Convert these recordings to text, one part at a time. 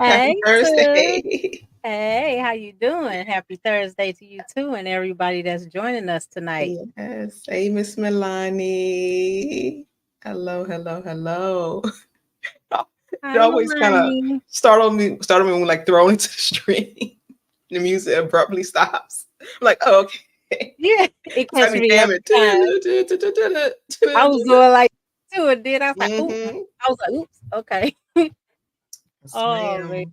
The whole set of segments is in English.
Happy Hey, sis. Thursday. Hey, how you doing? Happy Thursday to you too, and everybody that's joining us tonight. Yes. Hey, Miss Milani. Hello, hello, hello. It Hi, always kind of Milani. started me when like thrown into the stream. The music abruptly stops. I'm like, oh, okay. Yeah, it It's got catch me me every jamming. time. I was doing like too, and then I was like, "Ooh!" Mm-hmm. I was like, "Oops, okay." Yes, Oh man, ma'am.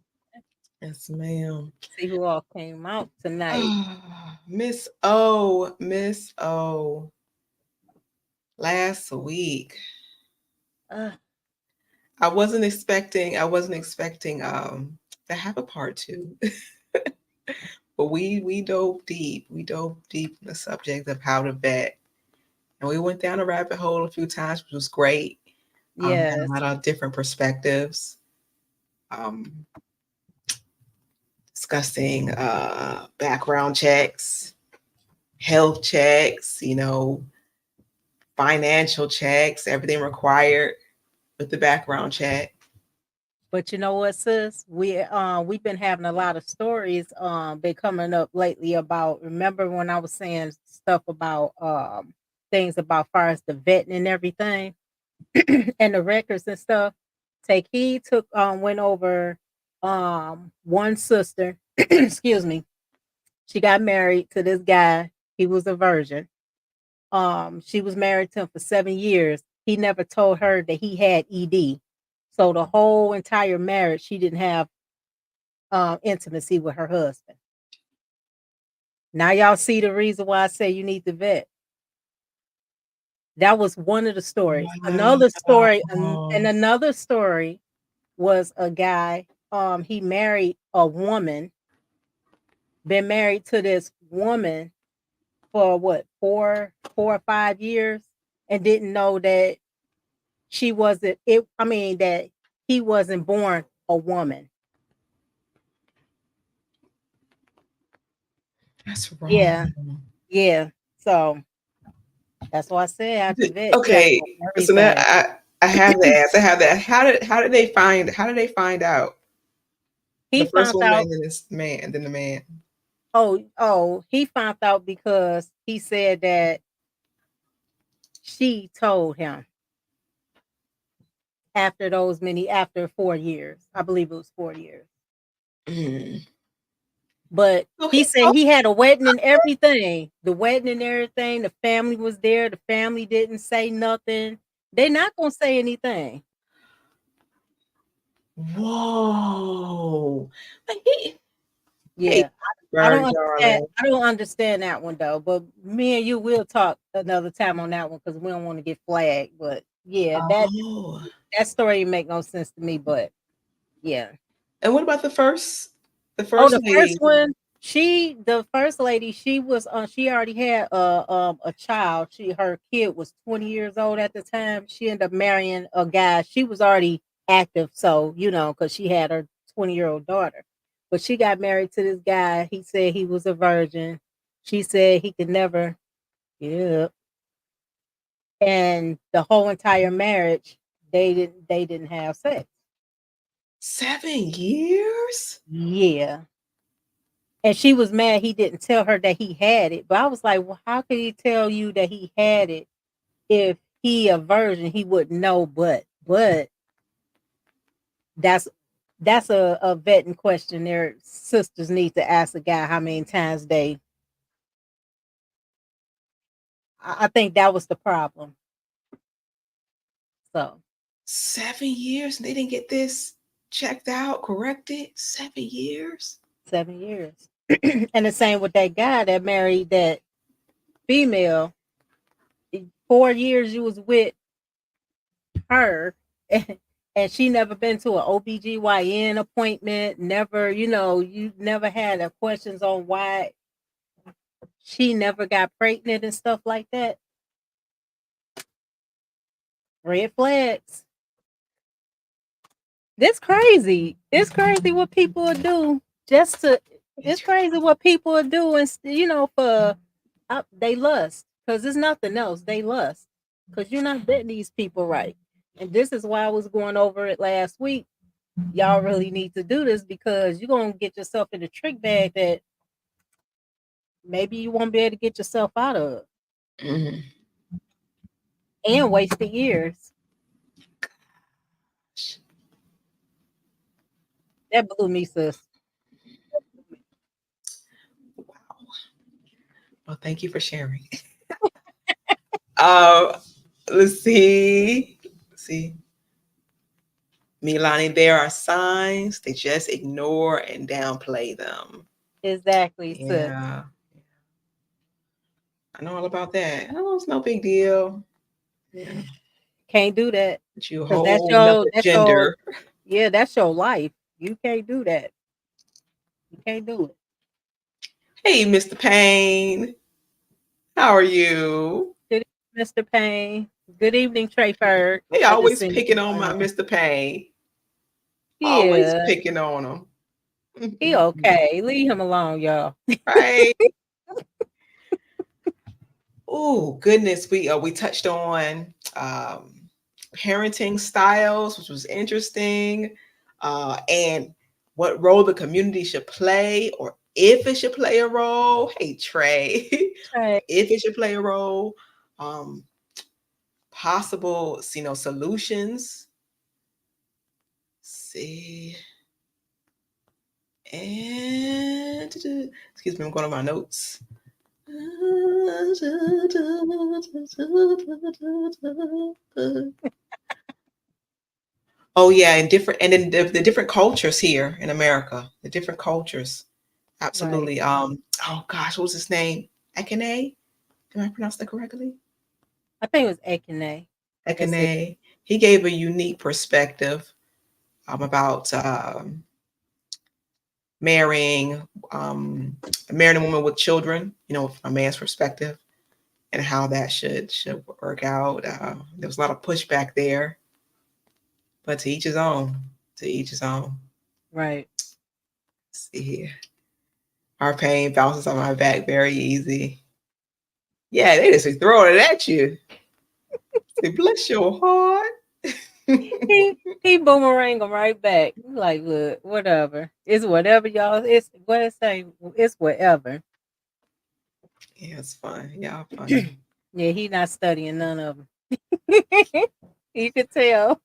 Yes, ma'am. see who all came out tonight. Ah, Miss O, Miss O. Last week. Uh, I wasn't expecting to have a part two. But we dove deep. We dove deep in the subject of how to vet. And we went down a rabbit hole a few times, which was great. Had a yes, lot of different perspectives. Um, Discussing background checks, health checks, financial checks, everything required with the background check. but you know what, sis? We've been having a lot of stories been coming up lately about. Remember when I was saying stuff about things about far as the vetting and everything and the records and stuff. Take he took went over one sister, excuse me. She got married to this guy. He was a virgin. She was married to him for 7 years. He never told her that he had ED. So the whole entire marriage, she didn't have intimacy with her husband. Now y'all see the reason why I say you need to vet. That was one of the stories. Another story, and Wow. another story was a guy. He married a woman. Been married to this woman for what 4 or 5 years, and didn't know that she wasn't. It. I mean that he wasn't born a woman. That's wrong. Yeah, yeah. So that's why I said after that you got to Okay, know so now everything. I have to ask. I have that. How did they find out? He The first found woman out. and then this man, and then the man. Oh, he found out because he said that she told him after 4 years. I believe it was 4 years. Mm. But he Okay. said he had a wedding and everything. The wedding and everything. The family was there. The family didn't say nothing. They're not gonna say anything. Whoa. Like hey, Yeah. I don't bird, understand. darling. I don't understand that one though. But me and you will talk another time on that one because we don't want to get flagged. But yeah, Oh. that story didn't make no sense to me. But yeah. And what about the first? The Oh, first the first lady. one, the first lady, she already had a child. Her kid was 20 years old at the time. She ended up marrying a guy. She was already active, so because she had her 20-year-old daughter. But she got married to this guy. He said he was a virgin. She said he could never. Yeah. And the whole entire marriage, they didn't have sex. 7 years? Yeah. And she was mad he didn't tell her that he had it. But I was like, well, how could he tell you that he had it if he a virgin? He wouldn't know. But that's that's a vetting question. Their sisters need to ask a guy how many times they. I think that was the problem. So 7 years and they didn't get this checked out, corrected? 7 years? 7 years, and the same with that guy that married that female. 4 years you was with her and she never been to an OBGYN appointment, never, you never had a questions on why she never got pregnant and stuff like that. Red flags. This crazy. It's crazy what people will do just to it's crazy what people will do and for they lust because it's nothing else. They lust because you're not betting these people right. And this is why I was going over it last week. y'all really need to do this because you're gonna get yourself in a trick bag that maybe you won't be able to get yourself out of Mhm. and waste the years. That blew me, sis. Wow. Well, thank you for sharing. Um, let's see. Let's see. Milani, there are signs, they just ignore and downplay them. Exactly, sis. Yeah, I know all about that. Oh, it's no big deal. Yeah, Can't do that but you a because whole nother that's your gender. yeah, that's your life. You can't do that. You can't do it. Hey, Mr. Payne, how are you? Good evening, Mr. Payne. Good evening, Trayford. They I just always seen picking you on my join in. Mr. Payne. Always Yeah, picking on he him. okay. Leave him alone, y'all. Right. Oh goodness, we touched on parenting styles, which was interesting, and what role the community should play, or if it should play a role. Hey Trey, Trey. if it should play a role, um, possible solutions. See, and excuse me, I'm going on my notes. Oh yeah, and then the different cultures here in America, the different cultures. Right. Absolutely. Oh gosh, what was his name? Ekene? Am I pronouncing that correctly? I think it was Ekene. That's it. Ekene. He gave a unique perspective about marrying marrying a woman with children, from a man's perspective, and how that should work out. There was a lot of pushback there, but to each his own. To each his own. Right. Let's see here. Our pain bounces on my back very easy. Yeah, they just be throwing it at you. Say, bless your heart. He boomerang them right back. Like, look, whatever. It's whatever y'all. It's what it say. It's whatever. Yeah, it's fun. Y'all funny. Yeah, he not studying none of them. You could tell.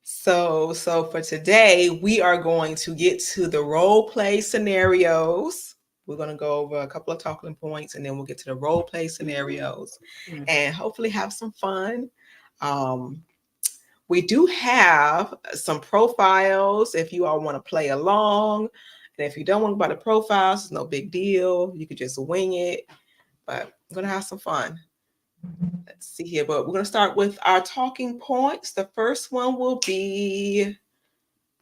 So for today, we are going to get to the role play scenarios. We're going to go over a couple of talking points, and then we'll get to the role play scenarios, Mm. and hopefully have some fun. Um, we do have some profiles if you all want to play along. And if you don't want to buy the profiles, it's no big deal. You could just wing it. But I'm going to have some fun. Let's see here. But we're going to start with our talking points. The first one will be,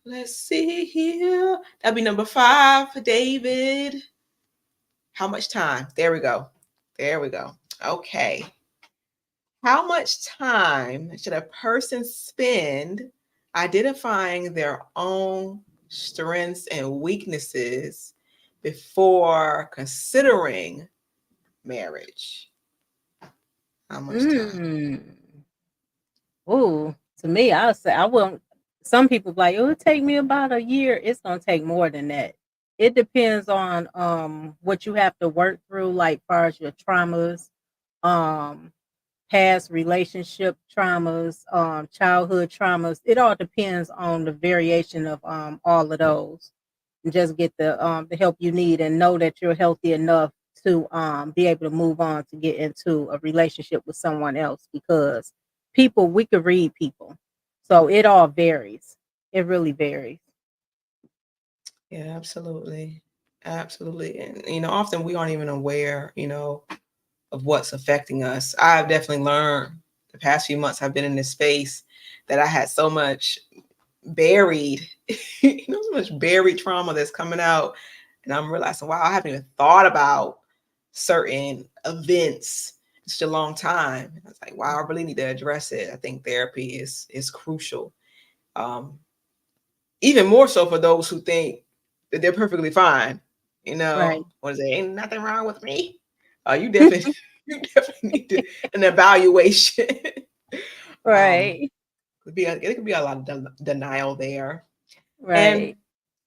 let's see here. That'll be number 5, David. How much time? There we go. There we go. Okay. How much time should a person spend identifying their own strengths and weaknesses before considering marriage? How much time? Mm. Ooh, to me, I would say I won't. Some people be like, it would take me about a year. It's gonna take more than that. It depends on what you have to work through, like far as your traumas, um, past relationship traumas, childhood traumas. It all depends on the variation of all of those. And just get the help you need and know that you're healthy enough to be able to move on to get into a relationship with someone else because people we could read people. So it all varies. It really varies. Yeah, absolutely. Absolutely. And, often we aren't even aware, of what's affecting us. I've definitely learned the past few months I've been in this space that I had so much buried, so much buried trauma that's coming out. And I'm realizing, wow, I haven't even thought about certain events in such a long time. And I was like, wow, I really need to address it. I think therapy is crucial. Um, Even more so for those who think that they're perfectly fine. Right. What is it? Ain't nothing wrong with me. You definitely you definitely need an evaluation. um, Right. it could be a lot of denial there. And Right.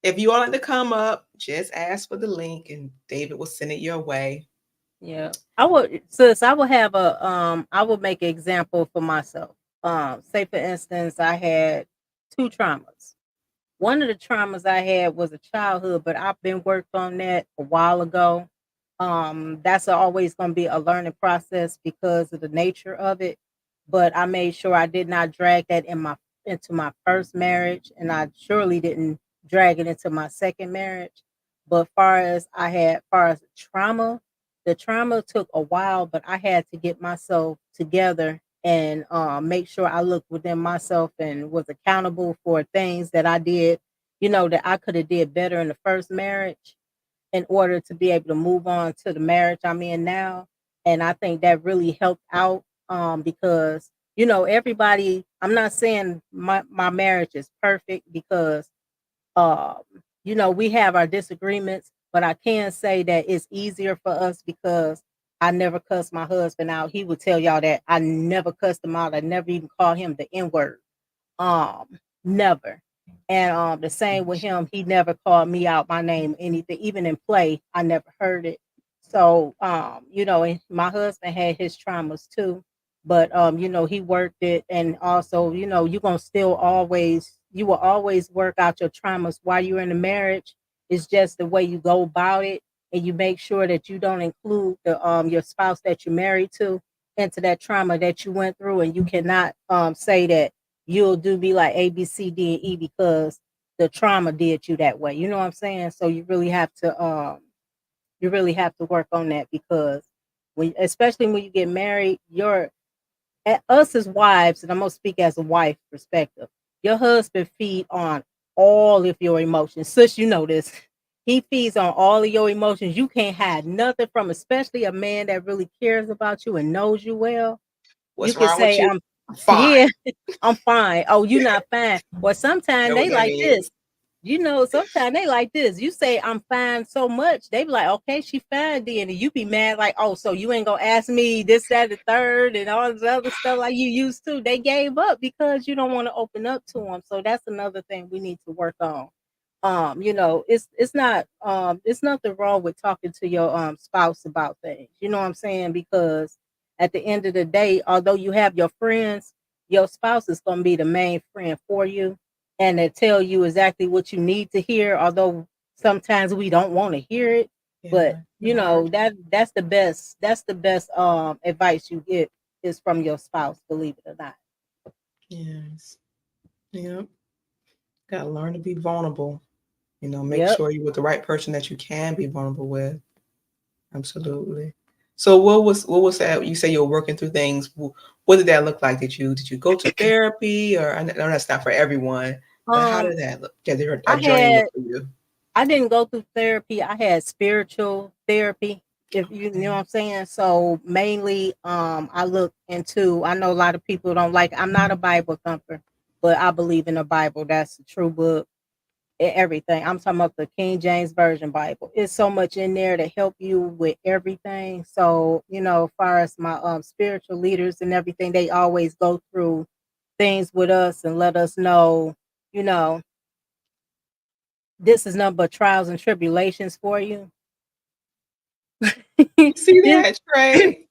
if you all like to come up, just ask for the link and David will send it your way. Yeah. I would sis, I would have a I would make an example for myself. Say for instance, I had two traumas. One of the traumas I had was a childhood, but I've been worked on that a while ago. That's always going to be a learning process because of the nature of it. But I made sure I did not drag that into my first marriage, and I surely didn't drag it into my second marriage. But far as trauma, the trauma took a while, but I had to get myself together and make sure I looked within myself and was accountable for things that I did, that I could have did better in the first marriage in order to be able to move on to the marriage I'm in now. And I think that really helped out because everybody. I'm not saying my marriage is perfect because um, we have our disagreements, but I can say that it's easier for us because I never cussed my husband out. He would tell y'all that I never cussed him out. I never even called him the N word. Never. And the same with him, he never called me out my name, anything, even in play, I never heard it. So and my husband had his traumas too, but he worked it, and also, you will always work out your traumas while you're in a marriage. It's just the way you go about it, and you make sure that you don't include the your spouse that you're married to into that trauma that you went through, and you cannot say that you'll do be like A, B, C, D, and E because the trauma did you that way. You know what I'm saying? So you really have to work on that because especially when you get married, us as wives, and I'm gonna speak as a wife perspective, your husband feed on all of your emotions. Sis, you know this. He feeds on all of your emotions. You can't hide nothing from, especially a man that really cares about you and knows you well. You What's can wrong with say, you? I'm I'm fine. yeah, I'm fine. Oh, you not fine. Or sometimes Know what they that like this. means? Sometimes they like this. You say I'm fine so much, they be like, okay, she fine then. And you be mad, like, oh, so you ain't gonna ask me this, that, the third, and all this other stuff like you used to. They gave up because you don't want to open up to them. So that's another thing we need to work on. It's nothing wrong with talking to your spouse about things. You know what I'm saying? Because at the end of the day, although you have your friends, your spouse is gonna be the main friend for you, and they tell you exactly what you need to hear, although sometimes we don't want to hear it. But Yeah, hard. that's the best advice you get is from your spouse, believe it or not. Yes. Yep. Gotta learn to be vulnerable. Make Yep. sure you're with the right person that you can be vulnerable with. Absolutely. So what was that? You say you're working through things. What did that look like? Did you go to therapy, or I know that's not for everyone, but how Um did that look? Did a I journey look had for you? I didn't go through therapy. I had spiritual therapy, if you know what Okay. I'm saying. So mainly I look into, I know a lot of people don't like, I'm not a Bible thumper, but I believe in the Bible. That's the true book. Everything. I'm talking about the King James Version Bible. It's so much in there to help you with everything. So, as far as my spiritual leaders and everything, they always go through things with us and let us know, you know, this is nothing but trials and tribulations for you. You see This that, Trey?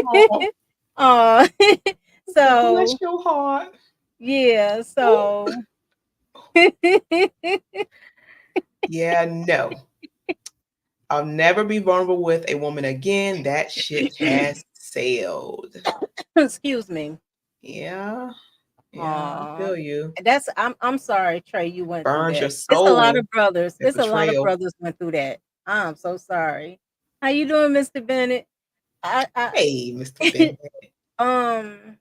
Oh, uh, bless so your heart. yeah, Ooh. so Yeah, no. I'll never be vulnerable with a woman again. That ship has sailed. excuse me. Yeah, yeah, I Aw. feel you. I'm sorry, Trey, you went through Burns your that. It's a lot soul. of brothers. That It's a lot of betrayal. brothers went through that. I'm so sorry. How you doing, Mr. Bennett? I Hey, Mr. Bennett. um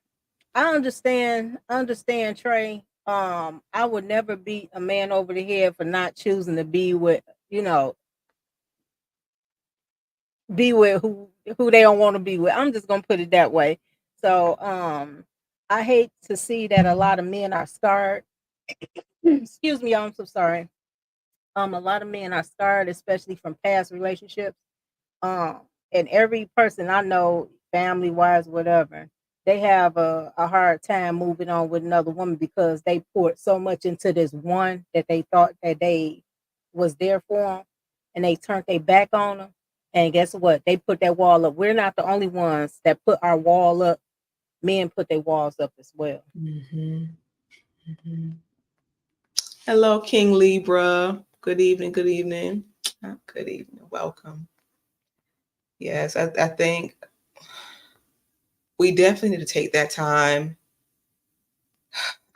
I understand, Trey. I would never beat a man over the head for not choosing to you know, be with who they don't want to be with. I'm just gonna put it that way. So I hate to see that a lot of men are scarred. Excuse me, y'all, I'm so sorry. A lot of men are scarred, especially from past relationships. Um, and every person I know, family wise, whatever, they have a hard time moving on with another woman because they poured so much into this one that they thought that they was there for them, and they turned their back on them. And guess what? They put that wall up. We're not the only ones that put our wall up. Men put their walls up as well. Mm-hmm. Mm-hmm. Hello, King Libra. Good evening. Good evening. Good evening. Welcome. Yes, I think we definitely need to take that time.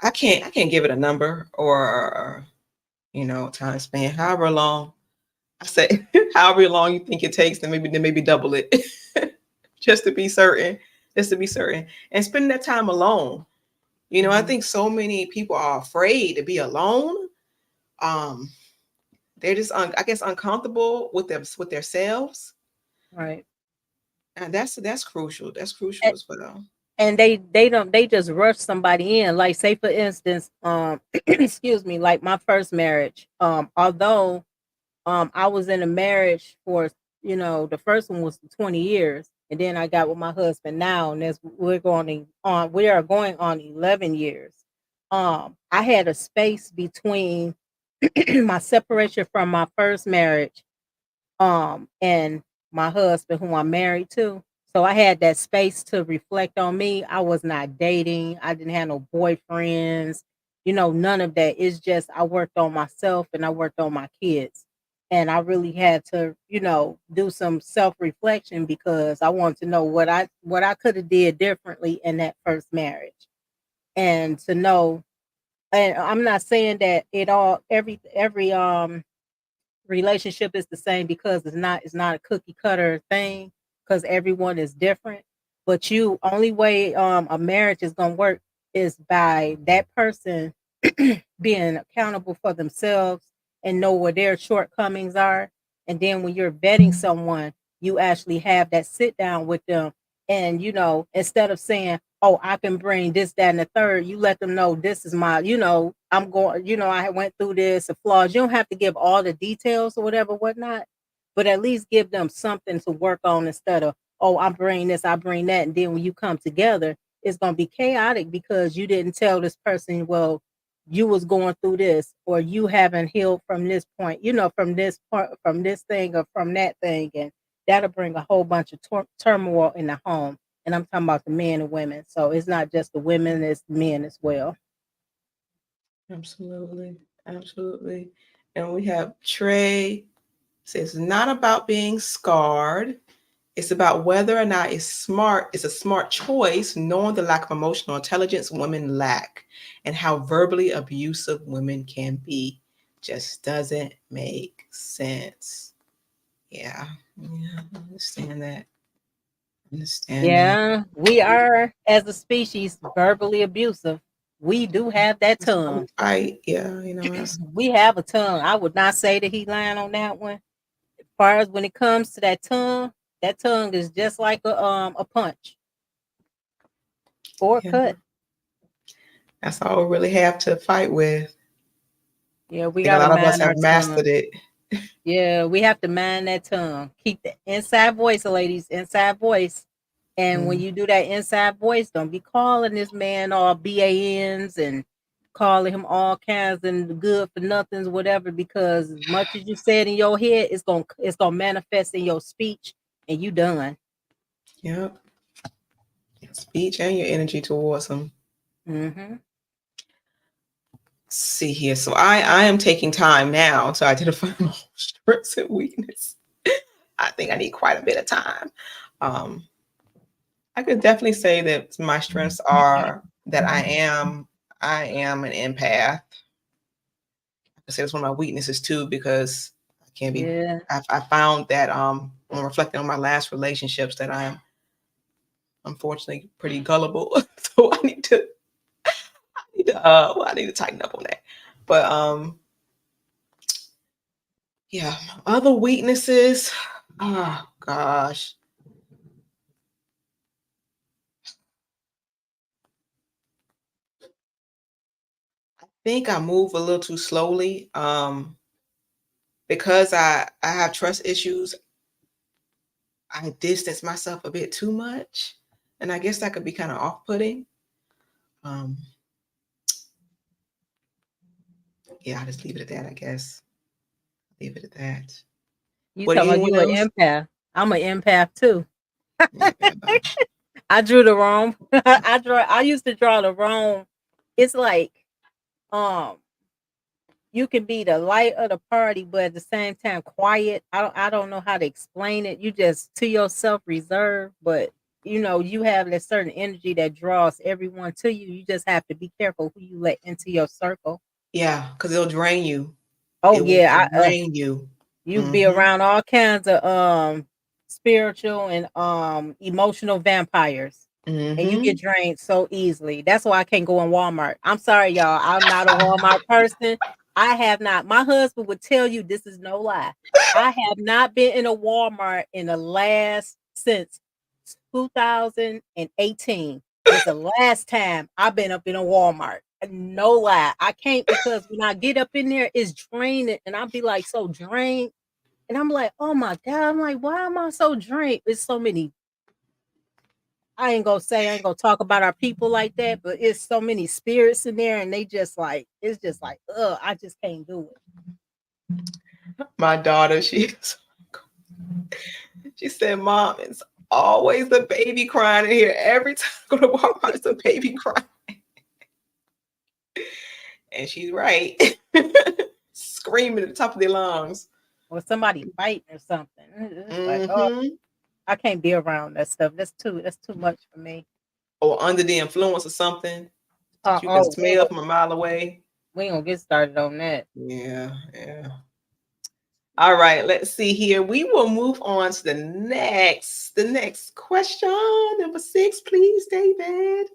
I can't give it a number or time span. However long I say, however long you think it takes, then maybe double it, just to be certain, just to be certain, and spending that time alone. I Mhm. think so many people are afraid to be alone. Um, they're just, I guess, uncomfortable with themselves, Right. and that's crucial. That's crucial as well. And they just rush somebody in, like say for instance, excuse me, like my first marriage, although I was in a marriage for, the first one was 20 years, and then I got with my husband now, and we are going on 11 years. I had a space between my separation from my first marriage, and my husband who I'm married to. So I had that space to reflect on me. I was not dating. I didn't have no boyfriends, none of that. It's just I worked on myself and I worked on my kids. And I really had to, do some self-reflection because I wanted to know what I could have did differently in that first marriage. And to know, and I'm not saying that it all every relationship is the same, because it's not a cookie cutter thing, because everyone is different. But you only way a marriage is going to work is by that person being accountable for themselves and know where their shortcomings are. And then when you're vetting someone, you actually have that sit down with them. And, instead of saying, oh, I can bring this, that, and the third, you let them know this is my, I'm going, I went through this, the flaws. You don't have to give all the details or whatever, whatnot, but at least give them something to work on instead of, oh, I bring this, I bring that. And then when you come together, it's going to be chaotic because you didn't tell this person, well, you was going through this, or you haven't healed from this point, from this part, from this thing, or from that thing. And that'll bring a whole bunch of turmoil in the home. And I'm talking about the men and women. So it's not just the women, it's men as well. Absolutely, absolutely. And we have Trey says, not about being scarred. It's about whether or not it's a smart choice, knowing the lack of emotional intelligence women lack and how verbally abusive women can be. Just doesn't make sense. Yeah. Yeah. I understand that. Understand that. Yeah, we are, as a species, verbally abusive. We do have that That's why we tongue. fight. Yeah, that's We have a tongue. I would not say that he lying on that one. As far as when it comes to that tongue is just like a punch or a yeah. cut. That's all we really have to fight with. Yeah, I we think a gotta lot of us mind have our mastered tongue. it. Yeah, we have to mind that tongue. Keep the inside voice, ladies, inside voice. And when Mm, you do that inside voice, don't be calling this man all BANs and calling him all kinds and good for nothings, whatever, because as much as you said in your head, it's gonna manifest in your speech, and you done. yep. Speech and your energy towards them. Mm-hmm. See here. So I am taking time now to identify my strengths and weakness. I think I need quite a bit of time. Um, I could definitely say that my strengths are that I am an empath. I could say it's one of my weaknesses too because I can't be. Yeah. I found that when reflecting on my last relationships that I'm unfortunately pretty gullible. So I need to tighten up on that. But yeah, other weaknesses. Oh gosh. I think I move a little too slowly. Because I have trust issues, I distance myself a bit too much. And I guess that could be kind of off-putting. Um, yeah, I'll just leave it at that, I guess. Leave it at that. You What talking about anyone you an else? empath? I'm an empath too. Yeah, I drew the wrong. I used to draw the wrong. It's like um you can be the light of the party, but at the same time quiet. I don't know how to explain it. You just to yourself reserved, but you know, you have that certain energy that draws everyone to you. You just have to be careful who you let into your circle. yeah, because it'll drain you. Oh It will yeah, drain you. you be Mm-hmm. around all kinds of spiritual and emotional vampires. And you Mm-hmm. get drained so easily. That's why I can't go in Walmart. I'm sorry, y'all. I'm not a Walmart person. I have not. My husband would tell you this is no lie. I have not been in a Walmart in the last since 2018. It's the last time I've been up in a Walmart. No lie. I can't because when I get up in there, it's draining and I'll be like so drained. And I'm like, oh my God. I'm like, why am I so drained? There's so many I ain't gonna talk about our people like that, but it's so many spirits in there, and they just like it's just like, ugh, I just can't do it. My daughter, she said, "Mom, it's always a baby crying in here. Every time I go to Walmart, it's a baby crying." And she's right. Screaming at the top of their lungs. Or somebody fighting or something. It's like, oh, Mm-hmm. I can't be around that stuff. That's too much for me. Or under the influence of something that you can Oh, smell from a mile away. we ain't gonna get started on that. Yeah, yeah. All right, let's see here. We will move on to the next question. Number 6, please, David.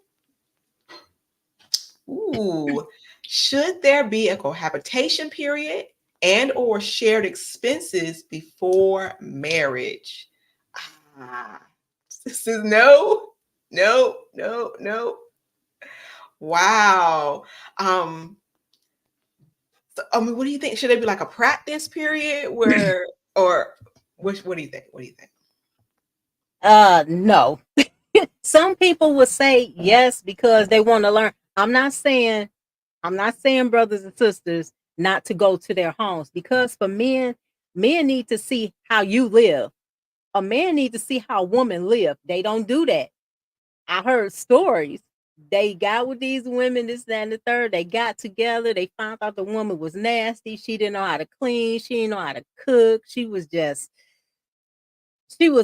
Ooh, should there be a cohabitation period and or shared expenses before marriage? Ah, this is no, no, no, no. Wow. I mean, what do you think? Should there be like a practice period where, or what do you think? What do you think? No. Some people would say yes because they want to learn. I'm not saying brothers and sisters not to go to their homes because for men need to see how you live. A man need to see how women live. They don't do that. I heard stories. They got with these women, this, that, and the third. They got together. They found out the woman was nasty. She didn't know how to clean. She didn't know how to cook. She was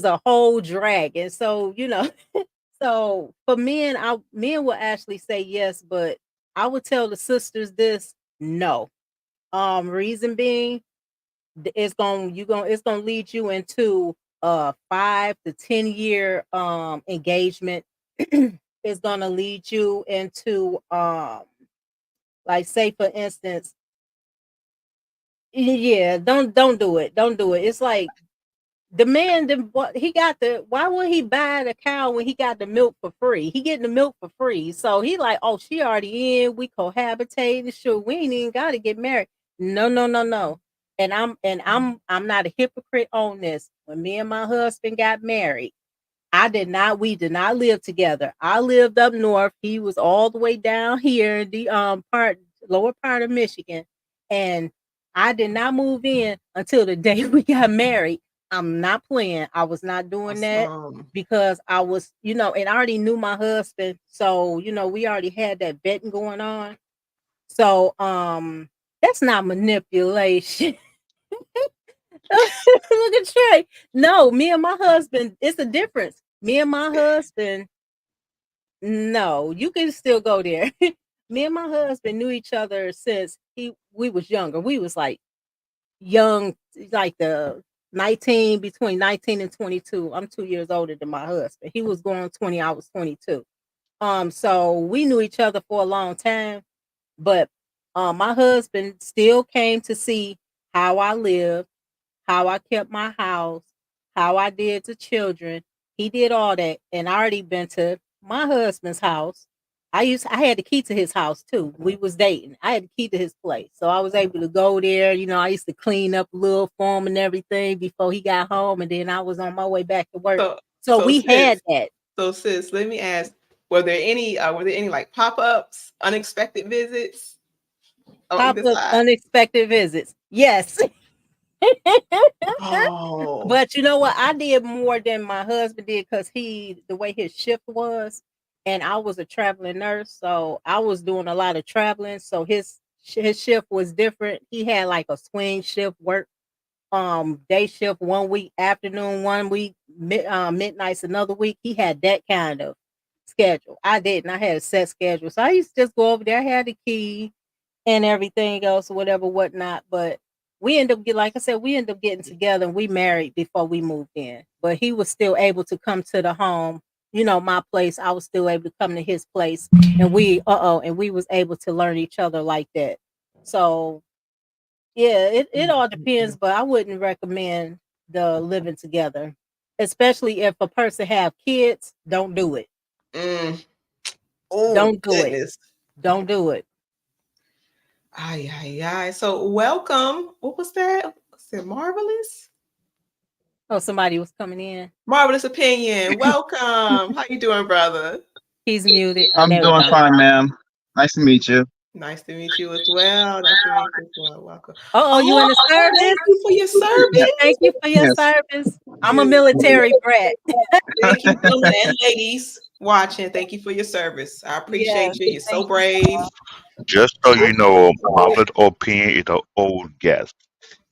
a whole drag. And so, you know, so for men will actually say yes, but I would tell the sisters this no. Reason being it's gonna lead you into a 5 to 10 year engagement. It's gonna lead you into like say for instance, yeah, don't do it. Don't do it. It's like the man what he got the why would he buy the cow when he got the milk for free? He getting the milk for free. So he like, oh, she already in, we cohabitating, sure, we ain't even gotta get married. No, no, no, no. And I'm not a hypocrite on this. When me and my husband got married, we did not live together. I lived up north. He was all the way down here in the lower part of Michigan. And I did not move in until the day we got married. I'm not playing. I was not doing that Awesome. because I was, and I already knew my husband. So, we already had that betting going on. So, that's not manipulation. Look at Trey. No, me and my husband, it's a difference. Me and my husband, no, you can still go there. Me and my husband knew each other since we was younger. We was like young, like the 19, between 19 and 22. I'm 2 years older than my husband. He was going 20, I was 22. So we knew each other for a long time, but my husband still came to see how I lived, how I kept my house, how I did the children. He did all that. And I already been to my husband's house. I had the key to his house too. We was dating. I had the key to his place. So I was able to go there. I used to clean up a little for him and everything before he got home. And then I was on my way back to work. So, So so we had sis, that. So, sis, let me ask: were there any like pop-ups, unexpected visits on Pop either up side? unexpected visits. Yes. Oh, But you know what? I did more than my husband did because the way his shift was, and I was a traveling nurse, so I was doing a lot of traveling. So his shift was different. He had like a swing shift work, day shift one week, afternoon one week, midnights another week. He had that kind of schedule. I didn't. I had a set schedule, so I used to just go over there. I had the key and everything else, whatever, whatnot. But we end up like I said, we end up getting together and we married before we moved in. But he was still able to come to the home, my place. I was still able to come to his place, and we was able to learn each other like that. So yeah, it all depends, but I wouldn't recommend the living together, especially if a person have kids. Don't do it. mm. Oh Don't do it. goodness. Don't do it. Ay, ay, ay. So, welcome. What was that? Was it marvelous? Oh, somebody was coming in. Marvelous opinion. Welcome. How you doing, brother? He's muted. Oh, I'm there we doing go. fine, ma'am. Nice to meet you. Nice to meet you as well. Nice to meet you as well. Welcome. Oh, you in the service? Thank you for your Yeah. service. Thank you for your Yes. service. I'm a military brat. Thank you, gentlemen and ladies watching. Thank you for your service. I appreciate Yes, you. You're so thank you. brave. Just so you know, Marvelous Opinion is an old guest.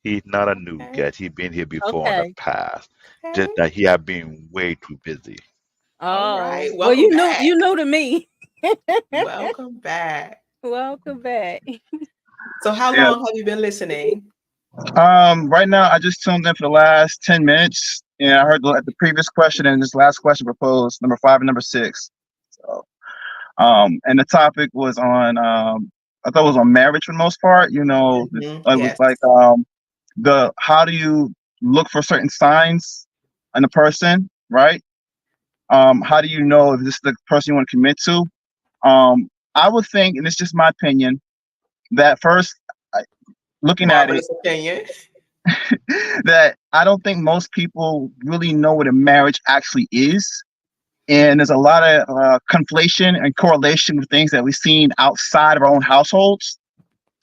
He's not a new Okay. guest. He's been here before in the Okay. past. Okay. Just that he has been way too busy. All Oh, right. well, Welcome you back. know to me. Welcome back. Welcome back. So, how Yeah. long have you been listening? Right now, I just tuned in for the last 10 minutes, and I heard the previous question and this last question proposed, number 5 and number 6. So, and the topic was on, I thought it was on marriage for the most part. It was Yes. like how do you look for certain signs in a person, right? How do you know if this is the person you want to commit to? I would think, and it's just my opinion, that first, looking at it, Marvelous opinion. that I don't think most people really know what a marriage actually is. And there's a lot of conflation and correlation with things that we've seen outside of our own households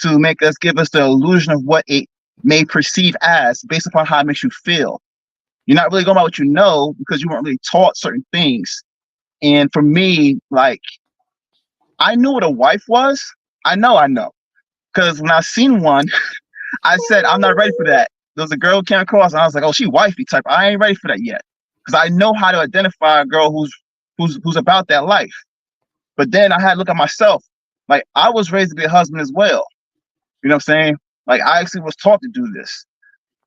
to give us the illusion of what it may perceive as based upon how it makes you feel. You're not really going by what you know because you weren't really taught certain things. And for me, like, I knew what a wife was. I know. Because when I seen one, I said, I'm not ready for that. There was a girl who came across and I was like, oh, she wifey type. I ain't ready for that yet. Because I know how to identify a girl who's about that life. But then I had to look at myself. Like, I was raised to be a husband as well. You know what I'm saying? Like, I actually was taught to do this.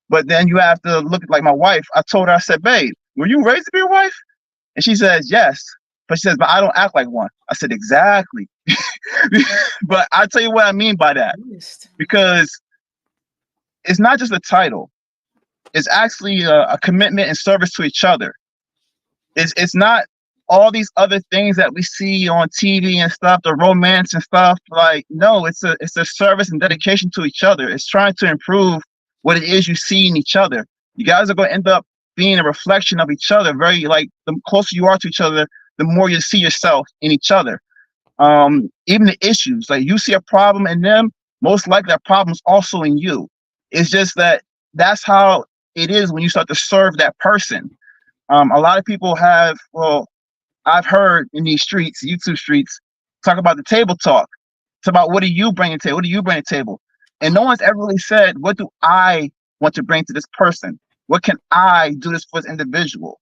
But then you have to look at, like, my wife. I told her, I said, babe, were you raised to be a wife? And she says, yes. But she says, but I don't act like one. I said, exactly. But I tell you what I mean by that. Because it's not just a title. It's actually a commitment and service to each other. It's not all these other things that we see on TV and stuff, the romance and stuff. Like, no, it's a service and dedication to each other. It's trying to improve what it is you see in each other. You guys are going to end up being a reflection of each other. Very, like, the closer you are to each other, the more you see yourself in each other. Even the issues, like, you see a problem in them, most likely that problem's also in you. It's just that's how it is when you start to serve that person. A lot of people I've heard in these streets, YouTube streets, talk about the table talk. It's about what do you bring to the table? What do you bring to the table? And no one's ever really said, what do I want to bring to this person? What can I do this for this individual?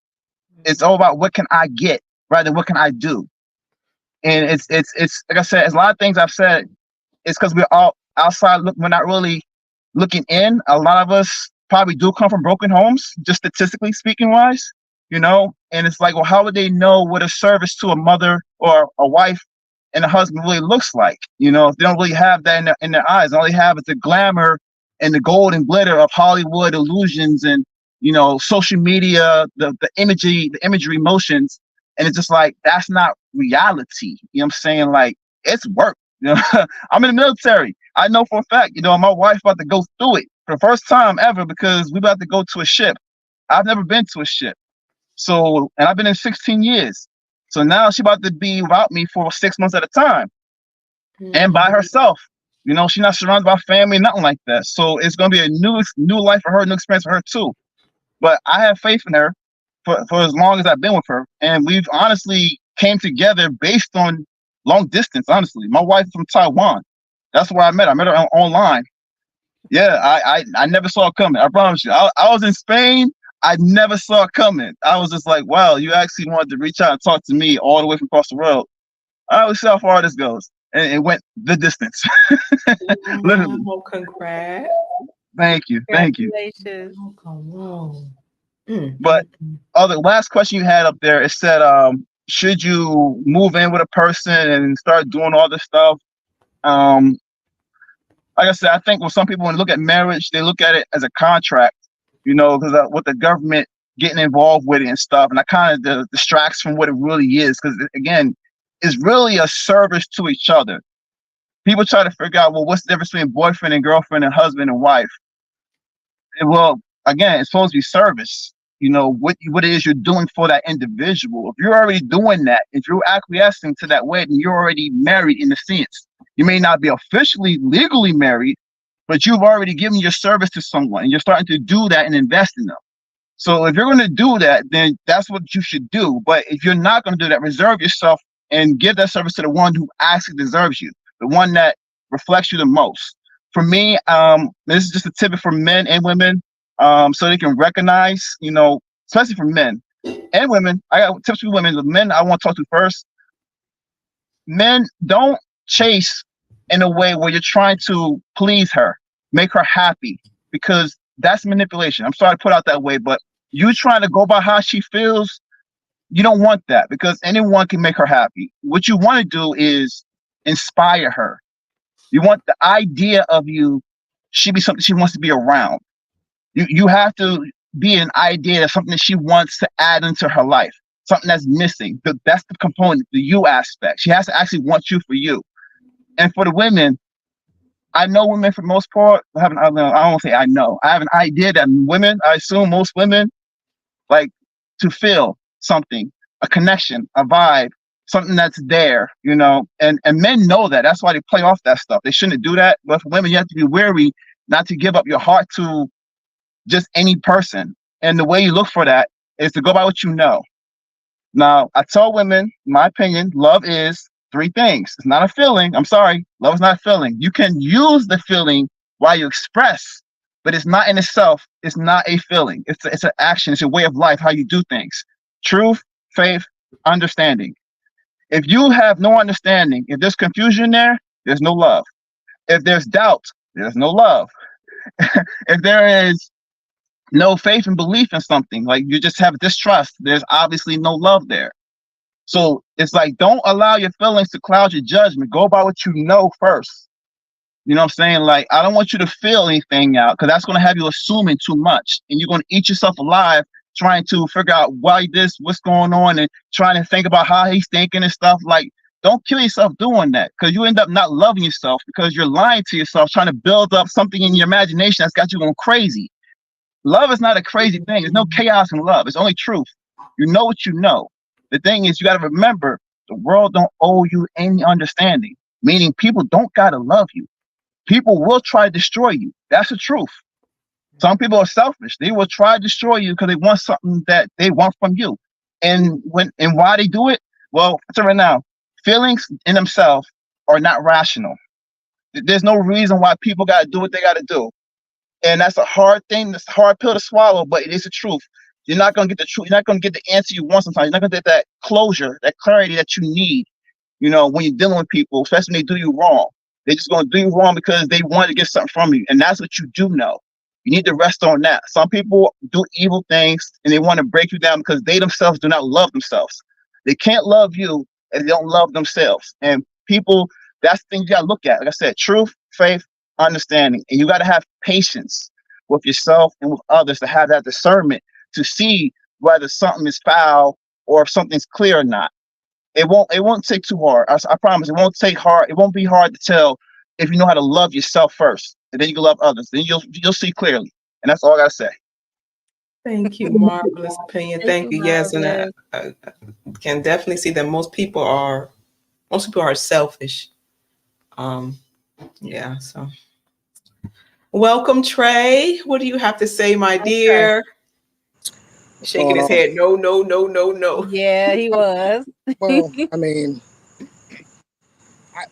It's all about what can I get rather than what can I do. And it's like I said, there's a lot of things I've said. It's because we're all outside. We're not really looking in. A lot of us probably do come from broken homes, just statistically speaking wise, and it's like, well, how would they know what a service to a mother or a wife and a husband really looks like? If they don't really have that in their eyes, all they have is the glamour and the gold and glitter of Hollywood illusions and, social media, the imagery motions. And it's just like, that's not reality. You know what I'm saying? Like, it's work. I'm in the military. I know for a fact, my wife about to go through it for the first time ever because we about to go to a ship. I've never been to a ship. So, and I've been in 16 years. So now she about to be without me for 6 months at a time and by herself. You know, she's not surrounded by family, nothing like that. So it's gonna be a new life for her, new experience for her too. But I have faith in her for as long as I've been with her, and we've honestly came together based on long distance. Honestly, my wife from Taiwan. That's where I met her. I met her online. Yeah, I never saw it coming. I promise you. I was in Spain. I never saw it coming. I was just like, wow, you actually wanted to reach out and talk to me all the way from across the world. I will see how far this goes. And it went the distance. Literally. Oh, congrats. Thank you. Congratulations. Oh, come on. But the last question you had up there, it said, should you move in with a person and start doing all this stuff? Like I said, I think with some people, when they look at marriage, they look at it as a contract, you know, because with the government getting involved with it and stuff, and that kind of distracts from what it really is. Because again, it's really a service to each other. People try to figure out, well, what's the difference between boyfriend and girlfriend and husband and wife? And well, again, it's supposed to be service. You know, what it is you're doing for that individual. If you're already doing that, if you're acquiescing to that wedding, you're already married in a sense. You may not be officially legally married, but you've already given your service to someone and you're starting to do that and invest in them. So if you're going to do that, then that's what you should do. But if you're not going to do that, reserve yourself and give that service to the one who actually deserves you, the one that reflects you the most. For me, this is just a tip for men and women, so they can recognize, you know, especially for men and women. I got tips for women. The men I want to talk to first. Men, don't chase in a way where you're trying to please her, make her happy, because that's manipulation. I'm sorry to put out that way, but you trying to go by how she feels, you don't want that, because anyone can make her happy. What you want to do is inspire her. You want the idea of you should be something she wants to be around. You have to be an idea of something that she wants to add into her life, something that's missing. That's the component, the you aspect. She has to actually want you for you. And for the women, I know women for the most part, I don't want to say I know. I have an idea that women, I assume most women like to feel something, a connection, a vibe, something that's there, you know, and men know that. That's why they play off that stuff. They shouldn't do that. But for women, you have to be wary not to give up your heart to just any person. And the way you look for that is to go by what you know. Now, I tell women, in my opinion, love is 3 things. It's not a feeling. I'm sorry. Love is not a feeling. You can use the feeling while you express, but it's not in itself. It's not a feeling. It's an action. It's a way of life, how you do things. Truth, faith, understanding. If you have no understanding, if there's confusion there, there's no love. If there's doubt, there's no love. If there is no faith and belief in something, like you just have distrust, there's obviously no love there. So it's like, don't allow your feelings to cloud your judgment. Go by what you know first. You know what I'm saying? Like, I don't want you to feel anything out, because that's going to have you assuming too much. And you're going to eat yourself alive trying to figure out why this, what's going on, and trying to think about how he's thinking and stuff. Like, don't kill yourself doing that, because you end up not loving yourself because you're lying to yourself, trying to build up something in your imagination that's got you going crazy. Love is not a crazy thing. There's no chaos in love. It's only truth. You know what you know. The thing is, you got to remember, the world don't owe you any understanding, meaning people don't got to love you. People will try to destroy you. That's the truth. Some people are selfish. They will try to destroy you because they want something that they want from you. And why they do it? Well, I'll tell you right now, feelings in themselves are not rational. There's no reason why people got to do what they got to do. And that's a hard thing. That's a hard pill to swallow, but it is the truth. You're not going to get the truth. You're not going to get the answer you want sometimes. You're not going to get that closure, that clarity that you need, you know, when you're dealing with people, especially when they do you wrong. They're just going to do you wrong because they want to get something from you. And that's what you do know. You need to rest on that. Some people do evil things and they want to break you down because they themselves do not love themselves. They can't love you if they don't love themselves. And people, that's the thing you got to look at. Like I said, truth, faith, understanding. And you got to have patience with yourself and with others to have that discernment to see whether something is foul or if something's clear or not. It won't take too hard. I promise it won't take hard. It won't be hard to tell if you know how to love yourself first, and then you can love others. Then you'll see clearly. And that's all I gotta say. Thank you, marvelous opinion. Thank Thank you, you. Yes, and marvelous. I can definitely see that most people are selfish. Um, yeah. So, welcome, Trey. What do you have to say, my Hi, Trey. dear? What's Shaking going his on? head. No, no, no, no, no. Yeah, he was. Well, I mean,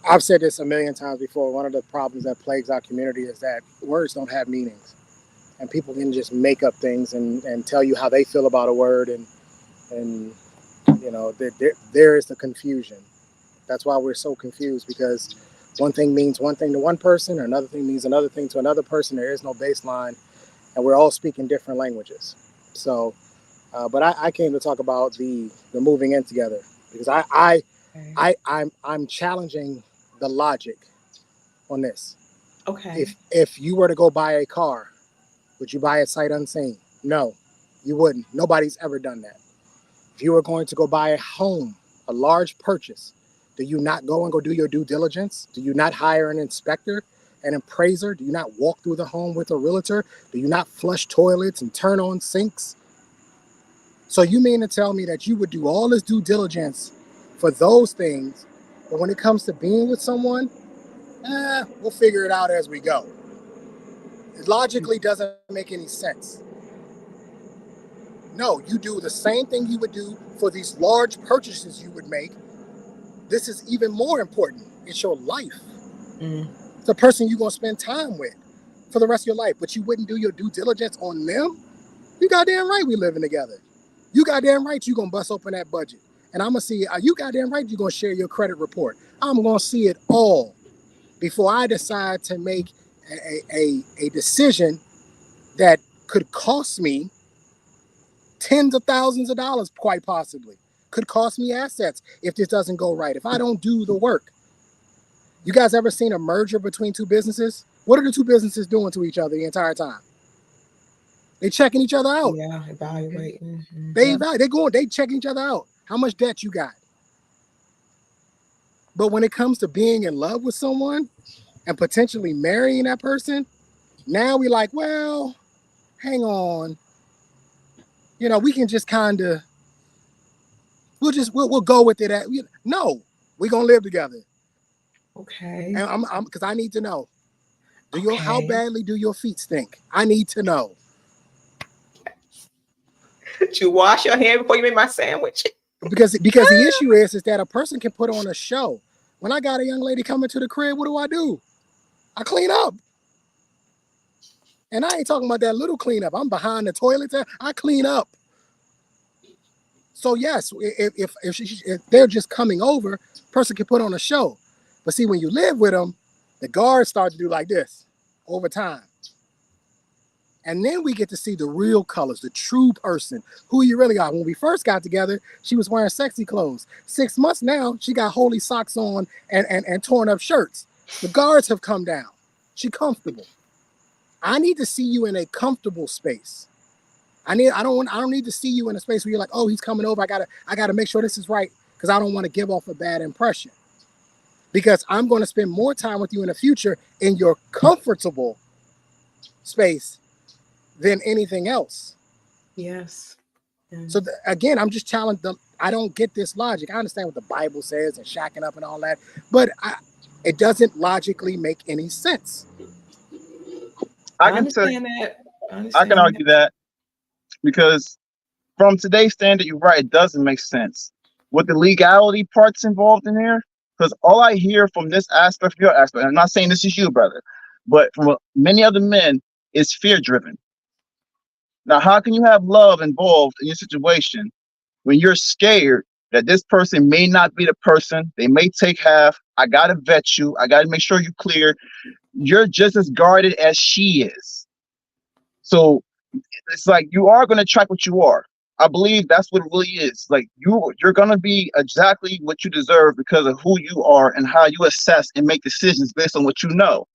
I've said this a million times before. One of the problems that plagues our community is that words don't have meanings, and people can just make up things and tell you how they feel about a word, and there is the confusion. That's why we're so confused, because one thing means one thing to one person, or another thing means another thing to another person. There is no baseline, and we're all speaking different languages. So, but I came to talk about the moving in together, because I'm challenging the logic on this. Okay. If you were to go buy a car, would you buy it sight unseen? No, you wouldn't. Nobody's ever done that. If you were going to go buy a home, a large purchase, do you not go and go do your due diligence? Do you not hire an inspector, an appraiser? Do you not walk through the home with a realtor? Do you not flush toilets and turn on sinks? So you mean to tell me that you would do all this due diligence for those things, but when it comes to being with someone, we'll figure it out as we go. It logically doesn't make any sense. No, you do the same thing you would do for these large purchases you would make. This is even more important. It's your life. Mm. It's a person you're going to spend time with for the rest of your life, but you wouldn't do your due diligence on them? You goddamn right we living together. You goddamn right you going to bust open that budget. And I'm going to see, you goddamn right you're going to share your credit report. I'm going to see it all before I decide to make a decision that could cost me tens of thousands of dollars, quite possibly. Could cost me assets if this doesn't go right, if I don't do the work. You guys ever seen a merger between two businesses? What are the two businesses doing to each other the entire time? They checking each other out. Yeah, evaluating. They checking each other out. How much debt you got? But when it comes to being in love with someone and potentially marrying that person, now we like, well, hang on. We can just kind of, we'll go with it. No, we're going to live together. Okay. And I'm because I need to know. Okay. How badly do your feet stink? I need to know. Did you wash your hand before you made my sandwich? Because the issue is that a person can put on a show. When I got a young lady coming to the crib, what do? I clean up. And I ain't talking about that little cleanup. I'm behind the toilet. I clean up. So yes, if they're just coming over, person can put on a show. But see, when you live with them, the guards start to do like this over time. And then we get to see the real colors, the true person, who you really are. When we first got together, she was wearing sexy clothes. 6 months now, she got holy socks on and torn up shirts. The guards have come down. She comfortable. I need to see you in a comfortable space. I don't need to see you in a space where you're like, oh, he's coming over. I gotta make sure this is right, because I don't want to give off a bad impression. Because I'm going to spend more time with you in the future in your comfortable space than anything else. Yes. So again, I'm just challenged. I don't get this logic. I understand what the Bible says and shacking up and all that, but it doesn't logically make any sense. I understand that. I can argue that, because from today's standard, you're right, it doesn't make sense. With the legality parts involved in here, because all I hear from this aspect, your aspect, I'm not saying this is you, brother, but from many other men, is fear-driven. Now, how can you have love involved in your situation when you're scared that this person may not be the person? They may take half. I got to vet you. I got to make sure you're clear. You're just as guarded as she is. So it's like you are going to attract what you are. I believe that's what it really is. Like you're going to be exactly what you deserve because of who you are and how you assess and make decisions based on what you know.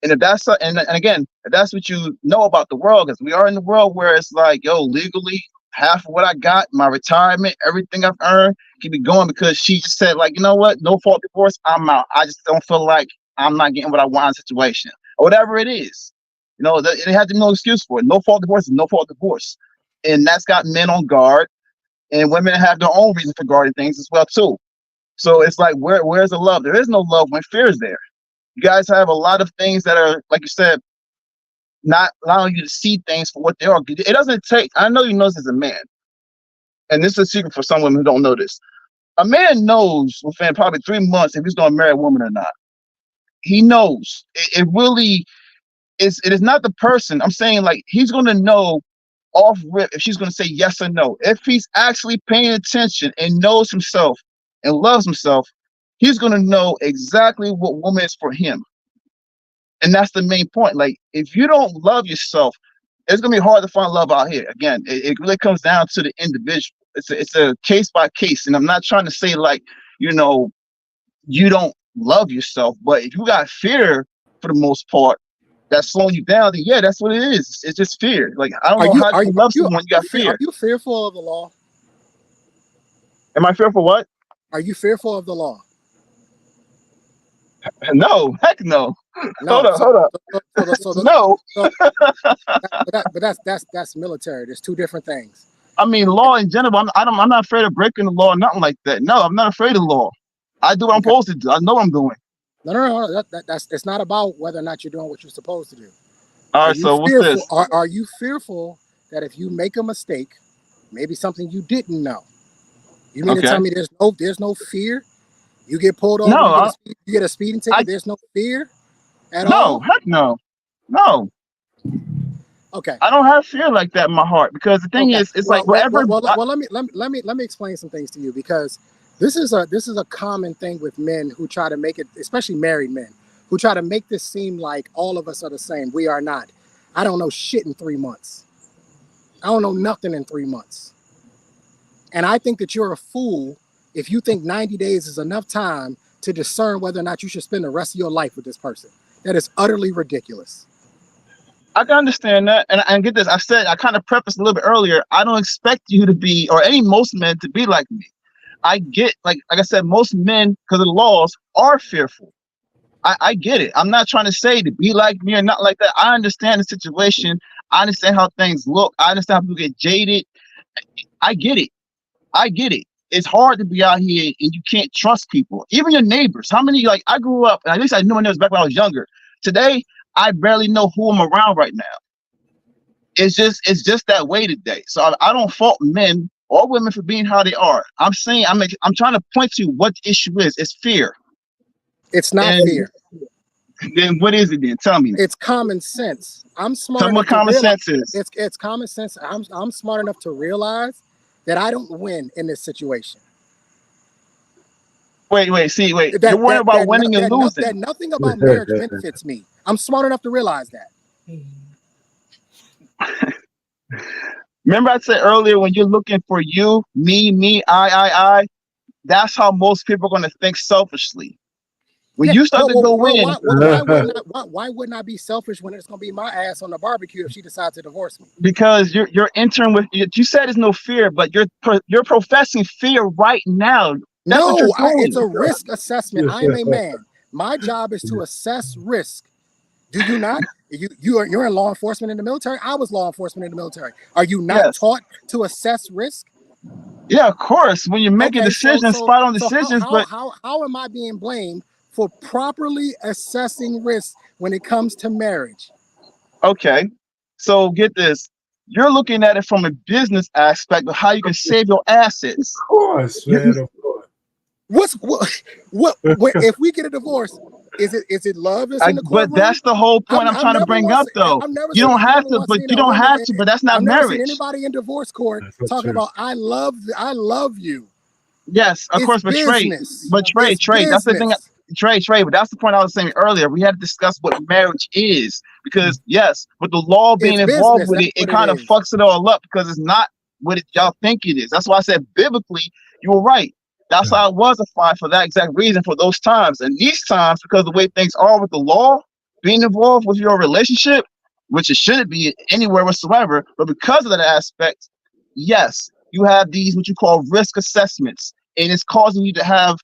And if that's and again, if that's what you know about the world, because we are in the world where it's like, yo, legally, half of what I got, my retirement, everything I've earned, can be going because she just said, like, you know what, no fault divorce, I'm out. I just don't feel like I'm not getting what I want in a situation, or whatever it is. You know, they have no excuse for it. No fault divorce is no fault divorce, and that's got men on guard, and women have their own reason for guarding things as well too. So it's like, where's the love? There is no love when fear is there. You guys have a lot of things that are, like you said, not allowing you to see things for what they are. It doesn't take. I know you know this as a man, and this is a secret for some women who don't know this. A man knows within probably 3 months if he's going to marry a woman or not. He knows. It really is. It is not the person. I'm saying, like, he's going to know off rip if she's going to say yes or no. If he's actually paying attention and knows himself and loves himself, he's going to know exactly what woman is for him. And that's the main point. Like, if you don't love yourself, it's going to be hard to find love out here. Again, it really comes down to the individual. It's a case by case. And I'm not trying to say, like, you know, you don't love yourself, but if you got fear for the most part that's slowing you down, then yeah, that's what it is. It's just fear. Like, I don't know how you love someone when you got fear. Are you fearful of the law? Am I fearful what? Are you fearful of the law? No, heck no. No. Hold up. No. But that's military. There's two different things. I mean, law in general. I'm not afraid of breaking the law or nothing like that. No, I'm not afraid of law. I do what I'm supposed to do. I know what I'm doing. No. That's it's not about whether or not you're doing what you're supposed to do. All right. So what's this? Are you fearful that if you make a mistake, maybe something you didn't know, you mean to tell me there's no fear? You get pulled over. No, you get a speeding ticket. There's no fear at all. No, heck no. No. Okay. I don't have fear like that in my heart, because the thing is, it's like whatever. Well, let me explain some things to you, because this is a common thing with men who try to make it, especially married men, who try to make this seem like all of us are the same. We are not. I don't know shit in 3 months. I don't know nothing in 3 months. And I think that you're a fool if you think 90 days is enough time to discern whether or not you should spend the rest of your life with this person. That is utterly ridiculous. I can understand that, and get this. I kind of prefaced a little bit earlier. I don't expect you to be, or most men to be like me. I get, like I said, most men, because of the laws, are fearful. I get it. I'm not trying to say to be like me or not like that. I understand the situation. I understand how things look. I understand how people get jaded. I get it. It's hard to be out here and you can't trust people, even your neighbors. How many, like, I grew up, at least I knew my neighbors back when I was younger. Today, I barely know who I'm around right now. It's just that way today. So I don't fault men or women for being how they are. I'm saying, I'm trying to point to what the issue is. It's fear. It's not fear. Then what is it then? Tell me. It's common sense. I'm smart. Tell me what common sense is. It's common sense. I'm smart enough to realize that I don't win in this situation. Wait. You're worried about winning and losing. That nothing about marriage benefits me. I'm smart enough to realize that. Remember I said earlier, when you're looking for you, me, I, that's how most people are going to think selfishly. When you start to go in. Why wouldn't I be selfish when it's going to be my ass on the barbecue if she decides to divorce me? Because you're entering with, you said there's no fear, but you're professing fear right now. No, it's a risk assessment. I am a man. My job is to assess risk. Do you not? You're in law enforcement in the military. I was law enforcement in the military. Are you not taught to assess risk? Yeah, of course. When you're making decisions, spot on decisions. How am I being blamed for properly assessing risk when it comes to marriage? Okay, so get this. You're looking at it from a business aspect of how you can save your assets. Of course, man. Of course. What if we get a divorce? Is it love that's in the courtroom? But that's the whole point I'm trying to bring up, though. You don't have to, but you don't have to. But that's not marriage. I've never seen anybody in divorce court talking about I love you. Yes, of course, but Trey, that's the thing. Trey, but that's the point I was saying earlier. We had to discuss what marriage is, because yes, with the law being involved with it, it kind of fucks it all up, because it's not what y'all think it is. That's why I said biblically, you were right. That's why I was a fine for that exact reason, for those times. And these times, because of the way things are with the law being involved with your relationship, which it shouldn't be anywhere whatsoever, but because of that aspect, yes, you have these what you call risk assessments, and it's causing you to have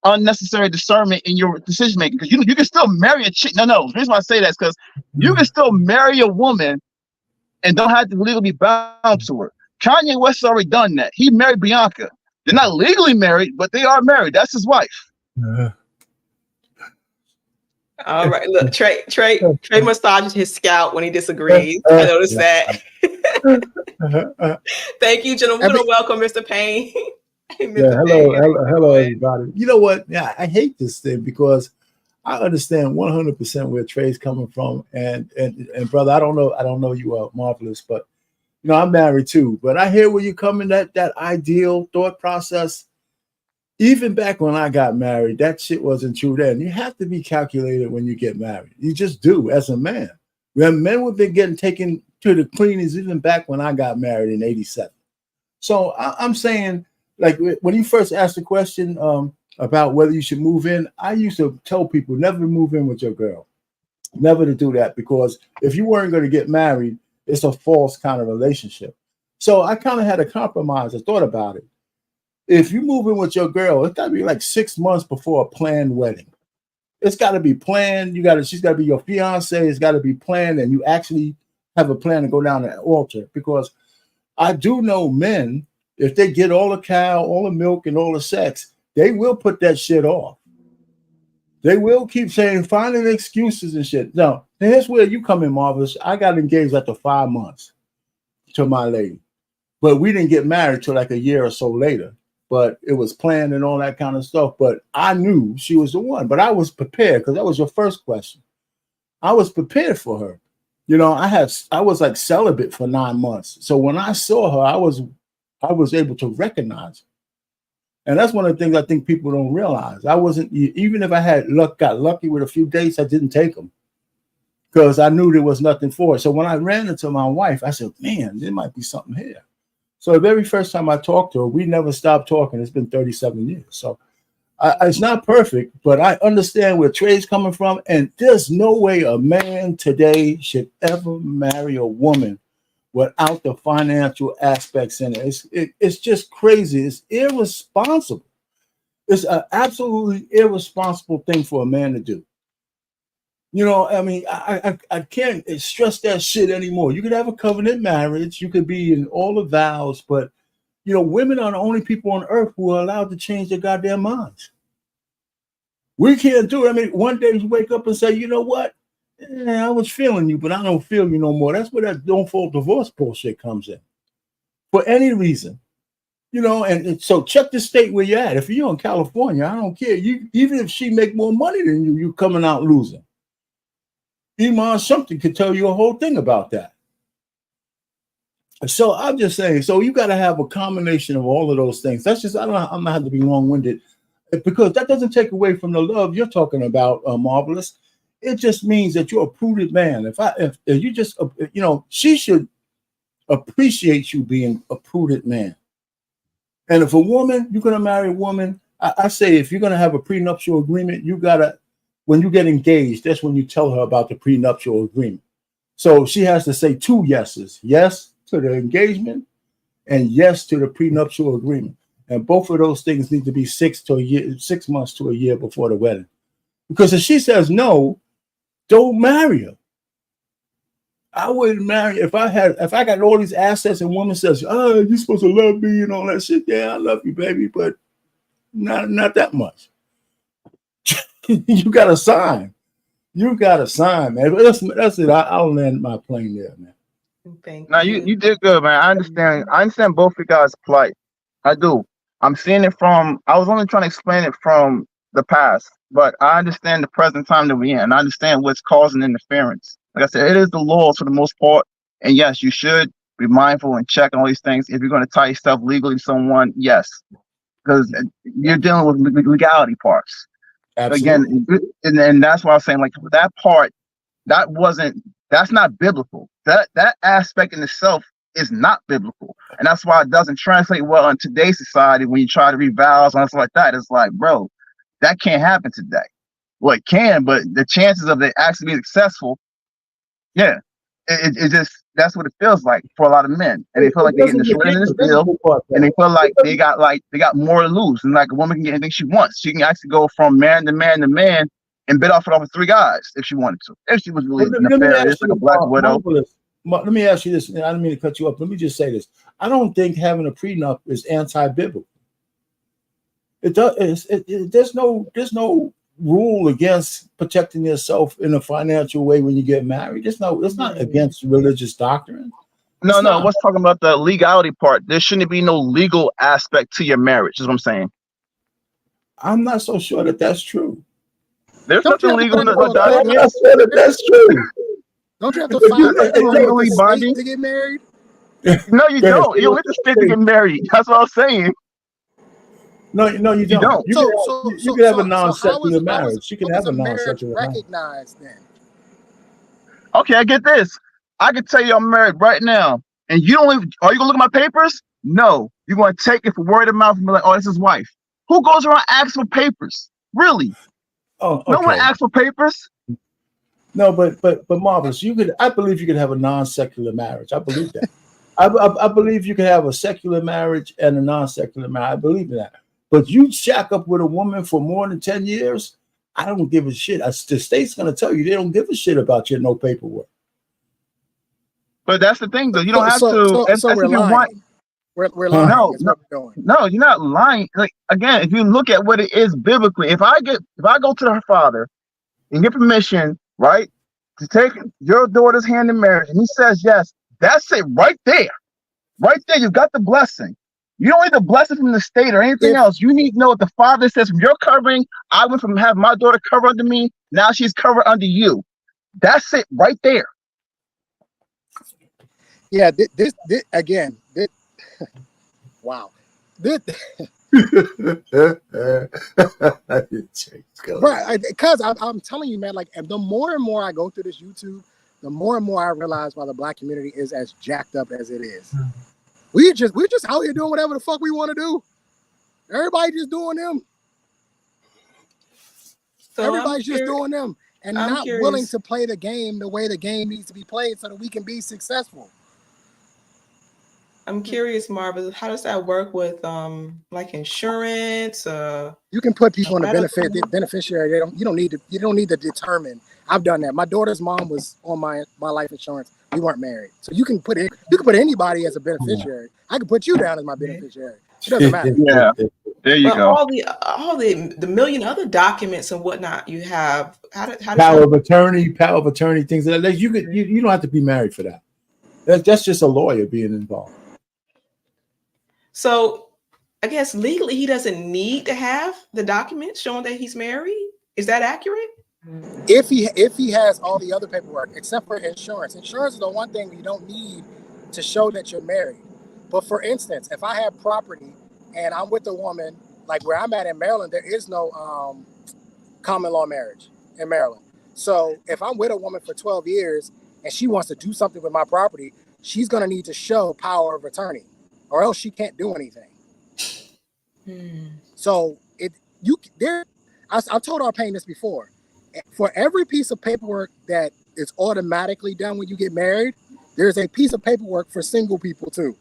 unnecessary discernment in your decision making, because you can still marry a chick. No, the reason why I say that is because you can still marry a woman and don't have to legally be bound to her. Kanye West has already done that. He married Bianca. They're not legally married, but they are married. That's his wife. All right. Look, Trey massages his scalp when he disagrees. I noticed that. Thank you, gentlemen. We're gonna welcome Mr. Payne. Mr. Hello, everybody. You know what? Yeah, I hate this thing because I understand 100% where Trey's coming from, and brother, I don't know you are Marvelous, but you know I'm married too. But I hear where you coming, that ideal thought process. Even back when I got married, that shit wasn't true then. You have to be calculated when you get married. You just do as a man. When men would be getting taken to the cleaners even back when I got married in '87. So I'm saying, like when you first asked the question about whether you should move in, I used to tell people never move in with your girl, never to do that, because if you weren't going to get married, it's a false kind of relationship. So I kind of had a compromise. I thought about it. If you move in with your girl, it's got to be like 6 months before a planned wedding. It's got to be planned. She's got to be your fiance. It's got to be planned, and you actually have a plan to go down the altar. Because I do know men, if they get all the cow, all the milk, and all the sex, they will put that shit off. They will keep finding excuses and shit. Now, here's where you come in, Marvelous. I got engaged after 5 months to my lady, but we didn't get married till like a year or so later. But it was planned and all that kind of stuff. But I knew she was the one. But I was prepared, because that was your first question. I was prepared for her. You know, I was like celibate for 9 months. So when I saw her, I was able to recognize her. And that's one of the things I think people don't realize. I wasn't, even if I got lucky with a few dates, I didn't take them because I knew there was nothing for it. So when I ran into my wife, I said, man, there might be something here. So the very first time I talked to her, we never stopped talking. It's been 37 years. So it's not perfect, but I understand where Trey's coming from. And there's no way a man today should ever marry a woman without the financial aspects in it. It's just crazy. It's irresponsible. It's an absolutely irresponsible thing for a man to do. You know, I mean, I can't stress that shit anymore. You could have a covenant marriage. You could be in all the vows, but, you know, women are the only people on earth who are allowed to change their goddamn minds. We can't do it. I mean, one day you wake up and say, you know what? I was feeling you, but I don't feel you no more. That's where that don't fall divorce bullshit comes in. For any reason. You know, and so check the state where you're at. If you're in California, I don't care. Even if she make more money than you, you're coming out losing. Iman something could tell you a whole thing about that. So I'm just saying, so you got to have a combination of all of those things. That's just, I'm not have to be long-winded, because that doesn't take away from the love you're talking about, Marvelous. It just means that you're a prudent man. If you just, you know, she should appreciate you being a prudent man. And if a woman, you're going to marry a woman, I say if you're going to have a prenuptial agreement, you got to, when you get engaged, that's when you tell her about the prenuptial agreement. So she has to say 2 yeses. Yes to the engagement and yes to the prenuptial agreement. And both of those things need to be 6 months to a year before the wedding. Because if she says no, don't marry her. I wouldn't marry if I got all these assets and woman says, oh, you're supposed to love me and all that shit. Yeah, I love you, baby, but not that much. You got to sign. You got to sign, man. But that's it. I'll land my plane there, man. Thank Now you did good, man. I understand both of you guys' plight. I do. I'm seeing it from, I was only trying to explain it from the past, but I understand the present time that we're in. I understand what's causing interference. Like I said, it is the laws for the most part. And yes, you should be mindful and check on all these things. If you're going to tie yourself legally to someone, yes, because you're dealing with legality parts. Absolutely. Again, and that's why I was saying, like, that part, that's not biblical. That aspect in itself is not biblical. And that's why it doesn't translate well in today's society when you try to read vows and stuff like that. It's like, bro, that can't happen today. Well, it can, but the chances of it actually being successful, yeah, it just, that's what it feels like for a lot of men, and they feel like they're getting the short end of the deal, and they feel like they got more to lose, and like a woman can get anything she wants. She can actually go from man to man to man and bid off it off of 3 guys if she wanted to. If she was really nefarious, like a black widow. Let me ask you this. I don't mean to cut you up. Let me just say this. I don't think having a prenup is anti-biblical. It does. There's no rule against protecting yourself in a financial way when you get married. It's not against religious doctrine. No, what's talking about the legality part? There shouldn't be no legal aspect to your marriage, is what I'm saying. I'm not so sure that that's true. There's nothing legal in the I'm document. not sure that that's true. Don't you have to file legally binding to get married? No, you don't. You don't get the state to get married. That's what I'm saying. No, you don't. You can have a non-secular marriage. You can have a non-secular marriage. Recognized then. Okay, I get this. I can tell you I'm married right now, and you don't even. Are you gonna look at my papers? No, you're gonna take it for word of mouth and be like, "Oh, this is his wife." Who goes around asking for papers? Really? Oh, okay. No one asks for papers. No, but Marvelous, I believe you could have a non-secular marriage. I believe that. I believe you can have a secular marriage and a non-secular marriage. I believe in that. But you shack up with a woman for more than 10 years, I don't give a shit. The state's going to tell you they don't give a shit about your no paperwork. But that's the thing, though. You don't have to. So we're lying. We're lying. No, you're not lying. Like, again, if you look at what it is biblically, if I go to her father and get permission, right, to take your daughter's hand in marriage, and he says yes, that's it right there. Right there, you've got the blessing. You don't need the blessing from the state or anything else. You need to know what the father says. From your covering, I went from having my daughter cover under me, now she's covered under you. That's it right there. Yeah, this again. Wow. Right, because I'm telling you, man, like the more and more I go through this YouTube, the more and more I realize why the black community is as jacked up as it is. We're just out here doing whatever the fuck we want to do. Everybody just doing them. So everybody's just doing them and not willing to play the game the way the game needs to be played so that we can be successful. I'm curious, Marva, how does that work with like insurance? You can put people in the beneficiary. You don't need to determine. I've done that. My daughter's mom was on my life insurance. We weren't married. So you can put anybody as a beneficiary. I can put you down as my beneficiary. It doesn't matter. Yeah. There you go. All the million other documents and whatnot you have. How does power of attorney, things like that. You don't have to be married for that. That's just a lawyer being involved. So I guess legally he doesn't need to have the documents showing that he's married. Is that accurate? If he has all the other paperwork, except for insurance. Insurance is the one thing you don't need to show that you're married. But for instance, if I have property and I'm with a woman, like where I'm at in Maryland, there is no common law marriage in Maryland. So if I'm with a woman for 12 years and she wants to do something with my property, she's going to need to show power of attorney, or else she can't do anything. So I've told Arpain this before. For every piece of paperwork that is automatically done when you get married, there's a piece of paperwork for single people too.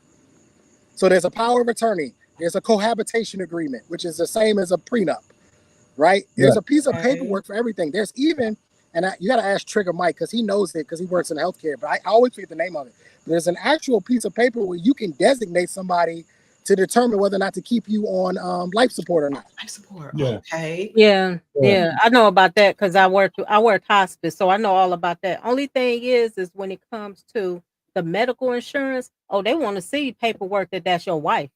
So there's a power of attorney. There's a cohabitation agreement, which is the same as a prenup, right? There's a piece of paperwork for everything. There's even, you got to ask Trigger Mike because he knows it because he works in healthcare, but I always forget the name of it. There's an actual piece of paper where you can designate somebody to determine whether or not to keep you on life support or not. Life support. Yeah. Okay. Yeah. I know about that because I worked hospice, so I know all about that. Only thing is when it comes to the medical insurance, they want to see paperwork that's your wife.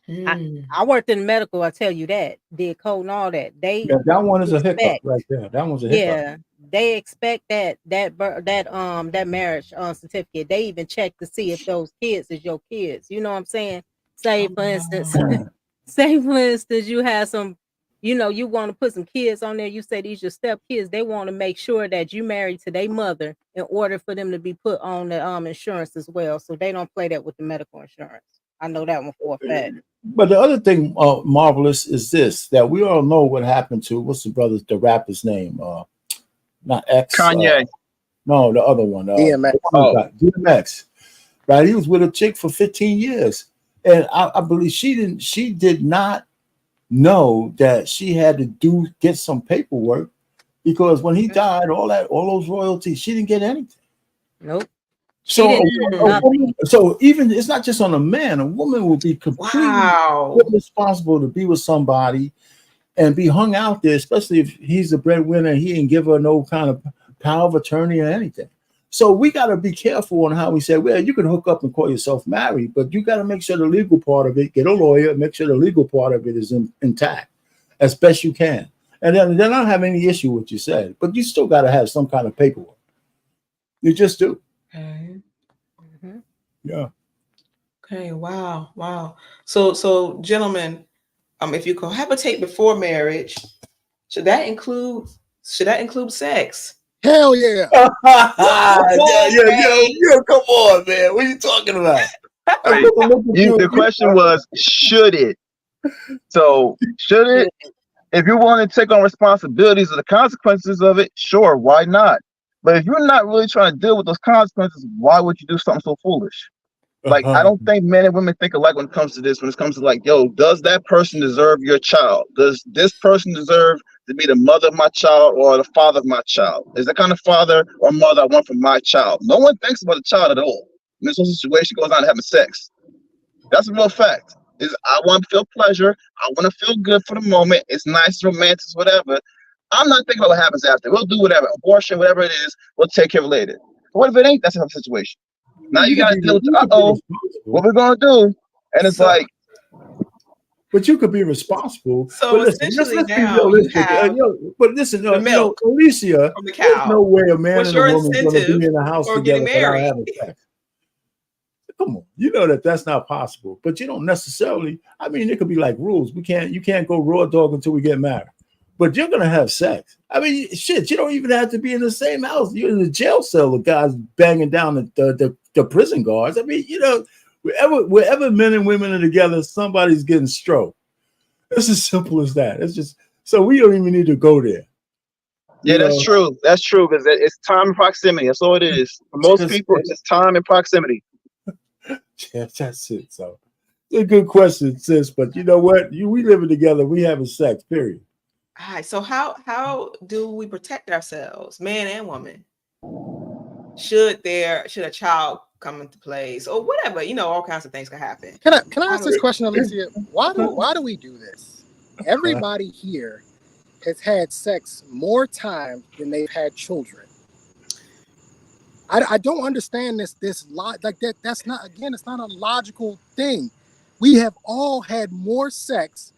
I worked in medical. I tell you that, did code and all that. That one is a hiccup right there. That one's a hiccup. Yeah, they expect that marriage certificate. They even check to see if those kids is your kids. You know what I'm saying? Say for instance, you have some, you want to put some kids on there. You say these your step kids. They want to make sure that you married to their mother in order for them to be put on the insurance as well. So they don't play that with the medical insurance. I know that one for a fact. But the other thing, Marvelous, is this, that we all know what happened to, what's the rapper's name? Not X. Kanye. No, the other one. DMX. DMX. Right, he was with a chick for 15 years, and I believe she did not know that she had to get some paperwork, because when he died, all those royalties, she didn't get anything. Nope. So, didn't do nothing. so even it's not just on a man. A woman will be completely Wow. responsible to be with somebody and be hung out there, especially if he's the breadwinner. He didn't give her no kind of power of attorney or anything. So we got to be careful on how we say, well, you can hook up and call yourself married, but you got to make sure the legal part of it, get a lawyer, make sure the legal part of it is intact as best you can. And then I don't have any issue with what you said, but you still got to have some kind of paperwork. You just do. Okay. Mhm. Yeah. Okay. Wow. Wow. So gentlemen, if you cohabitate before marriage, should that include sex? Hell yeah. Yeah. Come on, man. What are you talking about? The question was, should it? So, should it? If you want to take on responsibilities of the consequences of it, sure, why not? But if you're not really trying to deal with those consequences, why would you do something so foolish? Like, I don't think men and women think alike when it comes to this. When it comes to like, yo, does that person deserve your child? Does this person deserve to be the mother of my child or the father of my child? Is the kind of father or mother I want for my child? No one thinks about the child at all. When this whole situation goes on having sex, that's a real fact. Is I want to feel pleasure. I want to feel good for the moment. It's nice, romantic, whatever. I'm not thinking about what happens after. We'll do whatever, abortion, whatever it is. We'll take care of it later. But what if it ain't that type of situation? Now you got to deal with, what we're going to do? And it's like, but you could be responsible. So but listen, essentially let's be now realistic. you have But listen, the milk Alicia, from the there's cow. no way a man What's and a your woman going to incentive be in the house for together getting without married? having sex. Come on, you know that's not possible. But you don't necessarily. I mean, it could be like rules. You can't go raw dog until we get married. But you're gonna have sex. I mean, shit, you don't even have to be in the same house. You're in the jail cell. The guys banging down the prison guards. I mean, wherever men and women are together, somebody's getting stroked. It's as simple as that. It's just so we don't even need to go there. Yeah, that's true. That's true, because it's time and proximity. That's all it is. For most people, it's just time and proximity. Yeah, that's it. So it's a good question, sis. But you know what? We living together. We having sex. Period. All right. So how do we protect ourselves, man and woman? Should a child come into place or whatever? All kinds of things can happen. Can I ask this question, Alicia? Why do we do this? Everybody here has had sex more times than they've had children. I don't understand this like that. That's not, again, it's not a logical thing. We have all had more sex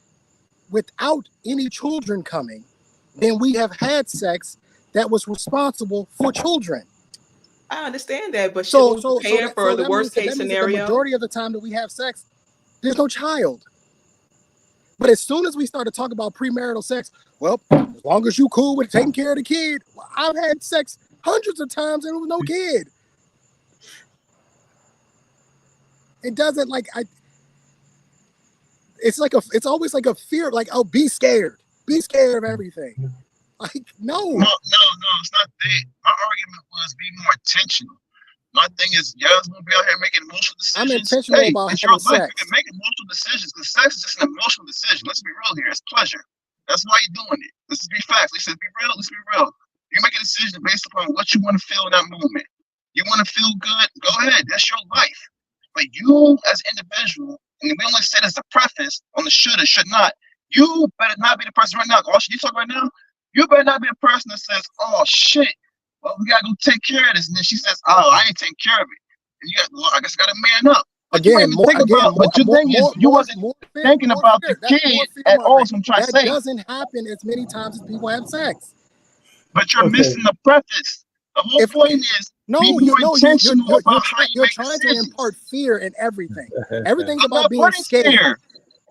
without any children coming than we have had sex that was responsible for children. I understand that, but So should we prepare for the worst case scenario? The majority of the time that we have sex, there's no child. But as soon as we start to talk about premarital sex, well, as long as you cool with taking care of the kid, I've had sex hundreds of times and there was no kid. It doesn't it's always like a fear, like, oh, be scared of everything. Like, no, it's not that. My argument was be more intentional. My thing is, y'all gonna be out here making emotional decisions. I'm intentional about it's your having life. sex. You can make emotional decisions, because sex is just an emotional decision. Let's be real here. It's pleasure. That's why you're doing it. Let's be facts. Let's be real. Let's be real. You make a decision based upon what you want to feel in that moment. You want to feel good? Go ahead. That's your life. But you, as an individual, and we only said as a preface on the should or should not, you better not be the person right now. You talk right now. You better not be the person that says, "Oh shit, well, we gotta go take care of this," and then she says, "Oh, I ain't taking care of it." And I guess gotta man up. But you wasn't thinking about the kid at all. So I'm trying to say that doesn't happen as many times as people have sex. But you're missing the preface. The whole point is you're trying to impart fear in everything. Everything's about being scared. Fear.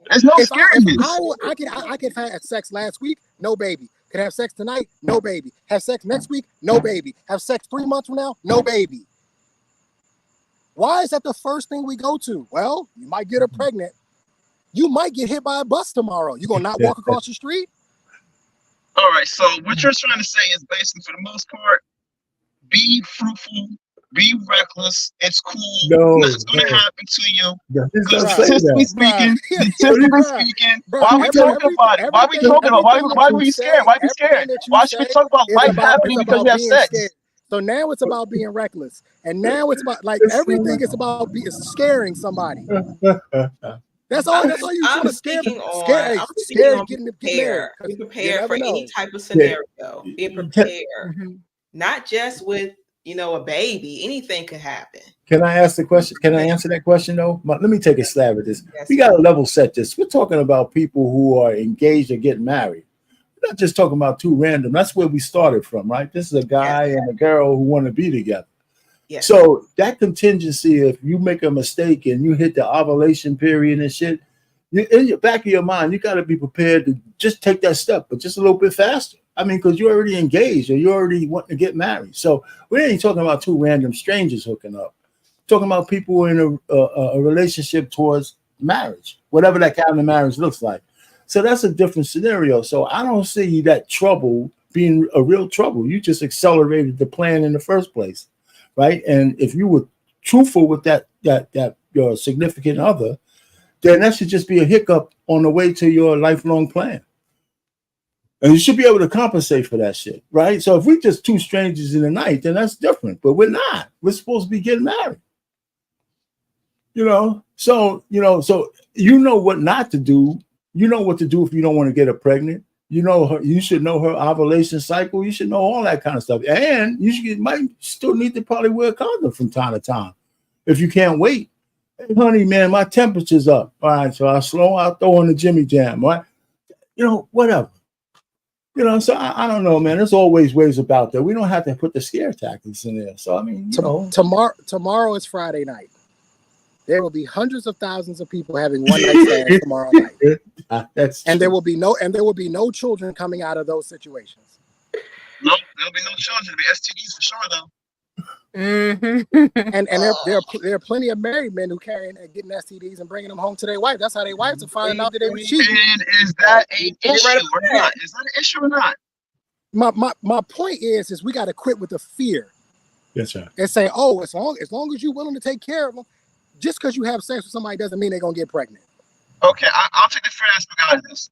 There's no scariness. I could have sex last week, no baby. Could have sex tonight, no baby. Have sex next week, no baby. Have sex 3 months from now, no baby. Why is that the first thing we go to? Well, you might get her pregnant. You might get hit by a bus tomorrow. You gonna not walk across the street? All right, so what you're trying to say is basically, for the most part, be fruitful, be reckless. It's cool. No, Nothing's gonna no. happen to you. This Because doesn't say statistically that. speaking, Yeah, statistically bruh, speaking, bruh, why are we talking about it? Why are we talking about? everything Why that are we you scared? say, Why are we everything scared? that you Why should we say talk about is life about happening because we have being sex? scared. So now it's about being reckless, and now it's about like It's, everything is about scaring somebody. That's all. That's all you I'm want to scare. speaking Scare. on. Hey, I'm speaking scare. on Get married. prepare. 'Cause Be you prepared for never any know. type of yeah. scenario. Be prepared. Not just with a baby. Anything could happen. Can I ask the question? Can I answer that question though? Let me take a stab at this. Yes, We got to level set this. We're talking about people who are engaged or getting married. We're not just talking about two random. That's where we started from, right? This is a guy and a girl who want to be together. Yes. So that contingency, if you make a mistake and you hit the ovulation period and shit, in your back of your mind, you got to be prepared to just take that step, but just a little bit faster. I mean, because you're already engaged or you already want to get married. So we ain't talking about two random strangers hooking up. We're talking about people in a relationship towards marriage, whatever that kind of marriage looks like. So that's a different scenario. So I don't see that trouble being a real trouble. You just accelerated the plan in the first place, right? And if you were truthful with that your significant other, then that should just be a hiccup on the way to your lifelong plan. And you should be able to compensate for that shit, right? So if we're just two strangers in the night, then that's different. But we're not. We're supposed to be getting married. So you know what not to do. You know what to do if you don't want to get her pregnant. You should know her ovulation cycle. You should know all that kind of stuff. And might still need to probably wear a condom from time to time if you can't wait. Hey, honey, man, my temperature's up. All right, so I'll throw on the Jimmy Jam, right? Whatever. So I don't know, man. There's always ways about that. We don't have to put the scare tactics in there. So I mean, tomorrow is Friday night. There will be hundreds of thousands of people having one night stands tomorrow night. That's and true. there will be no children coming out of those situations. Nope, there'll be no children. There'll be STDs for sure, though. And there are plenty of married men who carrying and getting STDs and bringing them home to their wife. That's how their wives are finding out that they were cheating. And is that an issue or not? Is that an issue or not? My point is we got to quit with the fear. Yes, sir. And say, oh, as long as you're willing to take care of them, just because you have sex with somebody doesn't mean they're gonna get pregnant. Okay, I'll take the fair aspect out of this.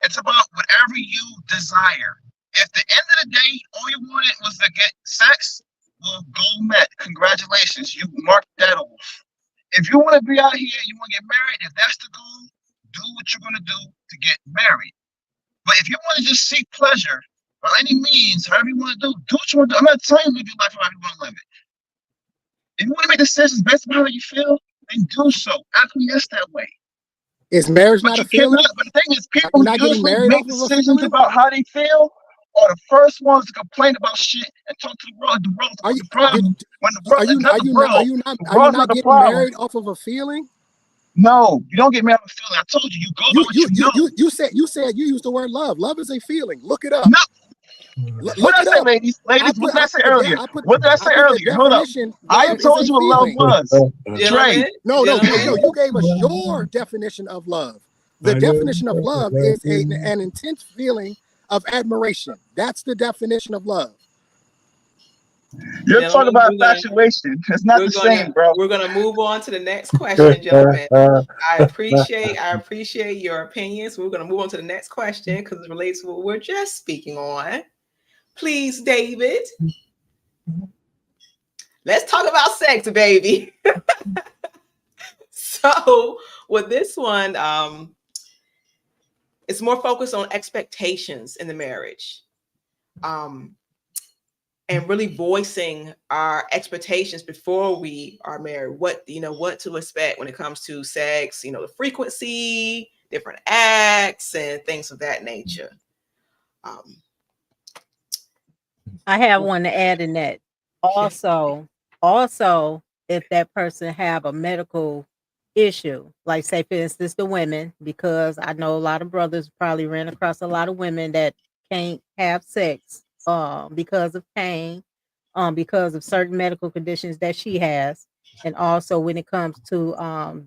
It's about whatever you desire. If at the end of the day, all you wanted was to get sex, well, goal met. Congratulations, you marked that off. If you want to be out here, you want to get married, if that's the goal, do what you're going to do to get married. But if you want to just seek pleasure, by any means, however you want to do what you want to do. I'm not telling you to live your life however you want to live it. If you want to make decisions based on how you feel, then do so. Acquiesce that way. Is marriage not a feeling? But the thing is, people not getting usually married make off of a decisions feeling? about how they feel, or the first ones to complain about shit and talk to the world. The world's Are the you problem. When the world, are you not the world. are you not The are you world's not the getting problem. married off of a feeling? No, you don't get married off a feeling. I told you, you go by what you know. You said you used the word love. Love is a feeling. Look it up. No. Look What did it I say, up. ladies? Ladies, what did I say earlier? What What did I say earlier? Hold up. I told you what love was. Trey. No, you gave us your definition of love. The definition of love is an intense feeling of admiration. That's the definition of love. You're talking about infatuation. It's not the same, bro. We're gonna move on to the next question, gentlemen. I appreciate your opinions. We're gonna move on to the next question because it relates to what we're just speaking on. Please, David. Let's talk about sex, baby. So with this one, it's more focused on expectations in the marriage. And really voicing our expectations before we are married, what to expect when it comes to sex, the frequency, different acts, and things of that nature. I have one to add in that. Also, if that person have a medical issue, like say for instance the women, because I know a lot of brothers probably ran across a lot of women that can't have sex because of pain, because of certain medical conditions that she has. And also when it comes to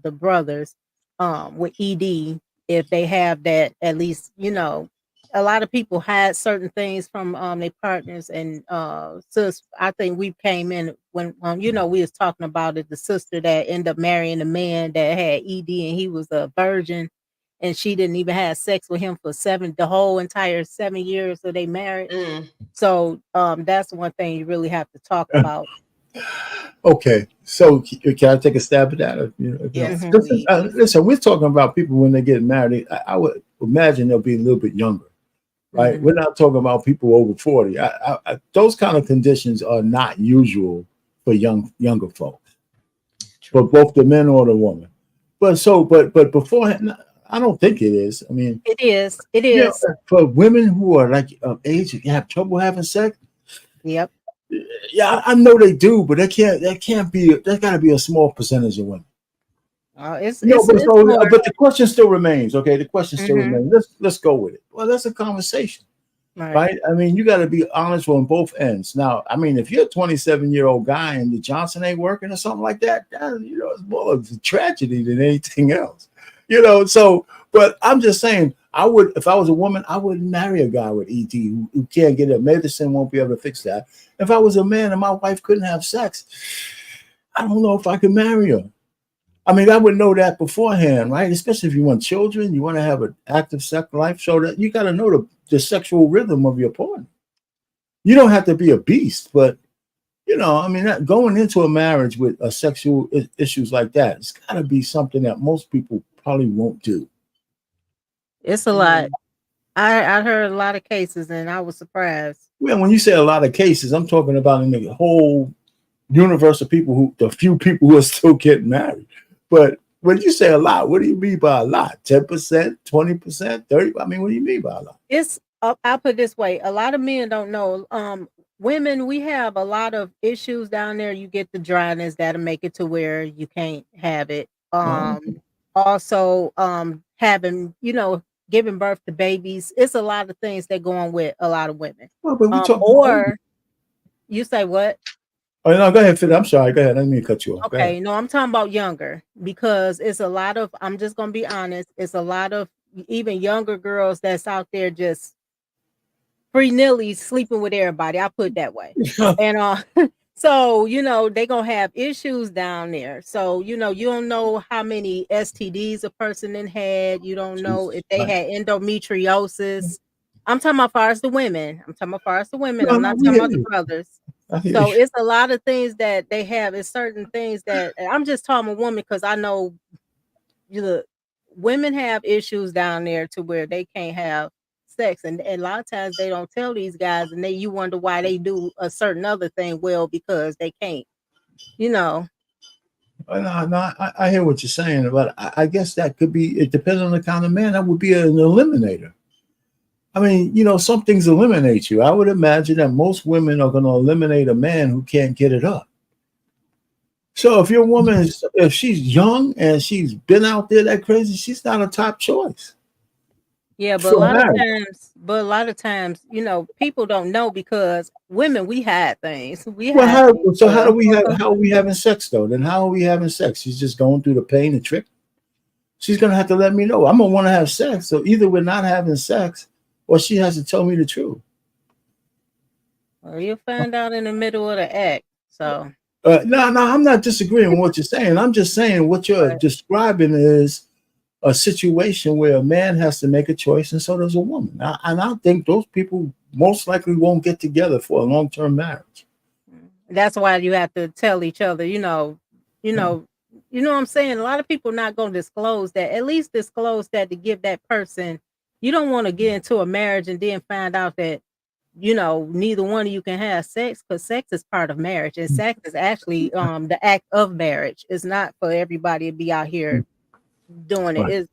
the brothers with ED, if they have that, at least a lot of people had certain things from their partners, and sis, I think we came in when you know, we was talking about it, the sister that ended up marrying a man that had ED and he was a virgin, and she didn't even have sex with him for the whole entire 7 years of they married. Mm. So that's one thing you really have to talk about. Okay, so can I take a stab at that? Yes, Mhm. please. Listen, we're talking about people when they get married. I would imagine they'll be a little bit younger, right? Mhm. We're not talking about people over 40. Those kind of conditions are not usual for younger folks, for both the men or the woman. But beforehand, I don't think it is. I mean, It is. It you know, is. for women who are like of age, you have trouble having sex. Yep. Yeah, I know they do, but that can't be. There's got to be a small percentage of women. It's But more. the question still remains. Okay, the question still Mhm. remains. Let's go with it. Well, that's a conversation, Right. right? I mean, you got to be honest on both ends. Now, I mean, if you're a 27-year-old guy and the Johnson ain't working or something like that, you know, it's more of a tragedy than anything else. You know, so. But I'm just saying, I would, if I was a woman, I wouldn't marry a guy with ED who can't get it. Medicine won't be able to fix that. If I was a man and my wife couldn't have sex, I don't know if I could marry her. I mean, I would know that beforehand, right? Especially if you want children, you want to have an active sex life, so that you got to know the sexual rhythm of your partner. You don't have to be a beast, but you know, I mean, going into a marriage with sexual issues like that, it's got to be something that most people probably won't do. It's a lot. I heard a lot of cases, and I was surprised. Well, when you say a lot of cases, I'm talking about in the whole universe of people the few people who are still getting married. But when you say a lot, what do you mean by a lot? 10%, 20%, 30%? I mean, what do you mean by a lot? It's I'll put it this way: a lot of men don't know. Women, we have a lot of issues down there. You get the dryness that'll make it to where you can't have it. Also, having, you know, giving birth to babies. It's a lot of things that go on with a lot of women. Well, but we talk. Or you say what? Oh no, go ahead, Phil. I'm sorry. Go ahead. I didn't mean to cut you off. Okay, no, I'm talking about younger, because it's a lot of, I'm just gonna be honest, it's a lot of even younger girls that's out there just free-nilly sleeping with everybody. I put it that way. And so, you know, they gonna have issues down there. So, you know, you don't know how many STDs a person then had. You don't know if they had endometriosis. I'm talking about far as the women. I'm talking not talking about the brothers. So it's a lot of things that they have. It's certain things that I'm just talking a woman, because I know, you know, women have issues down there to where they can't have sex, and a lot of times they don't tell these guys, and you wonder why they do a certain other thing well, because they can't, you know. No, I hear what you're saying, but I guess that could be, it depends on the kind of man. That would be an eliminator. I mean, you know, some things eliminate you. I would imagine that most women are going to eliminate a man who can't get it up. So if your woman if she's young and she's been out there that crazy, she's not a top choice. Yeah, but a lot of times, you know, people don't know, because women, we hide things. How are we having sex though? Then how are we having sex? She's just going through the pain and trick. She's gonna have to let me know. I'm gonna want to have sex. So either we're not having sex, or she has to tell me the truth. Well, you'll find out in the middle of the act. So no, I'm not disagreeing with what you're saying. I'm just saying what you're describing is a situation where a man has to make a choice, and so does a woman. And I think those people most likely won't get together for a long-term marriage. That's why you have to tell each other, you know what I'm saying? A lot of people not going to disclose that. At least disclose that, to give that person. You don't want to get into a marriage and then find out that, you know, neither one of you can have sex, because sex is part of marriage, and sex is actually the act of marriage. It's not for everybody to be out here doing it. It's,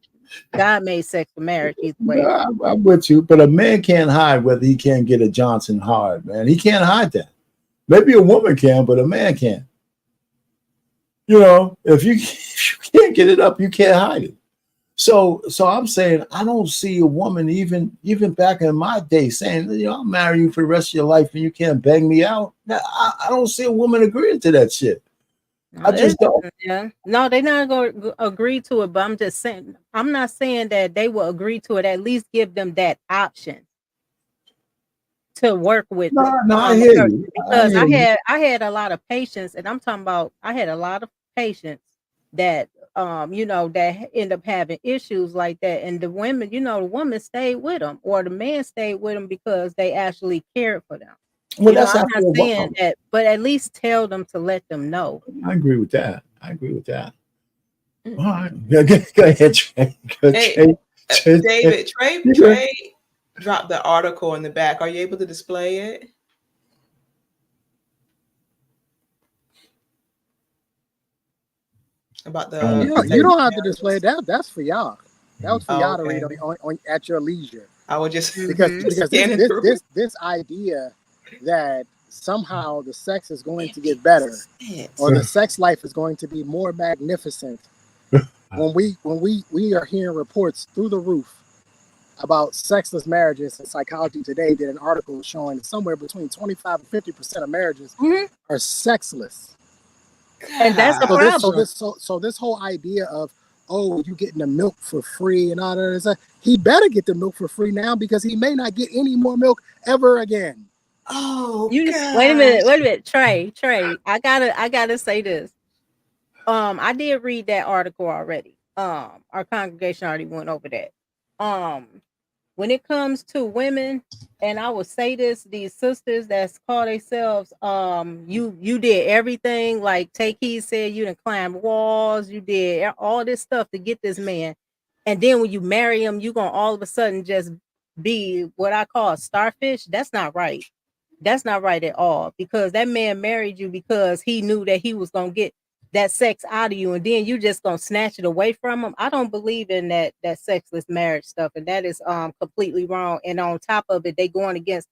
God made sex for marriage either way. I'm with you, but a man can't hide whether he can't get a Johnson hard, man. He can't hide that. Maybe a woman can, but a man can't. You know, if you can't get it up, you can't hide it. So I'm saying, I don't see a woman even back in my day saying, you know, I'll marry you for the rest of your life and you can't bang me out. I don't see a woman agreeing to that shit. No, I just don't. Yeah. No, they're not going to agree to it, but I'm just saying, I'm not saying that they will agree to it. At least give them that option. to work with No, it. I hear you. Because hear you. I had a lot of patients, and I'm talking about I had a lot of patients that you know, that end up having issues like that. And the women, you know, the woman stayed with them, or the man stayed with them because they actually cared for them. Well, You know, that's I'm after not a saying while. that, but at least tell them to let them know. I agree with that. All Mm. right. Go ahead, Trey. Hey, Trey. David, You good. Trey dropped the article in the back. Are you able to display it? About the You don't have to display it. That's for y'all. That was for Oh, y'all to read okay. on at your leisure. I would just Because Mhm. because scanning through. this idea that somehow the sex is going to get better or the sex life is going to be more magnificent when we are hearing reports through the roof about sexless marriages. And Psychology Today did an article showing that somewhere between 25 and 50% of marriages Mhm. are sexless. And that's a So problem. this whole idea of, oh, you getting the milk for free and all that, he better get the milk for free now, because he may not get any more milk ever again. Oh, Wait a minute, gosh. Trey. I gotta say this. I did read that article already. Our congregation already went over that. When it comes to women, and I will say this, these sisters that call themselves, you did everything, like Take Heed said, you done climbed walls, you did all this stuff to get this man, and then when you marry him, you gonna all of a sudden just be what I call a starfish. That's not right. That's not right at all, because that man married you because he knew that he was gonna get that sex out of you, and then you just gonna snatch it away from him. I don't believe in that sexless marriage stuff, and that is completely wrong. And on top of it, going against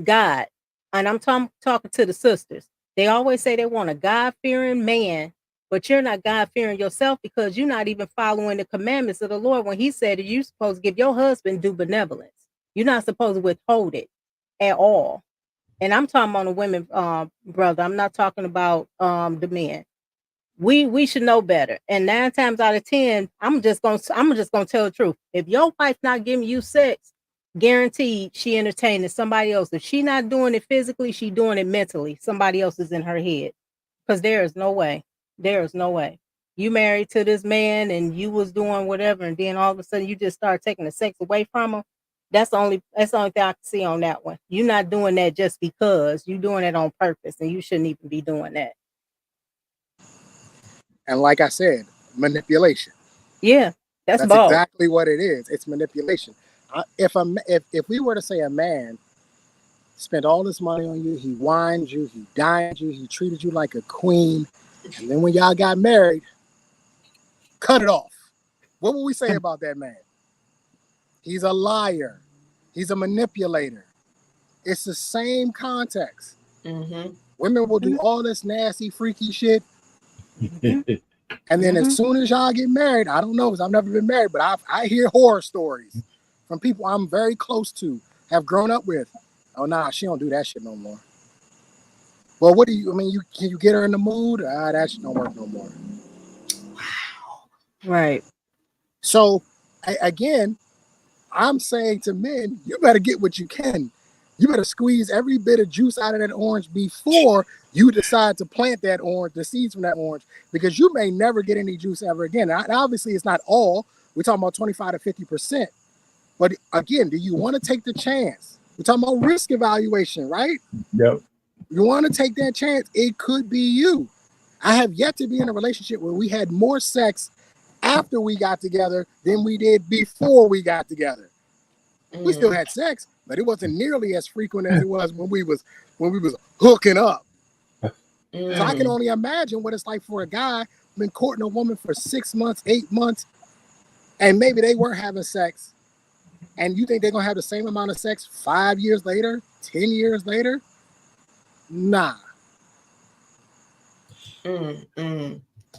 God. And I'm talking to the sisters. They always say they want a God-fearing man, but you're not God-fearing yourself, because you're not even following the commandments of the Lord when he said that you're supposed to give your husband due benevolence. You're not supposed to withhold it at all. And I'm talking about the women, brother. I'm not talking about the men. We should know better. And 9 times out of 10, I'm just gonna tell the truth. If your wife not giving you sex, guaranteed she entertaining somebody else. If she not doing it physically, she doing it mentally. Somebody else is in her head. Because there is no way. There is no way. You married to this man and you was doing whatever, and then all of a sudden you just start taking the sex away from him. That's the only thing I can see on that one. You're not doing that just because. You're doing it on purpose, and you shouldn't even be doing that. And like I said, manipulation. Yeah, that's That's bold. exactly what it is. It's manipulation. If we were to say a man spent all this money on you, he wined you, he dined you, he treated you like a queen, and then when y'all got married, cut it off. What would we say about that man? He's a liar. He's a manipulator. It's the same context. Mm-hmm. Women will do all this nasty, freaky shit. And then as soon as y'all get married, I don't know, because I've never been married, but I hear horror stories from people I'm very close to, have grown up with. Oh, nah, she don't do that shit no more. Well, what do you, can you get her in the mood? That shit don't work no more. Wow. Right. So, again, I'm saying to men, you better get what you can. You better squeeze every bit of juice out of that orange before you decide to plant that orange, the seeds from that orange, because you may never get any juice ever again. Now, obviously, it's not all. We're talking about 25 to 50%. But again, do you want to take the chance? We're talking about risk evaluation, right? Yep. You want to take that chance? It could be you. I have yet to be in a relationship where we had more sex after we got together than we did before we got together. We still had sex, but it wasn't nearly as frequent as it was when we was hooking up. So I can only imagine what it's like for a guy been courting a woman for 6 months, 8 months, and maybe they weren't having sex. And you think they're gonna have the same amount of sex 5 years later, 10 years later? Nah.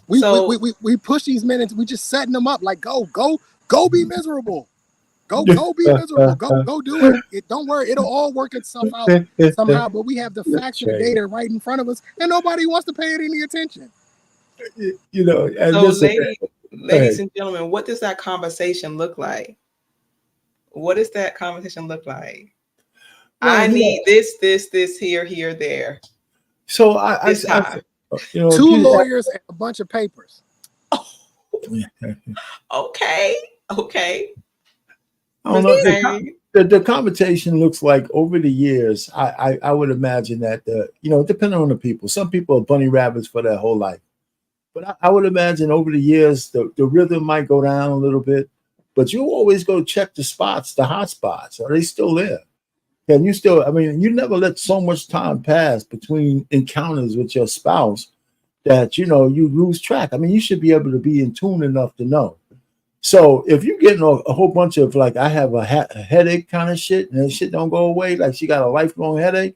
We push these men and we just setting them up like go be miserable. Go be miserable. Go do it. Don't worry, it'll all work itself out somehow. But we have the facts and the data right in front of us, and nobody wants to pay it any attention. You know, and so ladies and gentlemen, what does that conversation look like? What does that conversation look like? Well, I you need know, this, here, there. so I This time. you know, if Two you lawyers and a bunch of papers. Okay. Okay. I don't know. Okay. The conversation looks like over the years, I would imagine that depending on the people, some people are bunny rabbits for their whole life. But I would imagine over the years the rhythm might go down a little bit, but you always go check the spots, the hot spots. Are they still there? Can you still, I mean, you never let so much time pass between encounters with your spouse that you lose track. I mean, you should be able to be in tune enough to know. So if you're getting a whole bunch of like, I have a headache kind of shit, and that shit don't go away, like she got a lifelong headache,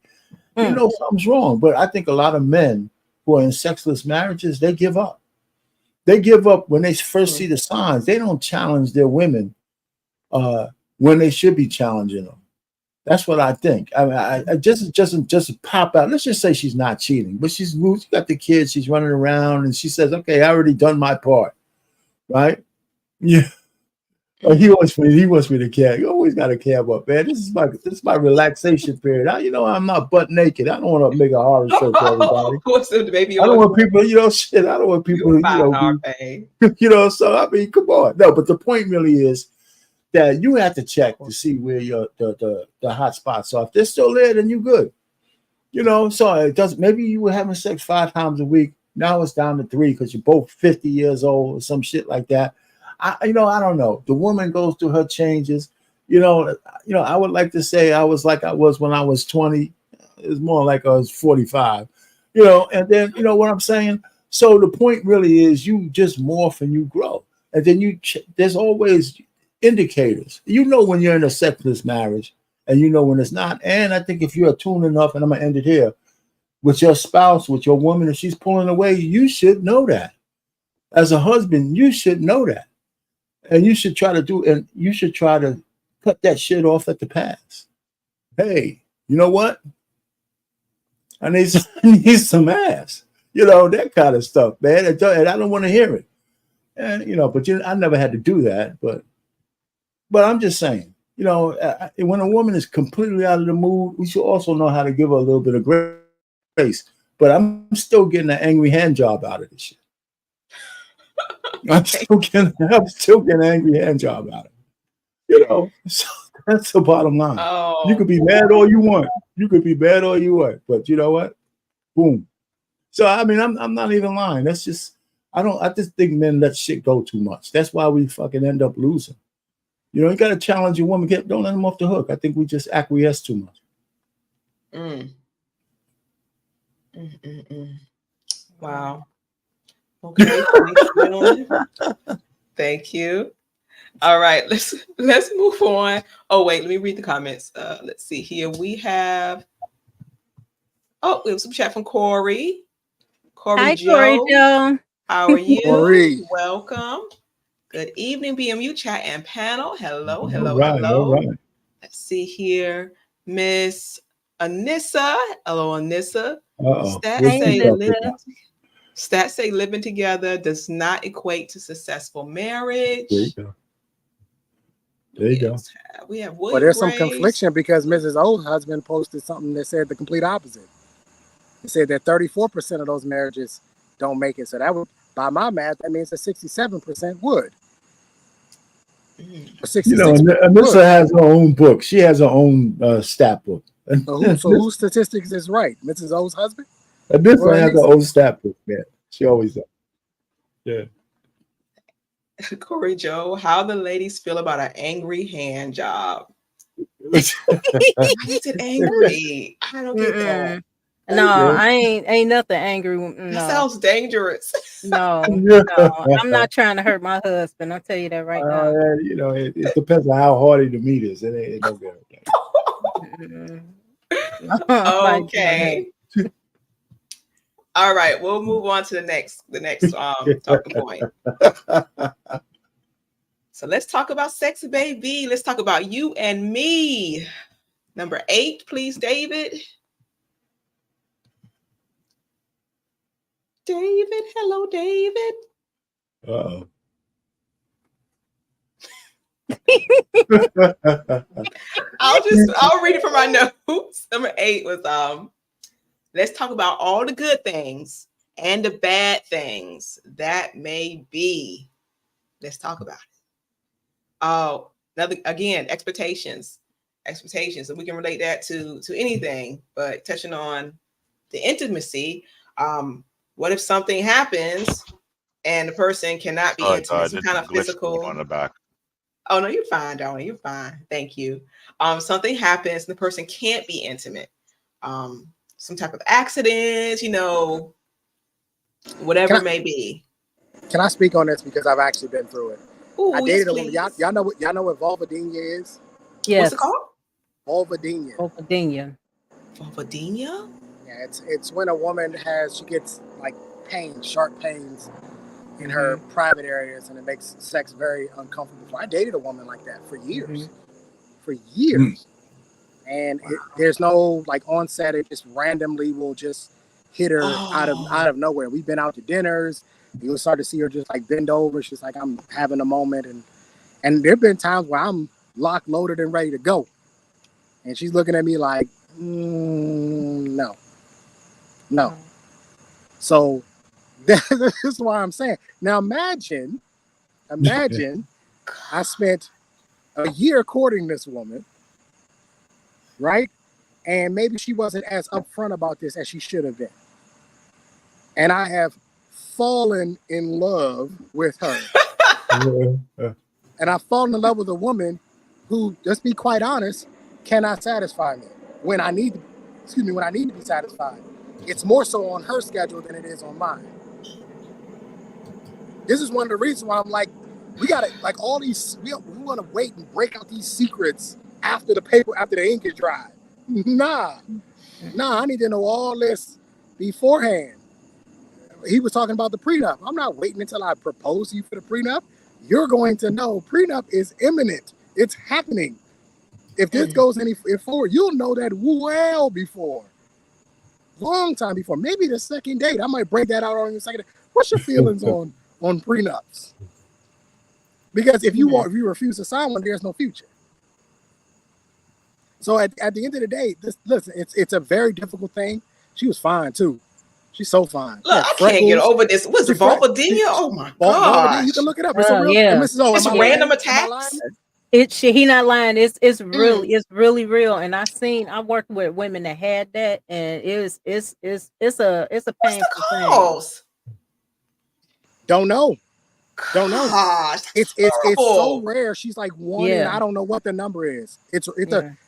you know something's wrong. But I think a lot of men who are in sexless marriages, they give up. They give up when they first see the signs. They don't challenge their women when they should be challenging them. That's what I think. I mean, I just pop out. Let's just say she's not cheating, but she's got the kids. She's running around, and she says, "Okay, I already done my part." Right? Yeah. Oh, he wants me to care. You always got to care about, man. This is my relaxation period. I'm not butt naked. I don't want to make a horror show for everybody. What's the baby? I don't want people, shit. I don't want people, So I mean, come on. No, but the point really is that you have to check to see where the hot spots are. If they're still there, then you good. So it does. Maybe you were having sex 5 times a week. Now it's down to 3 because you're both 50 years old or some shit like that. I don't know. The woman goes through her changes. I would like to say I was like I was when I was 20. It was more like I was 45. And then what I'm saying. So the point really is you just morph and you grow, and then there's always indicators. When you're in a sexless marriage, and when it's not. And I think if you're attuned enough, and I'm gonna end it here, with your spouse, with your woman, if she's pulling away, you should know that. As a husband, you should know that. And you should try to cut that shit off at the pass. Hey, you know what? I need some ass. That kind of stuff, man. And I don't want to hear it. And but I never had to do that. But I'm just saying, when a woman is completely out of the mood, we should also know how to give her a little bit of grace. But I'm still getting an angry hand job out of this shit. I'm still getting an angry hand job out of it. So that's the bottom line. Oh. You could be mad all you want. But you know what? Boom. So I mean, I'm not even lying. That's just I just think men let shit go too much. That's why we fucking end up losing. You got to challenge your woman. Don't let them off the hook. I think we just acquiesce too much. Wow. Okay. Thank you. All right, let's move on. Oh wait, let me read the comments. Let's see here. We have some chat from Corey. Hi, Joe. Corey Joe. How are you? Corey. Welcome. Good evening, BMU chat and panel. Hello. All right. Let's see here. Miss Anissa. Hello, Anissa. Stats say living together does not equate to successful marriage. There you go. We have Well, there's some confliction because Mrs. O's husband posted something that said the complete opposite. It said that 34% of those marriages don't make it. So that would, by my math, that means that 67% would. Or 66% Anissa has her own book. She has her own stat book. So whose statistics is right? Mrs. O's husband? Anissa has her own stat book, man. She always does. Yeah. Corey Joe, how the ladies feel about an angry hand job? Why is it angry? I don't get that. No, I ain't nothing angry. No. That sounds dangerous. No, I'm not trying to hurt my husband. I'll tell you that right now. It depends on how hardy the meat is. It don't get okay. All right, we'll move on to the next talking point. So let's talk about sex, baby. Let's talk about you and me. Number 8, please, David. David, hello, David. I'll read it from my notes. Number 8 was let's talk about all the good things and the bad things that may be. Let's talk about it. Oh, another again, expectations, and we can relate that to anything. But touching on the intimacy, what if something happens and the person cannot be Oh intimate, God, some there's kind a of glitch going physical? on in the back. Oh no, you're fine, darling. You're fine. Thank you. Something happens and the person can't be intimate. Some type of accident, whatever it may be. Can I speak on this because I've actually been through it? Ooh, I yes, dated a woman. please. Y'all know what vulvodynia is? Yes. What's it called? Vulvodynia. Vulvodynia. Vulvodynia? Yeah, it's when a woman she gets like pain, sharp pains in her private areas, and it makes sex very uncomfortable. I dated a woman like that for years. For years. And there's no like on set, it just randomly will just hit her out of nowhere. We've been out to dinners. You'll start to see her just like bend over. She's like, I'm having a moment. And there have been times where I'm locked, loaded, and ready to go. And she's looking at me like, no. So this is why I'm saying. Now imagine I spent a year courting this woman, right? And maybe she wasn't as upfront about this as she should have been. And I have fallen in love with her. And I've fallen in love with a woman who, let's be quite honest, cannot satisfy me when I need to be satisfied. It's more so on her schedule than it is on mine. This is one of the reasons why I'm like, we gotta like all these. We want to wait and break out these secrets after the ink is dry. Nah, I need to know all this beforehand. He was talking about the prenup. I'm not waiting until I propose to you for the prenup. You're going to know prenup is imminent. It's happening. If this goes any forward, you'll know that well before. Long time before. Maybe the second date. I might break that out on the second date. What's your feelings on prenups? Because if you refuse to sign one, there's no future. So at the end of the day, listen, it's a very difficult thing. She was fine too. She's so fine. Look, I can't get over this. What's the vulvodynia? Oh my god! You can look it up. It's real. Yeah. Mrs. O, It's random attacks. He not lying. It's really real. And I worked with women that had that, and it's a painful thing. Don't know. Gosh, it's so rare. She's like one, and I don't know what the number is.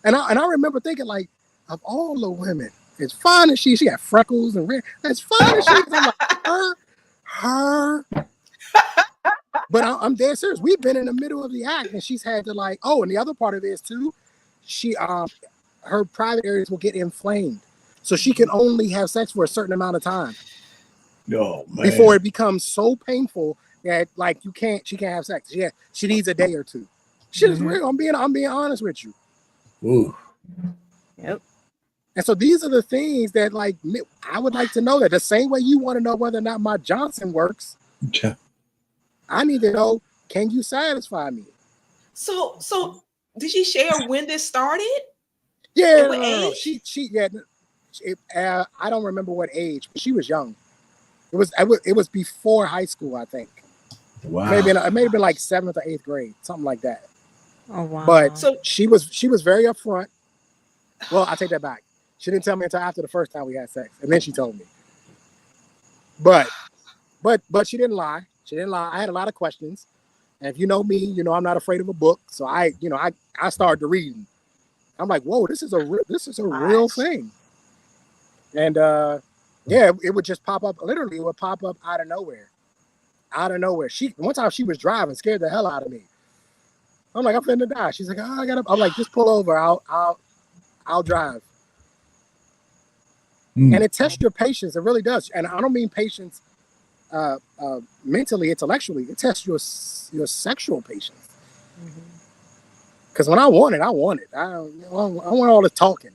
And I remember thinking like, of all the women, as fine as she got freckles and red, as fine as she is, I'm like her. But I'm dead serious. We've been in the middle of the act, and she's had to like. Oh, and the other part of this too, she her private areas will get inflamed, so she can only have sex for a certain amount of time. No, man. Before it becomes so painful that like she can't have sex. Yeah, she needs a day or two. Shit is real. I'm being honest with you. Ooh. Yep. And so these are the things that like I would like to know that the same way you want to know whether or not my Johnson works. Yeah. I need to know, can you satisfy me? So did she share when this started? Yeah, what age? I don't remember what age, but she was young. It was before high school, I think. Wow. It may have been like 7th or 8th grade, something like that. Oh wow. But so she was very upfront. Well, I take that back. She didn't tell me until after the first time we had sex, and then she told me. But she didn't lie. She didn't lie. I had a lot of questions, and if you know me, you know I'm not afraid of a book. So I started to reading. I'm like, whoa, this is a real thing. And it would just pop up. Literally, it would pop up out of nowhere. One time she was driving, scared the hell out of me. I'm like, I'm finna die. She's like, oh, I gotta. I'm like, just pull over. I'll drive. And it tests your patience. It really does. And I don't mean patience mentally, intellectually. It tests your sexual patience. Because when I want it, I want it. I want all the talking.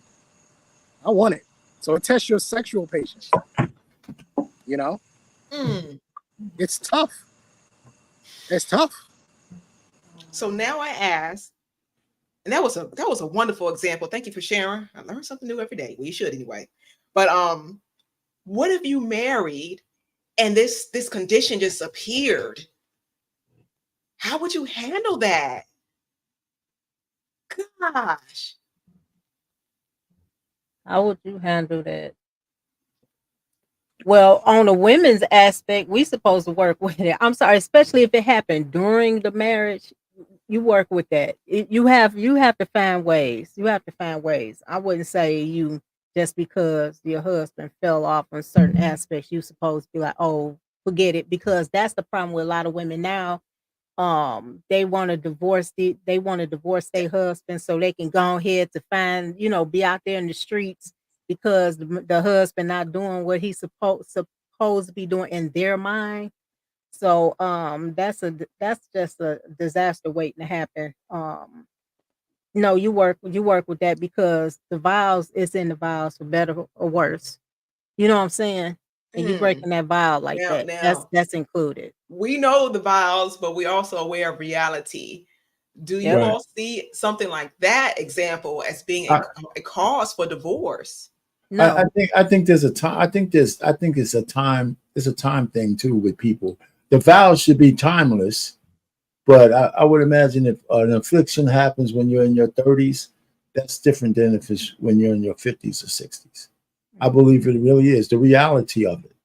I want it. So it tests your sexual patience. You know? It's tough. So now I ask, and that was a wonderful example. Thank you for sharing. I learn something new every day. Well, you should anyway. But what if you married and this condition just appeared? How would you handle that? Gosh. How would you handle that? Well, on the women's aspect, we supposed to work with it. I'm sorry, especially if it happened during the marriage, you work with that. You have to find ways. You have to find ways. I wouldn't say you just because your husband fell off on certain aspects, you supposed to be like, oh, forget it, because that's the problem with a lot of women now. They want to divorce their husband so they can go ahead to find, be out there in the streets because the husband not doing what he's supposed to be doing in their mind. So that's just a disaster waiting to happen. No, you work with that because the vows is in the vows for better or worse. You know what I'm saying? And you breaking that vow like that. That's included. We know the vows, but we also aware of reality. Do you all see something like that example as being a cause for divorce? No. I think there's a time. I think it's a time. It's a time thing too with people. The vows should be timeless, but I would imagine if an affliction happens when you're in your 30s, that's different than if it's when you're in your 50s or 60s. I believe it really is the reality of it,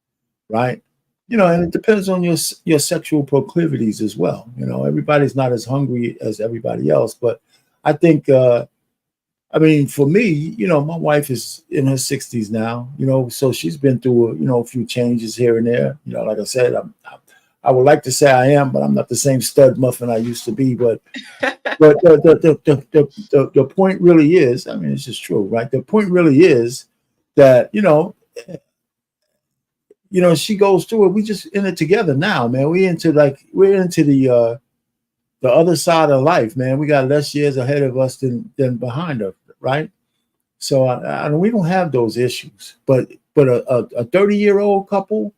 right? And it depends on your sexual proclivities as well. Everybody's not as hungry as everybody else, but I think, for me, my wife is in her 60s now, so she's been through, a few changes here and there. Like I said, I would like to say I am, but I'm not the same stud muffin I used to be. But the point really is, it's just true, right? The point really is that, she goes through it. We just in it together now, man. We're into the other side of life, man. We got less years ahead of us than behind us, right? So we don't have those issues. But a 30-year-old couple,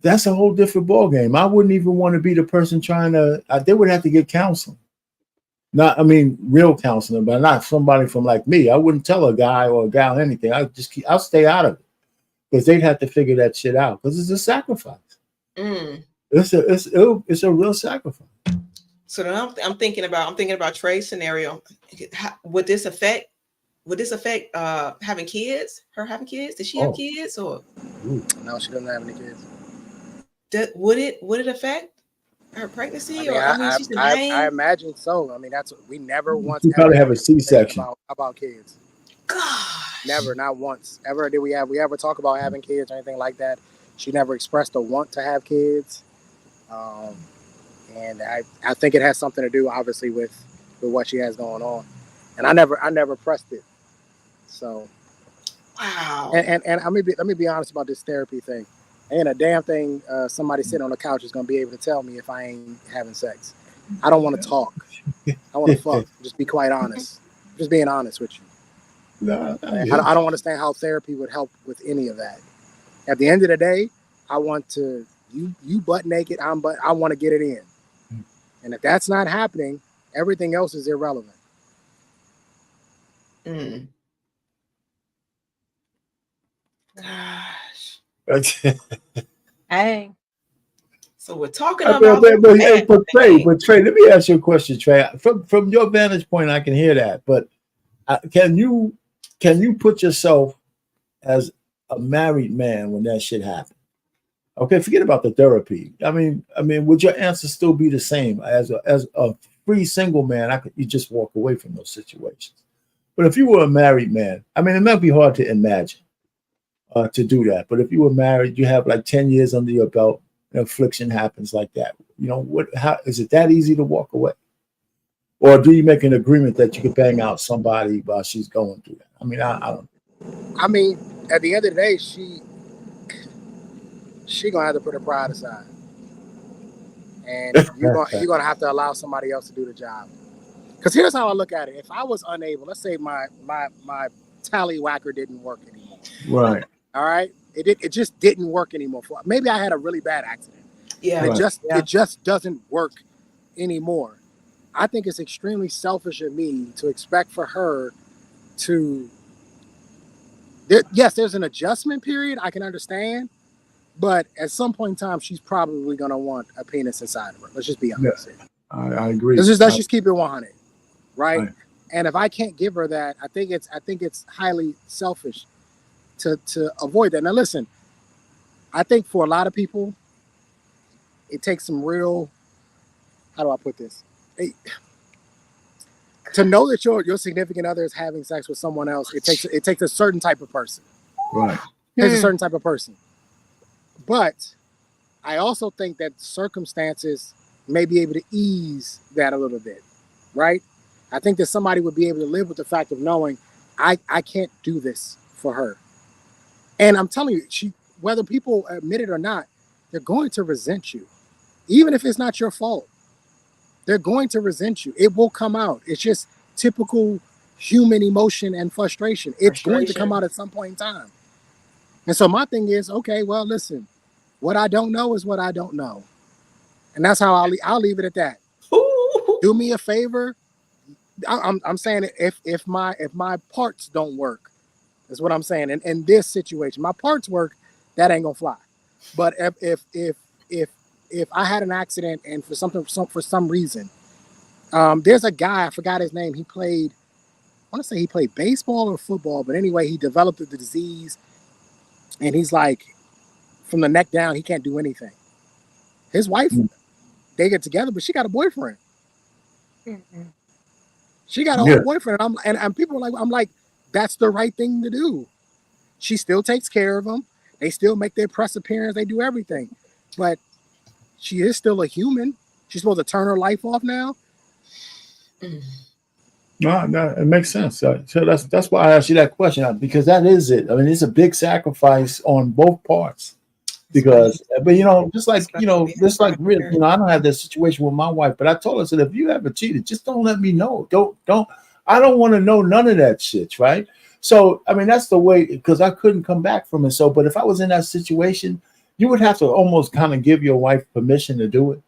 that's a whole different ballgame. I wouldn't even want to be the person trying to. They would have to get counseling. Real counseling, but not somebody from like me. I wouldn't tell a guy or a gal anything. I'll stay out of it because they'd have to figure that shit out because it's a sacrifice. It's a real sacrifice. So then I'm thinking about Trey's scenario. Would this affect having kids? Her having kids? Did she have kids or? No, she doesn't have any kids. Would it affect her pregnancy? I imagine so. That's we never once. You probably have a C-section about kids. Gosh. Never, not once. Ever did we ever talk about having kids or anything like that? She never expressed a want to have kids. And I think it has something to do, obviously, with what she has going on. And I never pressed it. So. Wow. And let me be honest about this therapy thing. Ain't a damn thing somebody sitting on the couch is gonna be able to tell me if I ain't having sex. I don't want to talk. I want to fuck. Just be quite honest. Just being honest with you. No, I don't understand how therapy would help with any of that. At the end of the day, I want to you butt naked. I want to get it in. And if that's not happening, everything else is irrelevant. Gosh. Hey. So we're talking about. But Trey, let me ask you a question, Trey. From your vantage point, I can hear that. But can you put yourself as a married man when that shit happened? Okay, forget about the therapy. Would your answer still be the same as a free single man? You just walk away from those situations. But if you were a married man, it might be hard to imagine to do that. But if you were married, you have like 10 years under your belt, an affliction happens like that. How is it that easy to walk away? Or do you make an agreement that you could bang out somebody while she's going through that? I don't. At the end of the day, she gonna have to put her pride aside, and you're gonna have to allow somebody else to do the job. Because here's how I look at it: if I was unable, let's say my tallywhacker didn't work anymore, right? All right, it just didn't work anymore. Maybe I had a really bad accident. Yeah, It just doesn't work anymore. I think it's extremely selfish of me to expect for her to. Yes, there's an adjustment period. I can understand. But at some point in time, she's probably going to want a penis inside of her. Let's just be honest. Yeah, I agree. Let's just keep it 100, right? And if I can't give her that, I think it's highly selfish to avoid that. Now, listen, I think for a lot of people, it takes some real. How do I put this? To know that your significant other is having sex with someone else, it takes a certain type of person. Right. It takes a certain type of person. But I also think that circumstances may be able to ease that a little bit, right? I think that somebody would be able to live with the fact of knowing I can't do this for her. And I'm telling you, whether people admit it or not, they're going to resent you. Even if it's not your fault, they're going to resent you. It will come out. It's just typical human emotion and frustration. It's going to come out at some point in time. And so my thing is, okay, well, listen, what I don't know is what I don't know. And that's how I'll leave it at that. Do me a favor. I'm saying if my parts don't work, is what I'm saying. And in this situation, my parts work, that ain't gonna fly. But if I had an accident and for some reason, there's a guy, I forgot his name. I want to say he played baseball or football, but anyway, he developed the disease, and he's like, from the neck down, he can't do anything. His wife, they get together, but she got a boyfriend. She got a whole boyfriend, and people are like, I'm like, that's the right thing to do. She still takes care of him. They still make their press appearance. They do everything, but she is still a human. She's supposed to turn her life off now. No, it makes sense. So that's why I asked you that question, because that is it. I mean, it's a big sacrifice on both parts. Because, but just like I don't have that situation with my wife, but I told her, I said, if you ever cheated, just don't let me know. I don't want to know none of that shit, right? So, I mean, that's the way, because I couldn't come back from it. So, but if I was in that situation, you would have to almost kind of give your wife permission to do it,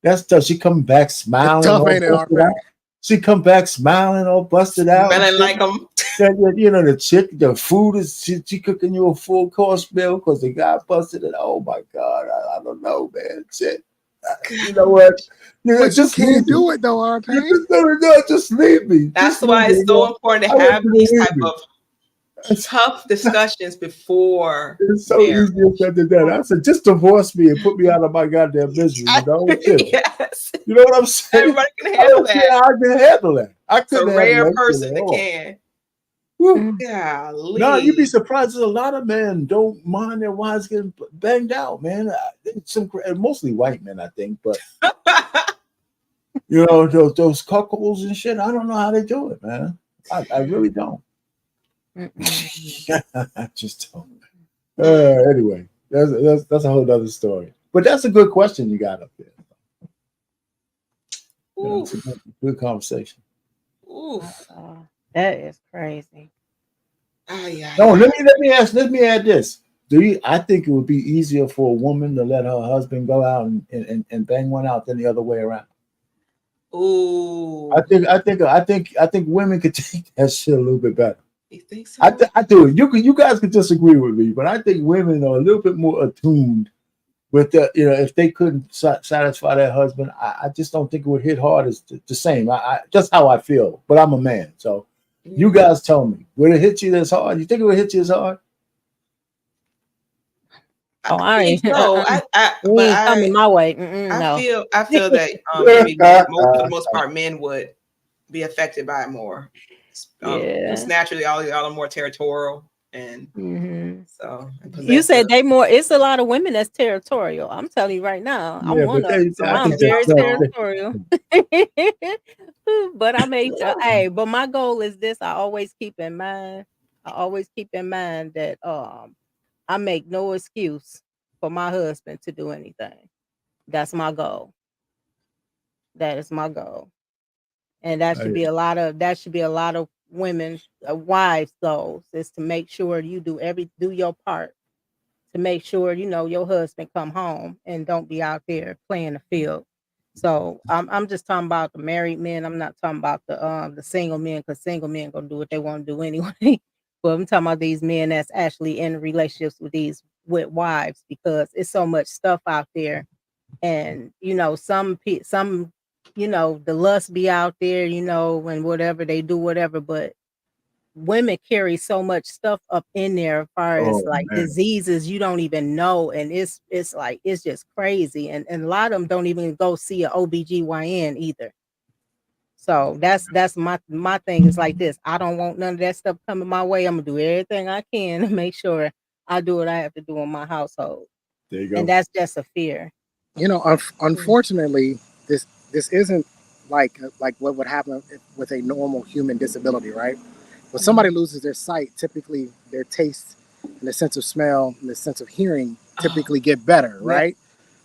that's tough. She come back smiling. Tough, ain't it? She come back smiling, all busted out. Smelling like them. The chick, the food is she cooking you a full course meal because the guy busted it. Oh my God, I don't know, man. Shit. You know what? But just can't do it though, RP. Just leave me. That's why it's so important to have these type of tough discussions before. It's so easy to do that. I said, just divorce me and put me out of my goddamn business. Yes. You know what I'm saying? Everybody can handle that. I can handle that. I couldn't. It's a rare person that can. Golly. No, you'd be surprised. There's a lot of men don't mind their wives getting banged out, man. Mostly white men, I think, but those cuckolds and shit. I don't know how they do it, man. I really don't. I just don't. Anyway, that's a whole other story. But that's a good question you got up there. It's a good conversation. That is crazy. No, let me add this. I think it would be easier for a woman to let her husband go out and bang one out than the other way around. Ooh. I think women could take that shit a little bit better. You think so? I do. You guys can disagree with me, but I think women are a little bit more attuned with the, if they couldn't satisfy their husband, I just don't think it would hit hard as the same. I just how I feel, but I'm a man, so you guys tell me, would it hit you this hard? You think it would hit you as hard? I ain't. No, coming my way. I feel that maybe for the most part, men would be affected by it more. It's naturally all are more territorial, and so you said they more. It's a lot of women that's territorial. I'm telling you right now. I'm one of them. So I'm very territorial. But but my goal is this. I always keep in mind that I make no excuse for my husband to do anything. That's my goal. That is my goal. And that should be a lot of women's wives' goals, is to make sure you do your part to make sure, you know, your husband come home and don't be out there playing the field. So I'm just talking about the married men. I'm not talking about the single men, because single men gonna do what they want to do anyway. But I'm talking about these men that's actually in relationships with wives, because it's so much stuff out there. And you know, some you know, the lust be out there, you know, and whatever they do, whatever. But women carry so much stuff up in there as far as Oh like man. diseases you don't even know, and it's like it's just crazy. And a lot of them don't even go see a OBGYN either. So that's my thing is like this. I don't want none of that stuff coming my way. I'm gonna do everything I can to make sure I do what I have to do in my household. There you go. And that's just a fear. You know, unfortunately, this isn't like what would happen with a normal human disability, right? When somebody loses their sight, typically their taste and their sense of smell and their sense of hearing typically get better, Yeah. right?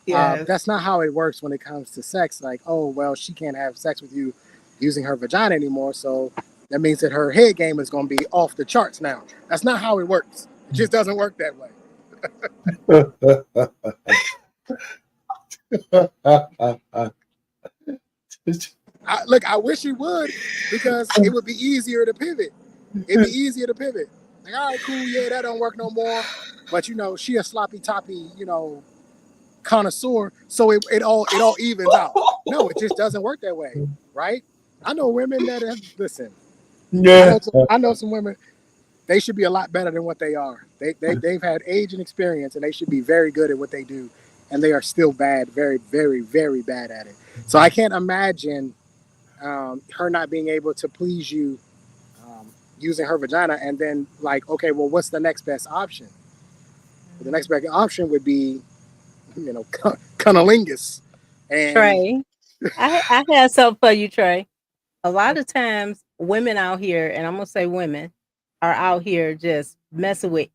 Yes. That's not how it works when it comes to sex. Like, oh, well, she can't have sex with you using her vagina anymore, so that means that her head game is going to be off the charts now. That's not how it works. It just doesn't work that way. I wish it would, because it would be easier to pivot. It'd be easier to pivot. Like, all right, cool, yeah, that don't work no more. But you know, she a sloppy toppy, you know, connoisseur, so it all evens out. No, it just doesn't work that way, right? I know women that have Yeah. I know some women. They should be a lot better than what they are. They've had age and experience, and they should be very good at what they do, and they are still bad, very, very, very bad at it. So I can't imagine her not being able to please you using her vagina, and then like, okay, well, what's the next best option? Well, the next best option would be, you know, cunnilingus. And Trey, I have something for you, Trey. A lot of times women out here, and I'm gonna say women, are out here just messing with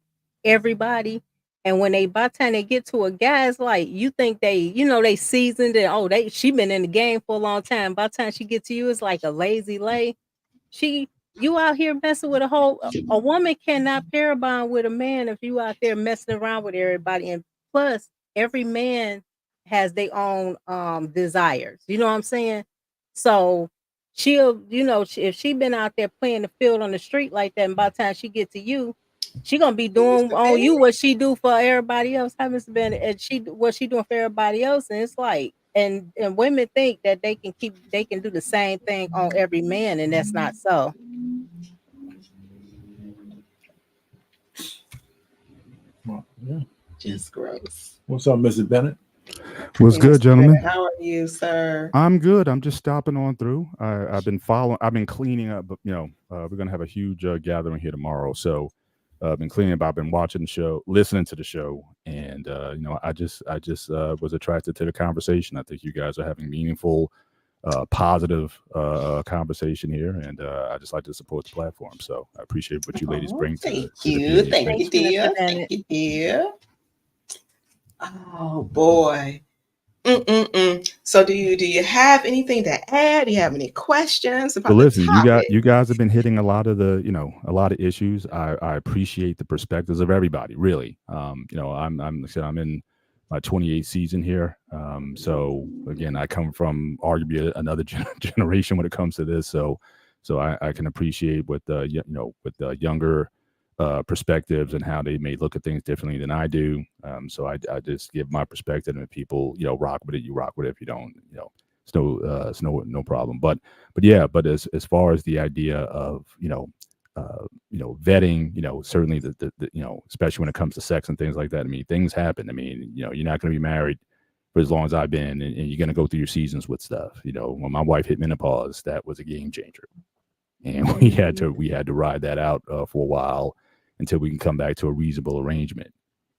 everybody. And when by the time they get to a guy, it's like you think they, you know, they seasoned and she been in the game for a long time. By the time she get to you, it's like a lazy lay. You out here messing with a woman cannot pair bond with a man if you out there messing around with everybody. And plus, every man has their own desires. You know what I'm saying? So she'll, you know, if she been out there playing the field on the street like that, and by the time she get to you, she gonna be doing on you what she do for everybody else. Hi, Mr. Bennett, and what she doing for everybody else, and it's like, and women think that they can do the same thing on every man, and that's not so. Yeah. Just gross. What's up, Mr. Bennett? What's Hey, good, Mr. gentlemen? Bennett, how are you, sir? I'm good. I'm just stopping on through. I've been cleaning up, but we're gonna have a huge gathering here tomorrow. So I've been cleaning up. I've been watching the show, listening to the show, and I just was attracted to the conversation. I think you guys are having meaningful, positive conversation here, and I just like to support the platform. So I appreciate what you ladies bring to Thank to the you. PA Thank space. you, dear. Mr. Bennett. Thank you, dear. Oh boy. So do you have anything to add? Do you have any questions about Well, listen, the topic? you guys have been hitting a lot of issues. I appreciate the perspectives of everybody, really. I'm in my 28th season here. So again, I come from arguably another generation when it comes to this. So I can appreciate with the younger perspectives and how they may look at things differently than I do. So I just give my perspective, and if people rock with it, you rock with it. If you don't, it's no problem. But as far as the idea of vetting, certainly the especially when it comes to sex and things like that. I mean, things happen. I mean, you're not going to be married for as long as I've been, and you're going to go through your seasons with stuff. When my wife hit menopause, that was a game changer, and we had to ride that out for a while until we can come back to a reasonable arrangement.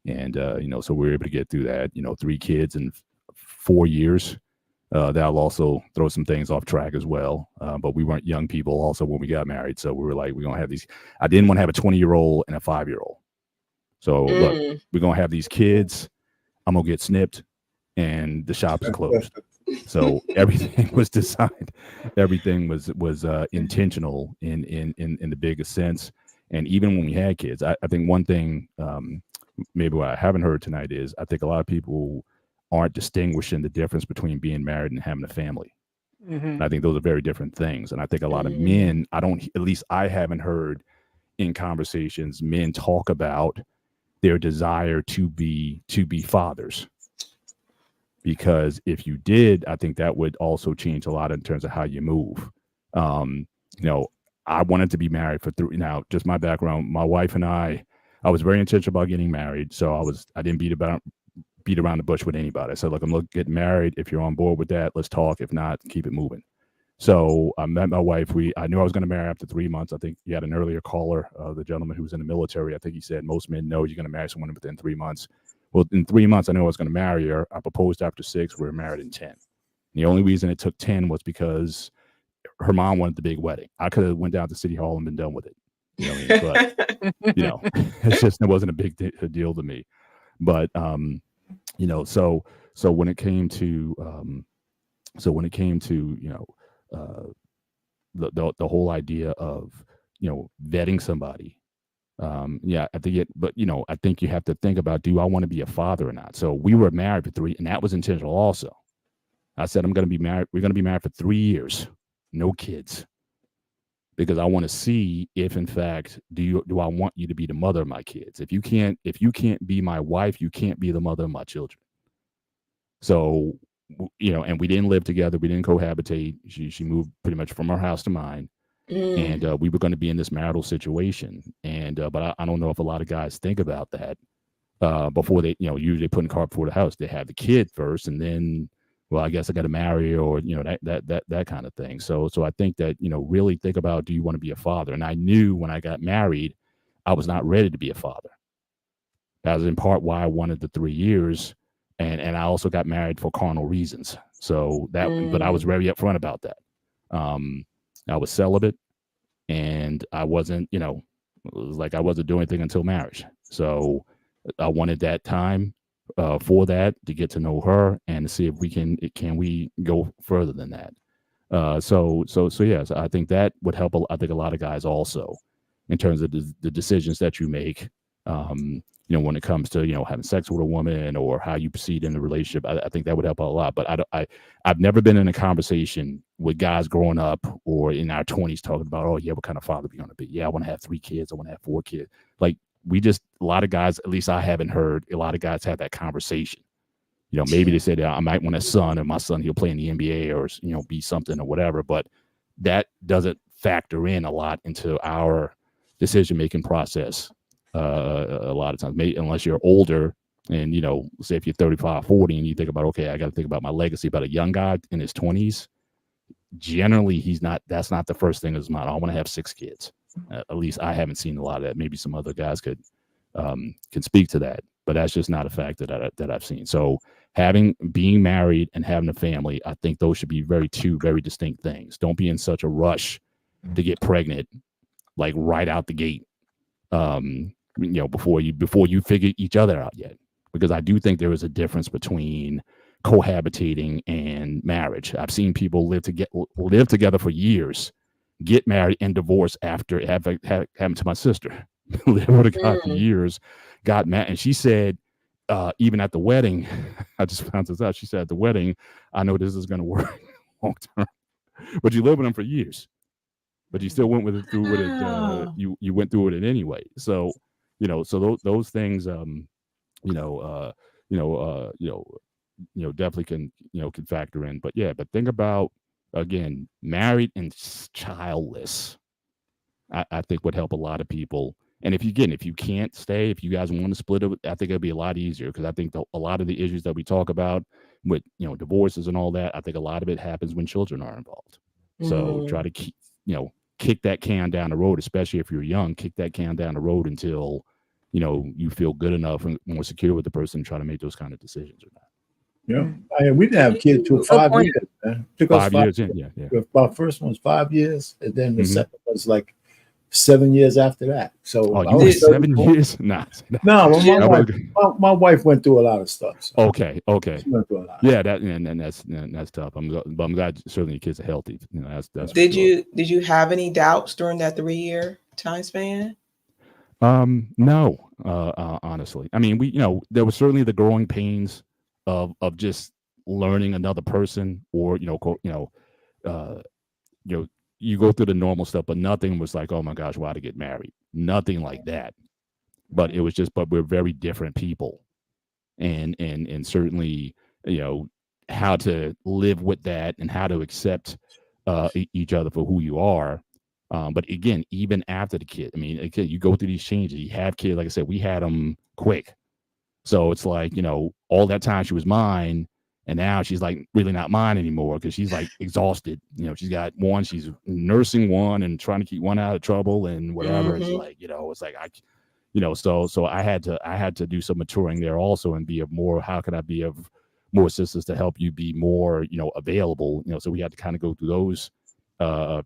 And so we're able to get through that. 3 kids in 4 years. That'll also throw some things off track as well. But we weren't young people also when we got married. So we were like, we're going to have these. I didn't want to have a 20-year-old and a 5-year-old. So look, we're going to have these kids. I'm going to get snipped and the shop is closed. So everything was designed. Everything was intentional in the biggest sense. And even when we had kids, I think one thing maybe what I haven't heard tonight is I think a lot of people aren't distinguishing the difference between being married and having a family. And I think those are very different things. And I think a lot of men, at least I haven't heard in conversations, men talk about their desire to be fathers. Because if you did, I think that would also change a lot in terms of how you move. I wanted to be married for now, just my background, my wife and I was very intentional about getting married. So I didn't beat around the bush with anybody. I said, look, I'm going to get married. If you're on board with that, let's talk. If not, keep it moving. So I met my wife. I knew I was going to marry after 3 months. I think you had an earlier caller, the gentleman who was in the military. I think he said most men know you're going to marry someone within 3 months. Well, in 3 months, I knew I was going to marry her. I proposed after 6. We were married in 10. The only reason it took 10 was because her mom wanted the big wedding. I could have went down to City Hall and been done with it. You know what I mean? But, it wasn't a big deal to me. But, so when it came to, the whole idea of, vetting somebody, I think you have to think about, do I want to be a father or not? So we were married for 3, and that was intentional also. I said, we're going to be married for 3 years, no kids, because I want to see if, in fact, do I want you to be the mother of my kids? If you can't be my wife, you can't be the mother of my children. So, and we didn't live together. We didn't cohabitate. She moved pretty much from her house to mine. And we were going to be in this marital situation. And, but I don't know if a lot of guys think about that before they, usually put in the cart before the house. They have the kid first, and then, well, I guess I got to marry, or, that kind of thing. So I think that, really think about, do you want to be a father? And I knew when I got married, I was not ready to be a father. That was in part why I wanted the 3 years. And I also got married for carnal reasons. So but I was very upfront about that. I was celibate, and I wasn't, it was like I wasn't doing anything until marriage. So I wanted that time for that, to get to know her and to see if we can go further than that. So yes, I think that would help. I think a lot of guys also, in terms of the decisions that you make, when it comes to, having sex with a woman or how you proceed in the relationship. I think that would help out a lot. But I've never been in a conversation with guys growing up or in our 20s talking about, oh yeah, what kind of father we going to be? Yeah, I want to have 3 kids. I want to have 4 kids. Like, a lot of guys, at least I haven't heard a lot of guys have that conversation. Maybe they said, I might want a son, and my son, he'll play in the NBA or, be something or whatever. But that doesn't factor in a lot into our decision-making process. A lot of times, unless you're older and, say if you're 35, 40 and you think about, okay, I got to think about my legacy. But a young guy in his 20s, generally that's not the first thing in his mind. I want to have 6 kids. At least I haven't seen a lot of that. Maybe some other guys can speak to that, but that's just not a fact that I've seen. So being married and having a family, I think those should be two very distinct things. Don't be in such a rush to get pregnant, like right out the gate. Before you figure each other out yet, because I do think there is a difference between cohabitating and marriage. I've seen people live together for years, get married and divorce after happened to my sister. Lived with a guy for years, got married, and she said, even at the wedding, I just found this out. She said at the wedding, I know this is going to work long term, but you lived with him for years. But you still went through with it. You went through with it anyway. So, those things, definitely can factor in. But but think about, again, married and childless. I think would help a lot of people. And if you can't stay, if you guys want to split it, I think it'll be a lot easier, because I think a lot of the issues that we talk about with divorces and all that, I think a lot of it happens when children are involved. So try to keep kick that can down the road, especially if you're young. Kick that can down the road until you feel good enough and more secure with the person, try to make those kind of decisions or not. Yeah, we didn't have kids for 5 years. Man. Took us 5 years. Yeah. Our first one was 5 years, and then the second was like 7 years after that. So you were 7 years? Nah. No, my wife went through a lot of stuff. So. Okay. She went through a lot. Yeah, that's tough. I'm glad certainly your kids are healthy. That's Did you have any doubts during that 3-year time span? No, honestly. I mean, there was certainly the growing pains of just learning another person, or uh, you go through the normal stuff, but nothing was like, oh my gosh, why to get married? Nothing like that. But it was just, but we're very different people, and certainly, how to live with that and how to accept each other for who you are. But again, even after the kid, I mean, again, you go through these changes. You have kids, like I said, we had them quick. So it's like, all that time she was mine, and now she's like really not mine anymore because she's like exhausted. She's got one, she's nursing one and trying to keep one out of trouble and whatever. It's like, it's like so I had to do some maturing there also, and be of more, how can I be of more assistance to help you be more, available, so we had to kind of go through those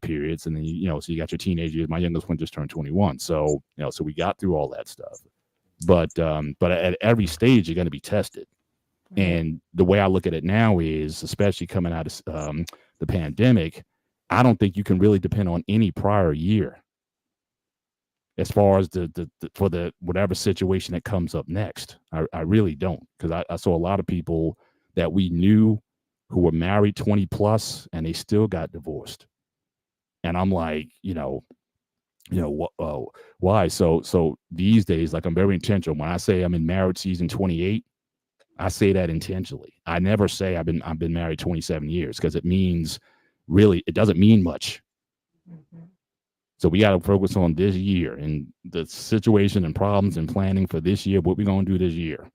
periods. And then, so you got your teenage years. My youngest one just turned 21. So, so we got through all that stuff. But at every stage, you're going to be tested. And the way I look at it now is, especially coming out of the pandemic, I don't think you can really depend on any prior year as far as for the whatever situation that comes up next. I really don't, because I saw a lot of people that we knew who were married 20 plus and they still got divorced. And I'm like, why? So these days, like, I'm very intentional. When I say I'm in marriage season 28, I say that intentionally. I never say I've been married 27 years, because it means, really, it doesn't mean much. So we got to focus on this year and the situation and problems and planning for this year, what we're going to do this year.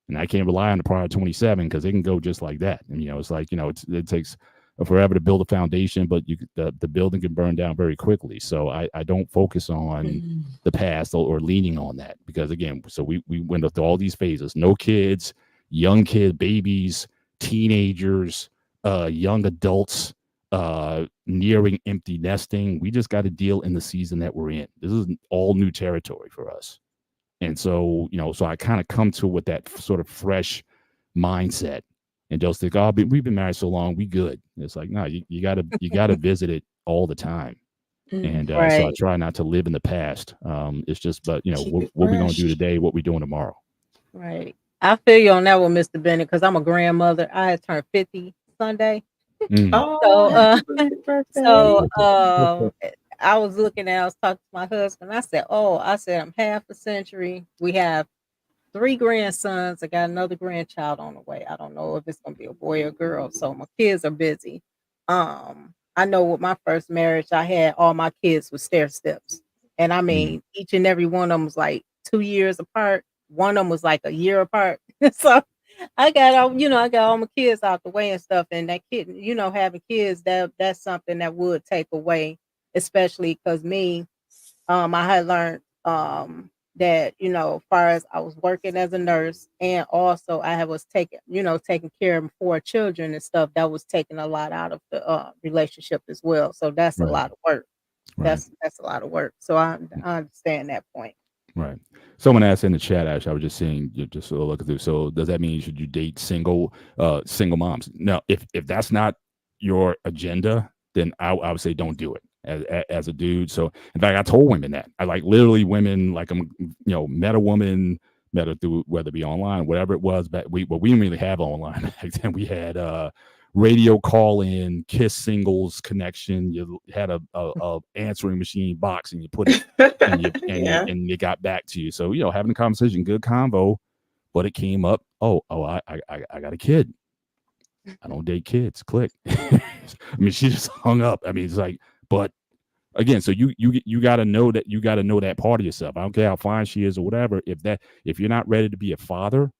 And I can't rely on the prior 27, because it can go just like that. And, it's like, it takes forever to build a foundation, but the building can burn down very quickly. So I don't focus on the past or leaning on that, because, again, so we went through all these phases: no kids, young kids, babies, teenagers, young adults, nearing empty nesting. We just got to deal in the season that we're in. This is all new territory for us. And so, so I kind of come to with that sort of fresh mindset, and just think, oh, we've been married so long, we good. And it's like, no, you gotta visit it all the time. And so I try not to live in the past. It's just, but what we're gonna do today, what we're doing tomorrow. Right. I feel you on that one, Mr. Bennett, because I'm a grandmother. I had turned 50 Sunday. Oh, happy birthday. So I was talking to my husband. I said, I'm half a century. We have 3 grandsons. I got another grandchild on the way. I don't know if it's gonna be a boy or girl. So my kids are busy. I know with my first marriage, I had all my kids with stair steps. And I mean, each and every one of them was like 2 years apart. One of them was like a year apart. So I got all my kids out the way and stuff. And that kid, having kids, that's something that would take away, especially because I had learned that, as far as I was working as a nurse, and also I was taking care of 4 children and stuff, that was taking a lot out of the relationship as well. So that's a lot of work. Right. That's a lot of work. So I understand that point. Right. Someone asked in the chat, actually, I was just saying, just looking through. So does that mean should you date single moms? No, if that's not your agenda, then I would say don't do it as a dude. So in fact, I told women that. I like literally women, like, I'm, met a woman, met her through, whether it be online, whatever it was, but we didn't really have online back then. We had radio call in, Kiss singles connection. You had a answering machine box, and you put it and it got back to you. So having a conversation, good convo, but it came up, I got a kid. I don't date kids. Click. I mean, she just hung up. I mean, it's like, but again, so you got to know that part of yourself. I don't care how fine she is or whatever. If you're not ready to be a father,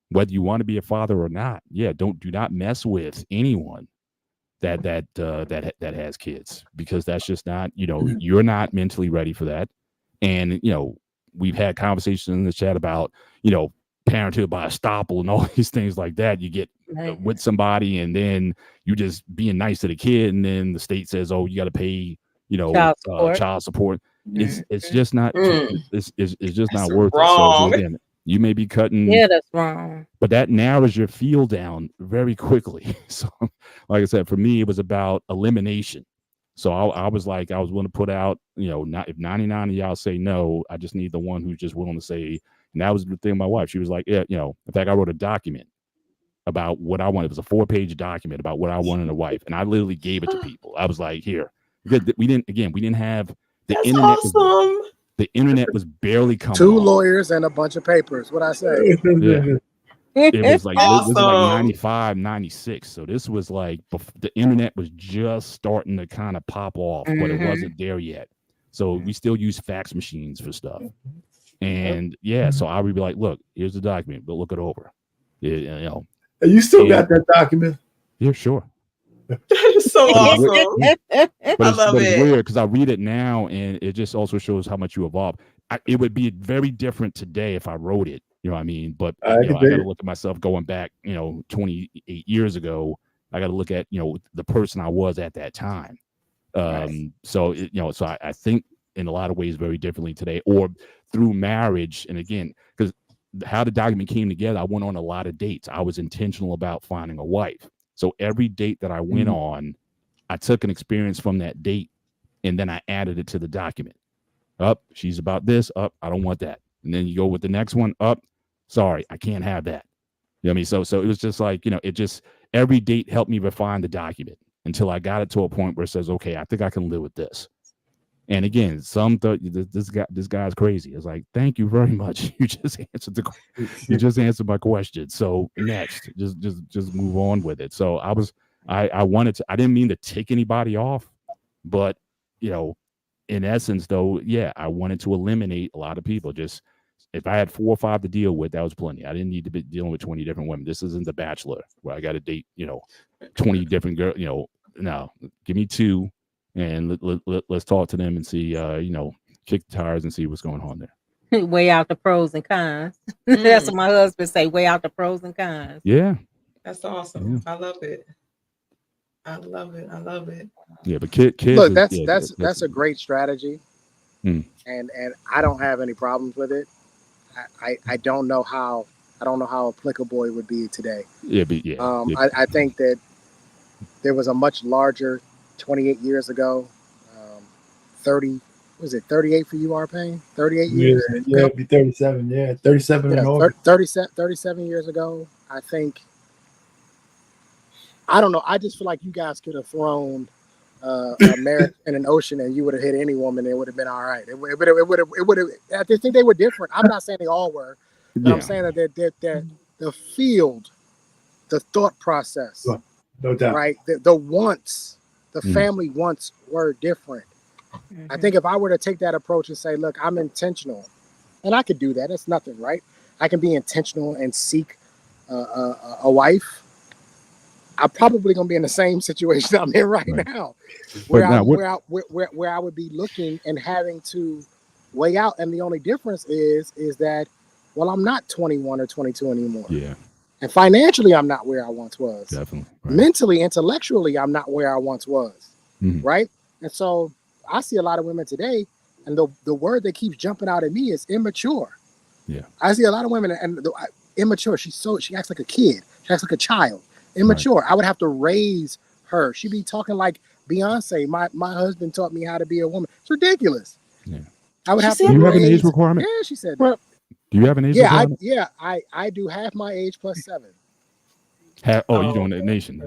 whether you want to be a father or not, do not mess with anyone that has kids, because that's just not, you're not mentally ready for that. And we've had conversations in the chat about parenthood by estoppel and all these things like that. You get with somebody, and then you just being nice to the kid, and then the state says, oh, you got to pay child support. It's just not it's just not worth it. So again, you may be cutting. Yeah, that's wrong. But that narrows your field down very quickly. So, like I said, for me, it was about elimination. So I was like, I was willing to put out, not if 99 of y'all say no, I just need the one who's just willing to say. And that was the thing with my wife. She was like, yeah, in fact, I wrote a document about what I wanted. It was a 4-page document about what I wanted in a wife. And I literally gave it to people. I was like, here, because we didn't have the That's internet. awesome. The internet was barely coming 2 on. lawyers and a bunch of papers. What I say? Yeah. It was like, this was like Awesome. 95, 96. So this was like, the internet was just starting to kind of pop off, but it wasn't there yet. So we still use fax machines for stuff. And so I would be like, look, here's the document, but look it over. And you still got that document? Yeah, sure. That is so awesome. But love it's it. weird because I read it now, and it just also shows how much you evolve. It would be very different today if I wrote it. You know what I mean? But I got to look at myself going back, 28 years ago. I got to look at, the person I was at that time. So, so I think in a lot of ways very differently today, or through marriage. And again, because how the document came together, I went on a lot of dates. I was intentional about finding a wife. So every date that I went on, I took an experience from that date, and then I added it to the document. She's about this. I don't want that. And then you go with the next one. Sorry, I can't have that. You know what I mean? So it was just like, it just, every date helped me refine the document until I got it to a point where it says, okay, I think I can live with this. And again, some thought this guy's crazy. It's like, thank you very much. You just answered my question. So next, just move on with it. So I wanted to, I didn't mean to tick anybody off, but in essence though, I wanted to eliminate a lot of people. Just, if I had 4 or 5 to deal with, that was plenty. I didn't need to be dealing with 20 different women. This isn't The Bachelor where I got to date, 20 different girls. No, give me 2 and let's talk to them and see, kick the tires and see what's going on there. Weigh out the pros and cons. That's what my husband say. Weigh out the pros and cons. Yeah. That's awesome. Yeah. I love it. I love it. Yeah, but kids. Look, that's a great strategy. And I don't have any problems with it. I don't know how applicable it would be today. I think that there was a much larger 28 years ago, 38 for you, R-Pain? 38 years? Yeah, it'd be 37. Yeah, 37 in August. 37 years ago, I think. I don't know. I just feel like you guys could have thrown a marriage in an ocean and you would have hit any woman and it would have been all right. It would have. I just think they were different. I'm not saying they all were, but I'm saying that the field, the thought process, no doubt, right? The wants, the family wants were different. I think if I were to take that approach and say, look, I'm intentional, and I could do that. It's nothing, right? I can be intentional and seek a wife. I'm probably gonna be in the same situation I'm in right now, where I would be looking and having to weigh out, and the only difference is that, well, I'm not 21 or 22 anymore. Yeah. And financially, I'm not where I once was. Definitely. Right. Mentally, intellectually, I'm not where I once was. Mm-hmm. Right. And so I see a lot of women today, and the word that keeps jumping out at me is immature. Yeah. I see a lot of women and immature. She acts like a kid. She acts like a child. Immature. Right. I would have to raise her. She'd be talking like Beyonce. My husband taught me how to be a woman. It's ridiculous. Yeah. I would have to. Do you have an age requirement? Yeah, she said. Well, do you have an age requirement? I do half my age plus 7. You're doing the nation.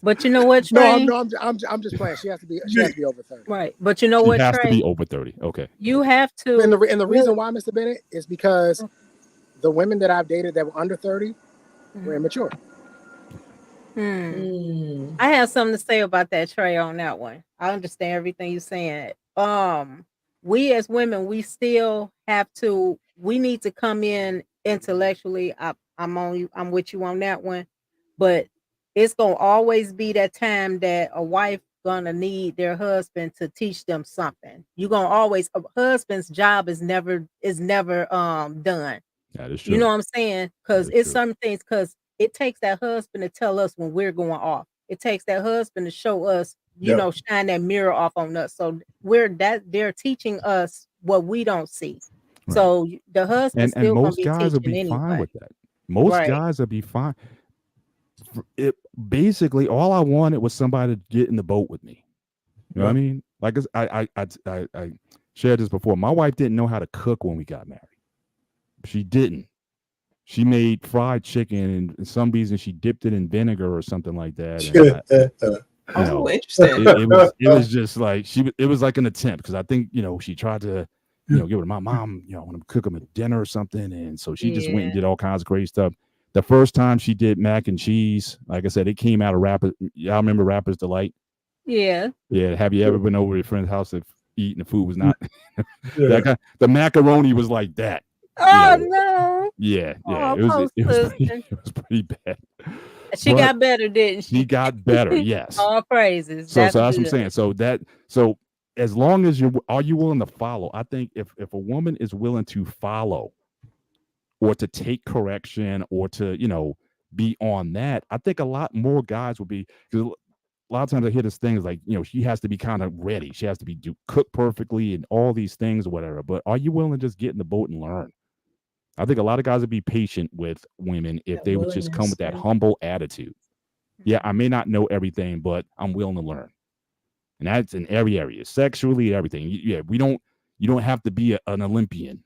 But you know what, Trey? No, I'm just playing. She has to be over 30. Right. But you know what, Trey? She has to be over 30. Okay. You have to. And the reason why, Mr. Bennett, is because the women that I've dated that were under 30 were immature. I have something to say about that, Trey, on that one. I understand everything you're saying. We as women, we still have to. We need to come in intellectually. I'm with you on that one, but it's gonna always be that time that a wife gonna need their husband to teach them something. You're gonna always, a husband's job is never done. That is true. You know what I'm saying? Because it's some things, because it takes that husband to tell us when we're going off. It takes that husband to show us, shine that mirror off on us. So they're teaching us what we don't see. Right. So the husband and most guys will be fine with that. Most guys will be fine. it basically all I wanted was somebody to get in the boat with me. You know what I mean? Like I shared this before. My wife didn't know how to cook when we got married. She didn't. She made fried chicken, and some reason she dipped it in vinegar or something like that. And you know, Interesting. it was just like it was like an attempt, because I think, you know, she tried to, you know, give it to my mom, you know, when I'm cooking a dinner or something, and so she just went and did all kinds of crazy stuff. The first time she did mac and cheese, like I said, it came out of Rapper. Y'all remember Rapper's Delight? Yeah. Yeah. Have you ever been over to your friend's house if eating the food was not the macaroni was like that? Oh, you know? no. Yeah. Oh, it was pretty bad. She got better, didn't she? She got better, yes. All praises. So that's what I'm saying. So as long as are you willing to follow? I think if a woman is willing to follow or to take correction or to, you know, be on that, I think a lot more guys will be, because a lot of times I hear this thing is like, you know, she has to be kind of ready. She has to be cook perfectly and all these things or whatever. But are you willing to just get in the boat and learn? I think a lot of guys would be patient with women if they would just come with that humble attitude. Yeah, I may not know everything, but I'm willing to learn. And that's in every area, sexually, everything. Yeah, you don't have to be an Olympian.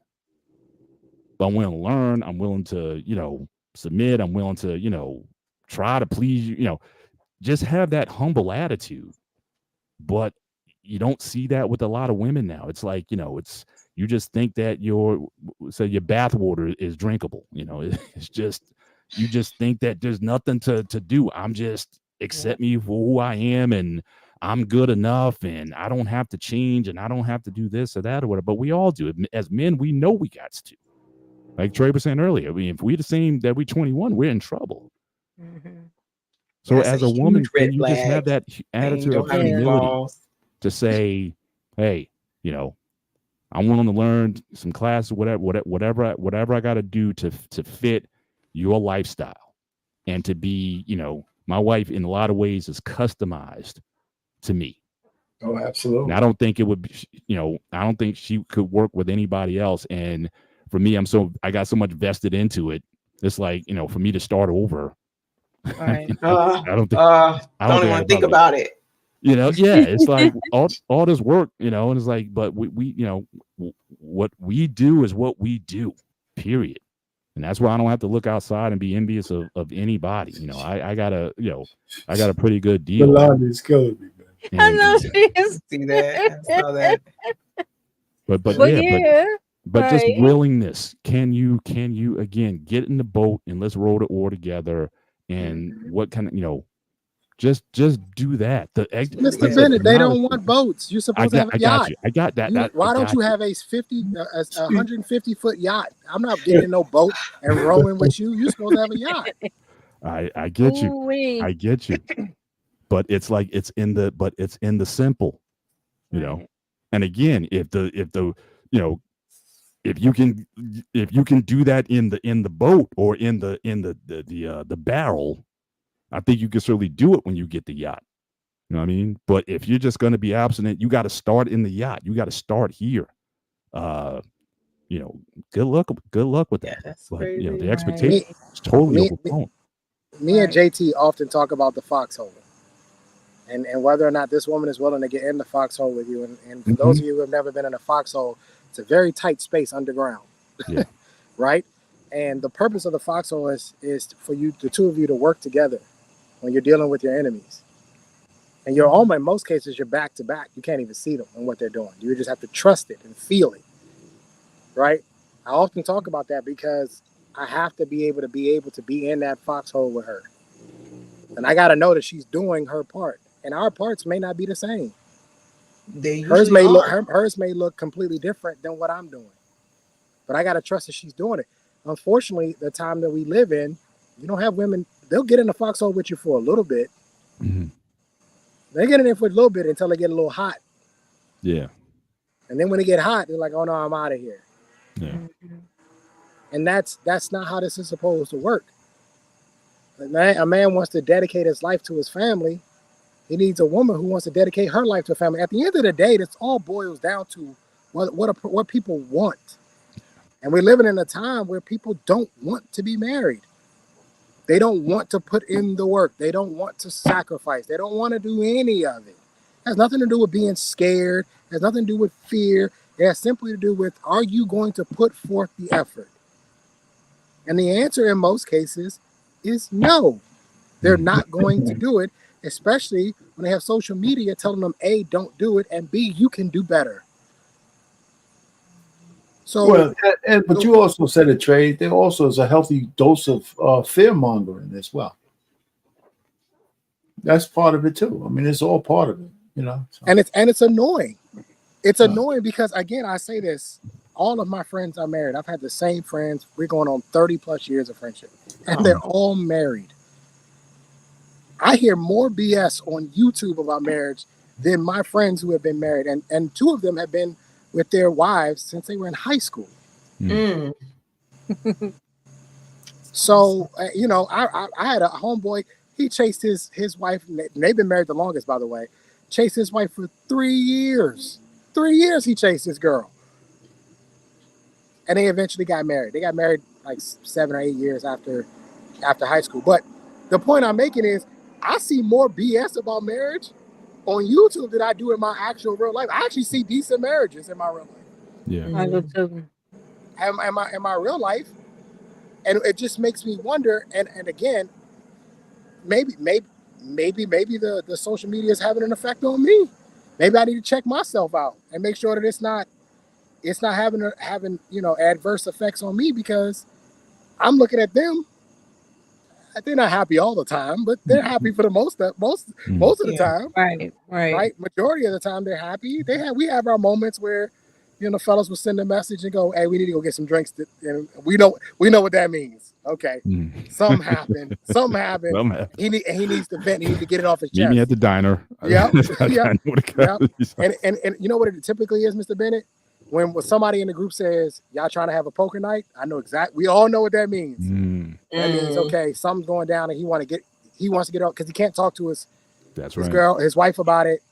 But I'm willing to learn. I'm willing to, you know, submit. I'm willing to, you know, try to please you, you know, just have that humble attitude. But you don't see that with a lot of women now. It's like, you know, you just think that your bathwater is drinkable. You know, it's just, you just think that there's nothing to do. I'm just accept me for who I am, and I'm good enough, and I don't have to change, and I don't have to do this or that or whatever. But we all do. As men, we know we got to. Like Trey was saying earlier, I mean, if we're the same that we're 21, we're in trouble. So That's as a a woman, huge red can you just have flag. that attitude of Don't have any humility balls. to say, hey, you know, I'm willing to learn some classes, whatever I got to do to fit your lifestyle, and to be, you know, my wife in a lot of ways is customized to me. Oh, absolutely. And I don't think it would be, you know, I don't think she could work with anybody else. And for me, I got so much vested into it. It's like, you know, for me to start over. Right. I don't think don't even think about it. You know, yeah, it's like all this work, you know, and it's like, but we you know, what we do is what we do, period. And that's why I don't have to look outside and be envious of anybody. You know, I got a pretty good deal. Yolanda's killing me, man. I know she is. See that? I saw that. But just willingness. Can you again get in the boat and let's row the oar together? And what kind of, you know, just do that. Mr. Bennett, they don't want boats. You're supposed to have a yacht. I got that. Why don't you have a 150-foot yacht? I'm not getting in no boat and rowing with you. You're supposed to have a yacht. I get you. I get you. But it's like it's in the simple, you know. And again, if the you know, if you can do that in the boat or in the barrel, I think you can certainly do it when you get the yacht. You know what I mean? But if you're just going to be abstinent, you got to start in the yacht. You got to start here. You know, good luck with that. That's but crazy. you know, the expectation is totally overblown. Me and JT often talk about the foxhole, and whether or not this woman is willing to get in the foxhole with you. And for those of you who have never been in a foxhole, it's a very tight space underground. Yeah. Right? And the purpose of the foxhole is for you, the two of you, to work together when you're dealing with your enemies. And you're almost, in most cases, you're back to back. You can't even see them and what they're doing. You just have to trust it and feel it. Right? I often talk about that because I have to be able to be in that foxhole with her. And I got to know that she's doing her part. And our parts may not be the same. Hers may look completely different than what I'm doing. But I got to trust that she's doing it. Unfortunately, the time that we live in, you don't have women, they'll get in the foxhole with you for a little bit. Mm-hmm. They get in there for a little bit until they get a little hot. Yeah. And then when they get hot, they're like, oh no, I'm out of here. Yeah. And that's not how this is supposed to work. A man wants to dedicate his life to his family. He needs a woman who wants to dedicate her life to a family. At the end of the day, this all boils down to what people want. And we're living in a time where people don't want to be married. They don't want to put in the work. They don't want to sacrifice. They don't want to do any of it. It has nothing to do with being scared. It has nothing to do with fear. It has simply to do with, are you going to put forth the effort? And the answer in most cases is no. They're not going to do it, especially when they have social media telling them, A, don't do it, and B, you can do better. So, Well, but you also said it, Trey. There also is a healthy dose of fear mongering as well. That's part of it too. I mean, it's all part of it, you know. So. and it's annoying. It's annoying because, again, I say this. All of my friends are married. I've had the same friends. We're going on 30 plus years of friendship, and they're all married. I hear more BS on YouTube about marriage than my friends who have been married, and two of them have been with their wives since they were in high school. Mm. So, you know, I had a homeboy. He chased his wife. And they've been married the longest, by the way. Chased his wife for 3 years. 3 years he chased this girl. And they eventually got married. They got married like 7 or 8 years after high school. But the point I'm making is I see more BS about marriage on YouTube than I do in my actual real life. I actually see decent marriages in my real life. Yeah. I do too. In my real life. And it just makes me wonder, and again, maybe the social media is having an effect on me. Maybe I need to check myself out and make sure that it's not having you know, adverse effects on me, because I'm looking at them. They're not happy all the time, but they're happy for the most of the time. Right. Majority of the time they're happy. We have our moments where, you know, fellas will send a message and go, "Hey, we need to go get some drinks," and we know what that means. Okay, something happened. He needs to vent. He needs to get it off his chest. Meet me at the diner. Yeah. Yep. And you know what it typically is, Mr. Bennett? When somebody in the group says, "Y'all trying to have a poker night," I know exactly. We all know what that means. That means, okay, something's going down, and he wants to get out because he can't talk to his his wife about it.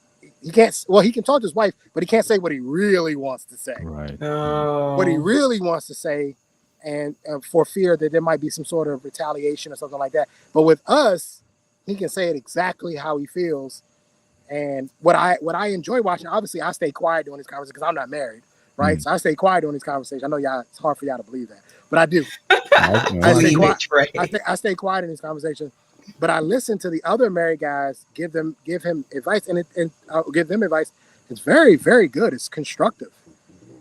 He can't. Well, he can talk to his wife, but he can't say what he really wants to say. Right. What he really wants to say, and for fear that there might be some sort of retaliation or something like that. But with us, he can say it exactly how he feels. And what I enjoy watching, obviously, I stay quiet during these conversations because I'm not married, right? So I stay quiet during these conversations. I know it's hard for y'all to believe that, but I do. I stay quiet in these conversations. But I listen to the other married guys give him advice, and give them advice. It's very, very good. It's constructive.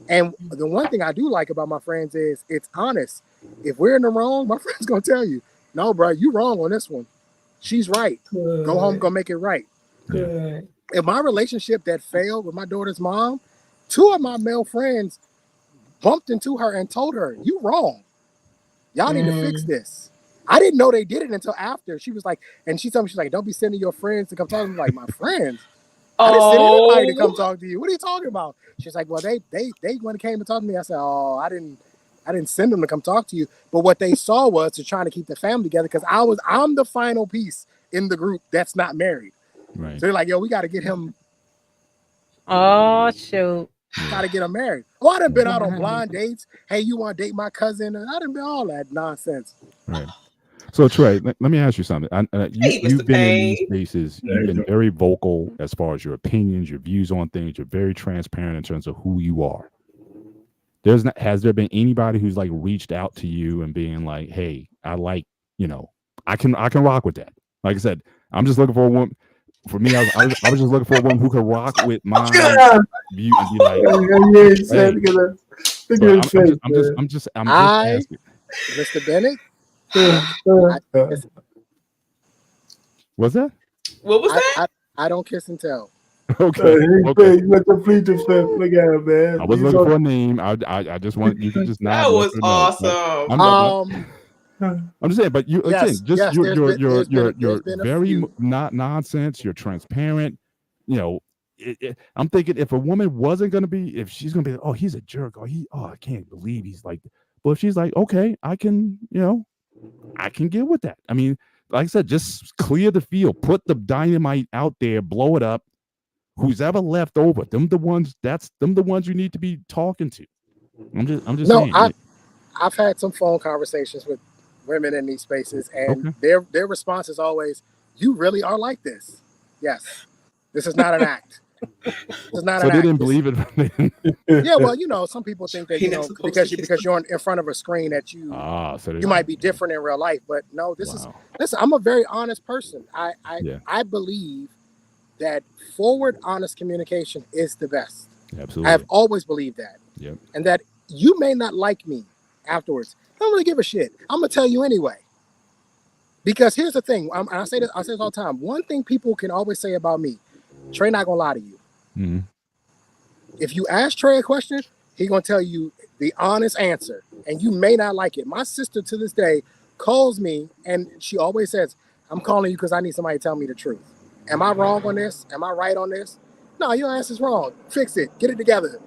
And the one thing I do like about my friends is it's honest. If we're in the wrong, my friend's gonna tell you, "No, bro, you wrong on this one. She's right. Good. Go home, go make it right." Good. In my relationship that failed with my daughter's mom, 2 of my male friends bumped into her and told her, "You wrong. Y'all need to fix this." I didn't know they did it until after. She was like, and she told me, she's like, "Don't be sending your friends to come talk to me." Like, my friends? I didn't send anybody to come talk to you. What are you talking about? She's like, "Well, they when it came to talk to me," I said, "Oh, I didn't send them to come talk to you." But what they saw was to trying to keep the family together, because I'm the final piece in the group that's not married. Right. So they're like, "Yo, we got to get him. Oh, shoot. Got to get him married." Oh, I done been out on blind dates. Hey, you want to date my cousin? I done been all that nonsense. Right. So Trey, let me ask you something. You've been in these spaces. You've been very vocal as far as your opinions, your views on things. You're very transparent in terms of who you are. Has there been anybody who's like reached out to you and being like, "Hey, I like, you know, I can rock with that." Like I said, I'm just looking for a woman. For me, I was just looking for a woman who could rock with my view and be like, "Hey." I'm just asking. Mr. Bennett. What's that? What was that? I don't kiss and tell. Okay. Look at him, man. I was looking for a name. I just want you to just nod. That was awesome. I'm just saying, but you again, you're very not nonsense. You're transparent. You know, I'm thinking if a woman wasn't gonna be, if she's gonna be, "Oh, he's a jerk," or I can't believe he's like, but if she's like, "Okay, I can get with that." I mean, like I said, just clear the field, put the dynamite out there, blow it up. Who's ever left over, them the ones you need to be talking to. I'm just saying. I've had some phone conversations with women in these spaces, and Okay. their response is always, "You really are like this." Yes, this is not an act. This is not So an they act. didn't This- believe it. yeah, well, some people think that You're not supposed because to kiss because you're in front of a screen that you So you might be different in real life, but no, this is wow. listen. I'm a very honest person. Yeah. I believe that forward, honest communication is the best. Absolutely. I have always believed that, Yep. and that you may not like me afterwards. I don't really give a shit. I'm gonna tell you anyway. Because here's the thing. I say this all the time. One thing people can always say about me, Trey not gonna lie to you. Mhm. If you ask Trey a question, he gonna tell you the honest answer, and you may not like it. My sister to this day calls me, and she always says, "I'm calling you because I need somebody to tell me the truth. Am I wrong on this? Am I right on this? No, your answer's wrong. Fix it. Get it together,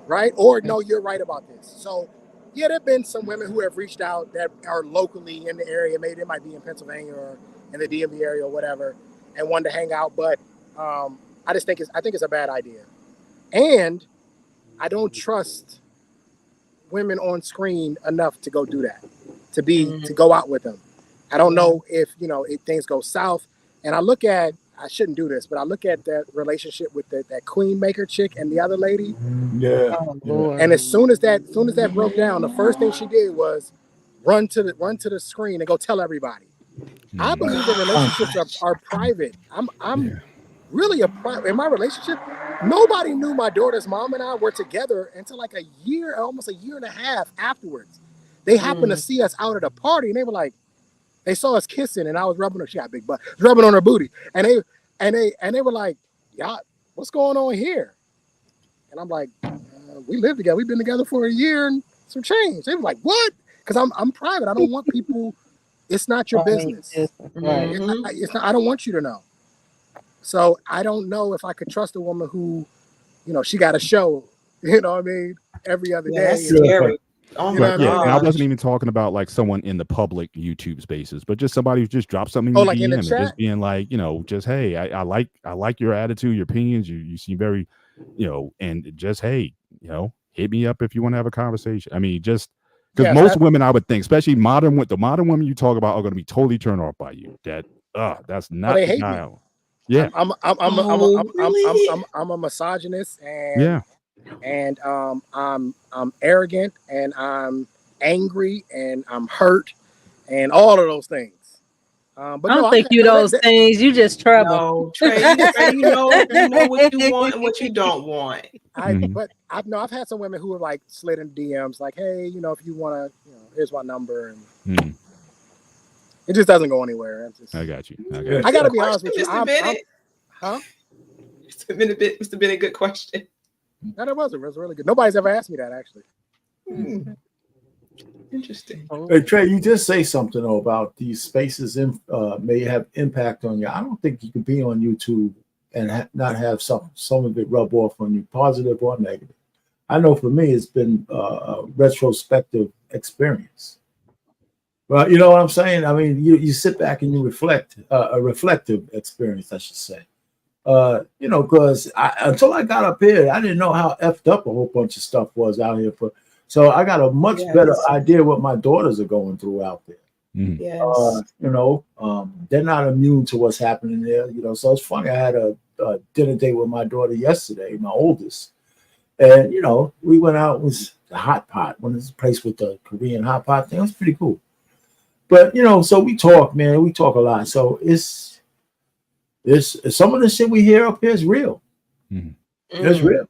right? Or no, you're right about this." So, yeah, there've been some women who have reached out that are locally in the area. Maybe they might be in Pennsylvania or in the DMV area or whatever, and wanted to hang out. But I think it's a bad idea. And I don't trust women on screen enough to go do that, to go out with them. I don't know if things go south. And I shouldn't do this, but I look at that relationship with that Queen Maker chick and the other lady. Yeah. Oh, Lord. And as soon as that broke down, the first thing she did was run to the screen and go tell everybody. I believe that relationships are private. I'm really in my relationship. Nobody knew my daughter's mom and I were together until like almost a year and a half afterwards. They happened to see us out at a party, and they were like, they saw us kissing, and I was rubbing her. She had a big butt, rubbing on her booty, and they were like, "Yeah, what's going on here?" And I'm like, "We live together. We've been together for a year and some change." They were like, "What?" Because I'm private. I don't want people. It's not your business. Right. It's not. I don't want you to know. So I don't know if I could trust a woman who, she got a show, what I mean, every other day. That's scary. Oh You know my what I mean? Yeah, and I God. wasn't even talking about like someone in the public YouTube spaces, but just somebody who just dropped something in Oh, your like in DM the and chat? just being like, just hey, I like your attitude, your opinions. You seem very, and just hey, hit me up if you want to have a conversation. I mean, just because Yes, most women, I would think, especially the modern women you talk about, are going to be totally turned off by you. That's not they the hate guy. me. Yeah, I'm a misogynist, and yeah. and I'm arrogant, and I'm angry, and I'm hurt, and all of those things. But I don't no, think you those things. You just trouble. No, Trey, you know what you want and what you don't want. I've had some women who have like slid in DMs like, hey, if you want to, here's my number, and it just doesn't go anywhere. I got you. I got to be honest with you. Mr. Bennett. Huh? Mr. Bennett, good question. No, it was really good. Nobody's ever asked me that, actually. Interesting. Hey, Trey, you just say something though, about these spaces may have impact on you. I don't think you can be on YouTube and not have some of it rub off on you, positive or negative. I know for me, it's been a retrospective experience. Well, you know what I'm saying? I mean, you sit back and you reflect, a reflective experience, I should say. Because until I got up here, I didn't know how effed up a whole bunch of stuff was out here. So I got a much better idea what my daughters are going through out there. Yes. They're not immune to what's happening there. So it's funny. I had a dinner date with my daughter yesterday, my oldest, and we went out. It was the hot pot, one of this place with the Korean hot pot thing. It was pretty cool. But so we talk, man. We talk a lot. So it's some of the shit we hear up here is real. It's real,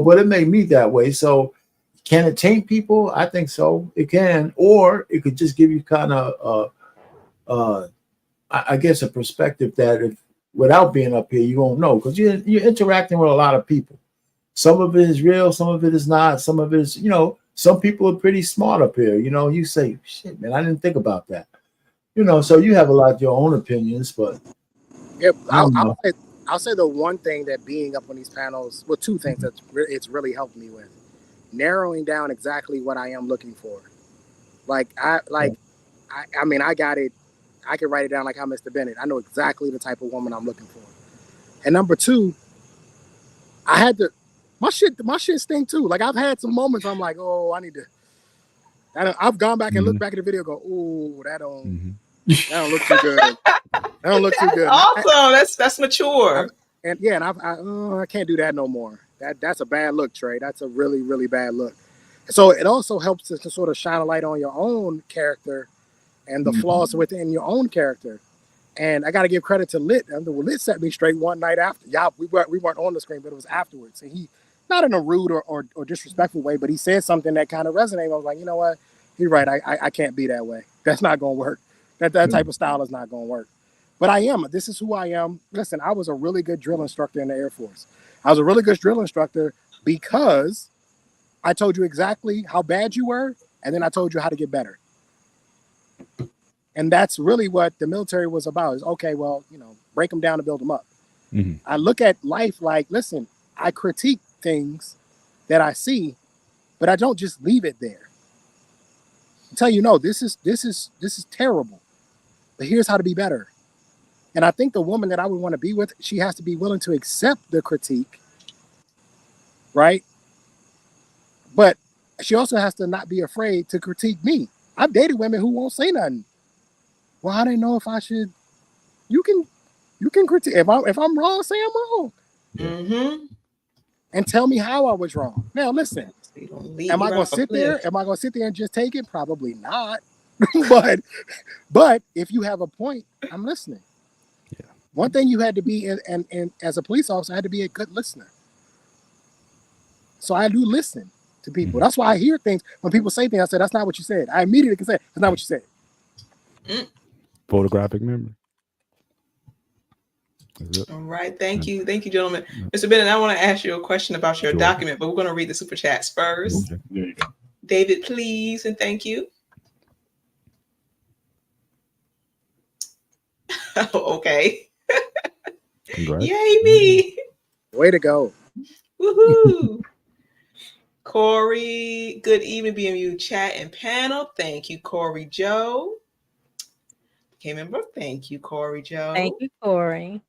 but it made me that way. So can it taint people? I think so. It can, or it could just give you kind of, I guess, a perspective that if without being up here, you won't know because you're interacting with a lot of people. Some of it is real, some of it is not. Some of it is, some people are pretty smart up here. You say, shit, man, I didn't think about that. So you have a lot of your own opinions, but yeah, I'll say the one thing that being up on these panels, well, two things that it's really helped me with. Narrowing down exactly what I am looking for. I got it. I can write it down like how Mr. Bennett. I know exactly the type of woman I'm looking for. And number two, my shit stink too. Like I've had some moments where I'm like, oh, I need to I've gone back and looked back at the video, and go, ooh, that don't look too good. That don't look too good. Awesome. That's mature. And I can't do that no more. That's a bad look, Trey. That's a really, really bad look. So it also helps to sort of shine a light on your own character and the flaws within your own character. And I got to give credit to Lit. Lit set me straight one night after. Yeah, we weren't on the screen, but it was afterwards. And he, not in a rude or disrespectful way, but he said something that kind of resonated. I was like, you know what? You're right. I can't be that way. That's not going to work. That type of style is not going to work. But I am. This is who I am. Listen, I was a really good drill instructor in the Air Force. I was a really good drill instructor because I told you exactly how bad you were, and then I told you how to get better. And that's really what the military was about. Is okay, well, break them down and build them up. I look at life like, listen, I critique things that I see, but I don't just leave it there. I tell you, no, this is terrible, but here's how to be better. And I think the woman that I would want to be with, she has to be willing to accept the critique, right? But she also has to not be afraid to critique me. I've dated women who won't say nothing. Well, I didn't know if I should. You can critique. If I'm wrong, say I'm wrong. Mm-hmm. And tell me how I was wrong. Now, listen. Am I going to sit there? Am I going to sit there and just take it? Probably not. but if you have a point, I'm listening. Yeah. One thing you had to be, and as a police officer, I had to be a good listener. So I do listen to people. That's why I hear things when people say things. I say, "That's not what you said." I immediately can say, "That's not what you said." Photographic memory. All right. Thank you, gentlemen. Mr. Bennett, I want to ask you a question about your document, but we're going to read the super chats first. Okay. There you go. David, please, and thank you. Okay. Congrats. Yay me. Way to go. Woohoo. Corey, good evening, BMU chat and panel. Thank you, Corey Joe. Okay, remember? Thank you, Corey Joe. Thank you, Corey.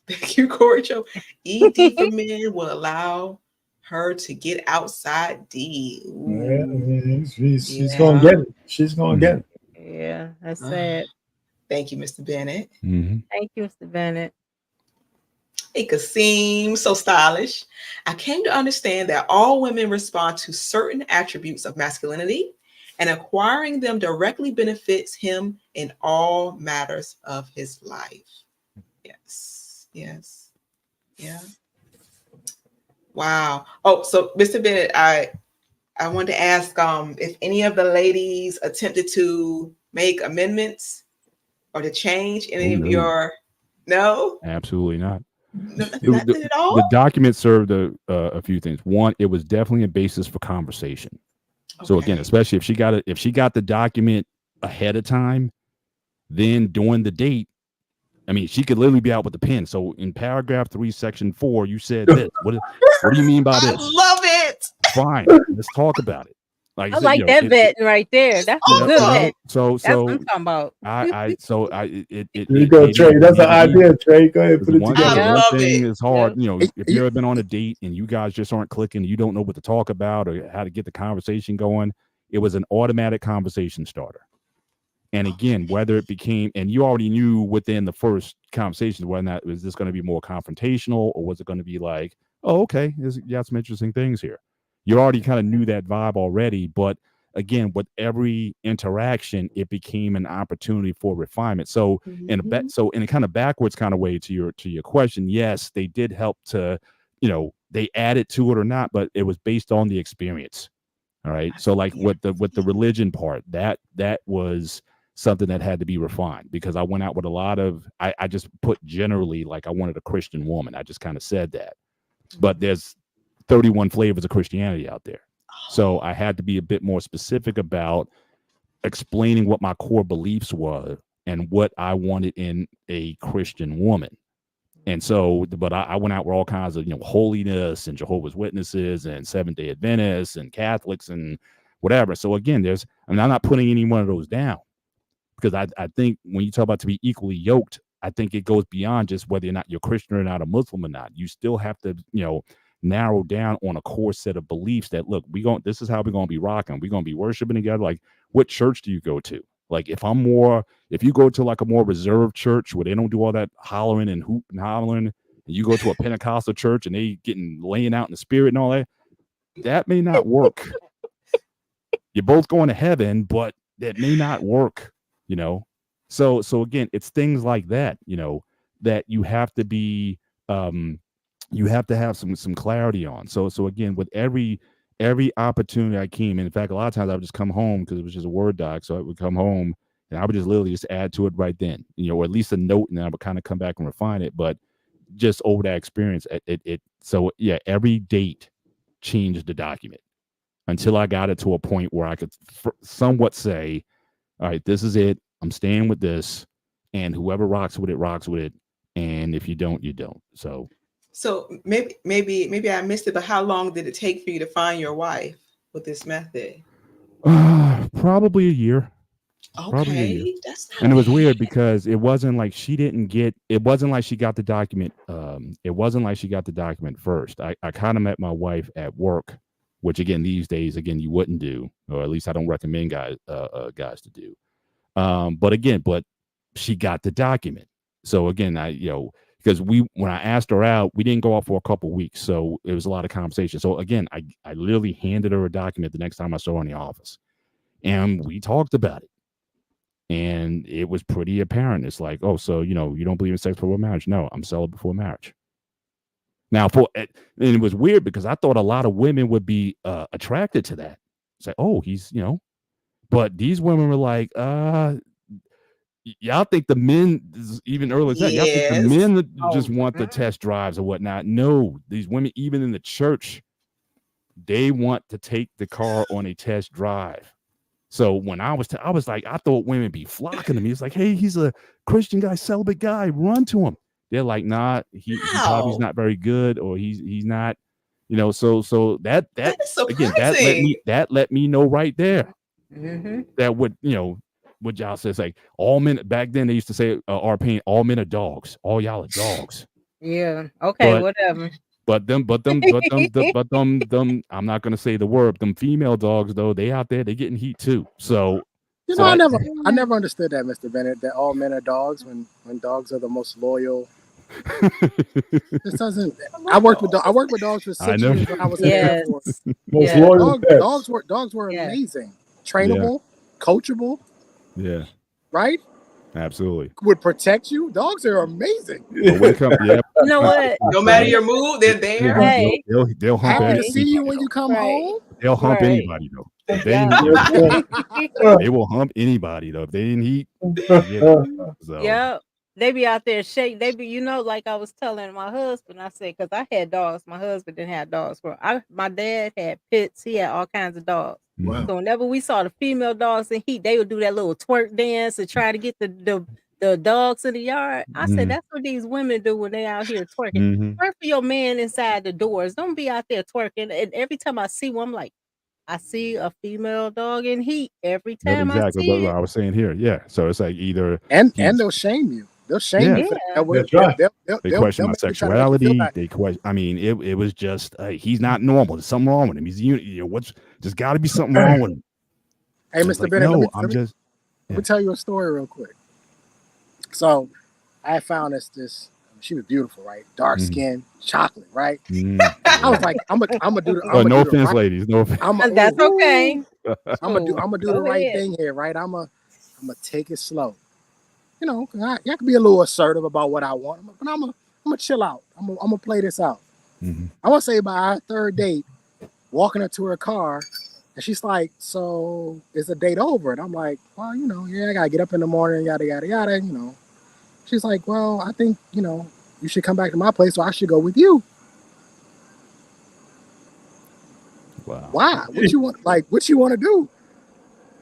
Thank you, Corey Joe. ED for men will allow her to get outside D. Yeah, she's gonna get it. She's gonna get it. Yeah, that's sad. Thank you, Mr. Bennett. Thank you, Mr. Bennett. Hey, Kasim, so stylish. I came to understand that all women respond to certain attributes of masculinity, and acquiring them directly benefits him in all matters of his life. Yes. Yeah. Wow. Oh, so Mr. Bennett, I wanted to ask if any of the ladies attempted to make amendments or to change any of your. No, absolutely not. Nothing at all. The document served a few things. One, it was definitely a basis for conversation. Okay. So again, especially if she got the document ahead of time, then during the date, I mean, she could literally be out with the pen. So in paragraph 3, section 4, you said this. What do you mean by this? I love it. Fine, let's talk about it. I like that vetting right there. That's a good vet. So that's what I'm talking about. You go, Trey. That's an idea, Trey. Go ahead, put it together. One thing is hard. If you've ever been on a date and you guys just aren't clicking, you don't know what to talk about or how to get the conversation going. It was an automatic conversation starter. And again, whether it became, and you already knew within the first conversation whether or not was this going to be more confrontational or was it going to be like, oh, okay, you got some interesting things here. You already kind of knew that vibe already, but again, with every interaction, it became an opportunity for refinement. So in a kind of backwards kind of way to your question, yes, they did help to, they added to it or not, but it was based on the experience. All right. So like with the religion part, that was something that had to be refined because I went out with a lot of, I just put generally like I wanted a Christian woman. I just kind of said that, but there's 31 flavors of Christianity out there. So I had to be a bit more specific about explaining what my core beliefs were and what I wanted in a Christian woman. And so, but I went out with all kinds of, holiness and Jehovah's Witnesses and Seventh-day Adventists and Catholics and whatever. So again, I'm not putting any one of those down because I think when you talk about to be equally yoked, I think it goes beyond just whether or not you're Christian or not, a Muslim or not. You still have to, narrowed down on a core set of beliefs that look, this is how we're gonna be rocking. We're gonna be worshiping together. Like, what church do you go to? Like, if you go to like a more reserved church where they don't do all that hollering and hoop and hollering, and you go to a Pentecostal church and they laying out in the spirit and all that, that may not work. You're both going to heaven, but that may not work, you know. So again, it's things like that, you know, that you have to be you have to have some clarity on. So again, with every opportunity I came in fact, a lot of times I would just come home because it was just a Word doc. So I would come home and I would just literally just add to it right then, you know, or at least a note, and then I would kind of come back and refine it. But just over that experience, so yeah, every date changed the document until I got it to a point where I could somewhat say, all right, this is it. I'm staying with this, and whoever rocks with it. And if you don't, you don't. So maybe I missed it, but how long did it take for you to find your wife with this method? probably a year. Probably a year. Okay, that's not And it was bad. weird because it wasn't like she got the document. It wasn't like she got the document first. I kind of met my wife at work, which again, these days, you wouldn't do, or at least I don't recommend guys to do. But she got the document. So again, because when I asked her out, we didn't go out for a couple of weeks. So it was a lot of conversation. So again, I literally handed her a document the next time I saw her in the office, and we talked about it. And it was pretty apparent. It's like, oh, so, you don't believe in sex before marriage? No, I'm celibate before marriage. Now, and it was weird because I thought a lot of women would be attracted to that. Say, oh, he's, but these women were like, y'all think the men, even earlier that, y'all think the men that just want the test drives or whatnot. No, these women, even in the church, they want to take the car on a test drive. So when I was like, I thought women be flocking to me. It's like, hey, he's a Christian guy, celibate guy, run to him. They're like, nah, he probably's not very good, or he's not, so that again, that let me know right there that what y'all says, like, all men back then, they used to say our opinion, all men are dogs, all y'all are dogs. Yeah. Okay. Whatever. But them, I'm not gonna say the word. Them female dogs, though, they out there, they getting heat too. So I never understood that, Mr. Bennett, that all men are dogs when dogs are the most loyal. This doesn't. I worked with dogs for 6 years when I was in the Air Force. Most loyal Dogs were amazing, trainable, coachable. Yeah. Right. Absolutely. Would protect you. Dogs are amazing. But when it comes, You know what? No matter your mood, they're there. Hey. They'll hump Happy anybody. to see you when you come home. They'll hump anybody though. They will hump anybody though. If they didn't eat, so. Yeah. They be out there shaking. They be, like I was telling my husband, I said, because I had dogs. My husband didn't have dogs. My dad had pits. He had all kinds of dogs. Wow. So whenever we saw the female dogs in heat, they would do that little twerk dance to try to get the dogs in the yard. I said, that's what these women do when they out here twerking. Twerk for your man inside the doors. Don't be out there twerking. And every time I see one, I'm like, I see a female dog in heat every time. That's exactly I see what I was saying here. Yeah. So it's like either and they'll shame you. They'll shame you. They question my sexuality. They question. I mean, it was just he's not normal. There's something wrong with him. He's there's got to be something wrong with him. Hey, so Mr. Bennett, let me tell you a story real quick. So I found this. She was beautiful, right? Dark skin, chocolate, right? I was like, I'm gonna do the. No offense, ladies. No offense. That's okay. I'm gonna do the right thing here, right? I'm gonna take it slow. I can be a little assertive about what I want, but I'm gonna chill out. I'm gonna play this out. I want to say by our third date, walking up to her car, and she's like, "So is the date over?" And I'm like, "Well, I gotta get up in the morning, yada yada yada." She's like, "Well, I think you should come back to my place, so I should go with you." Wow. Why? What you want? Like, what you want to do?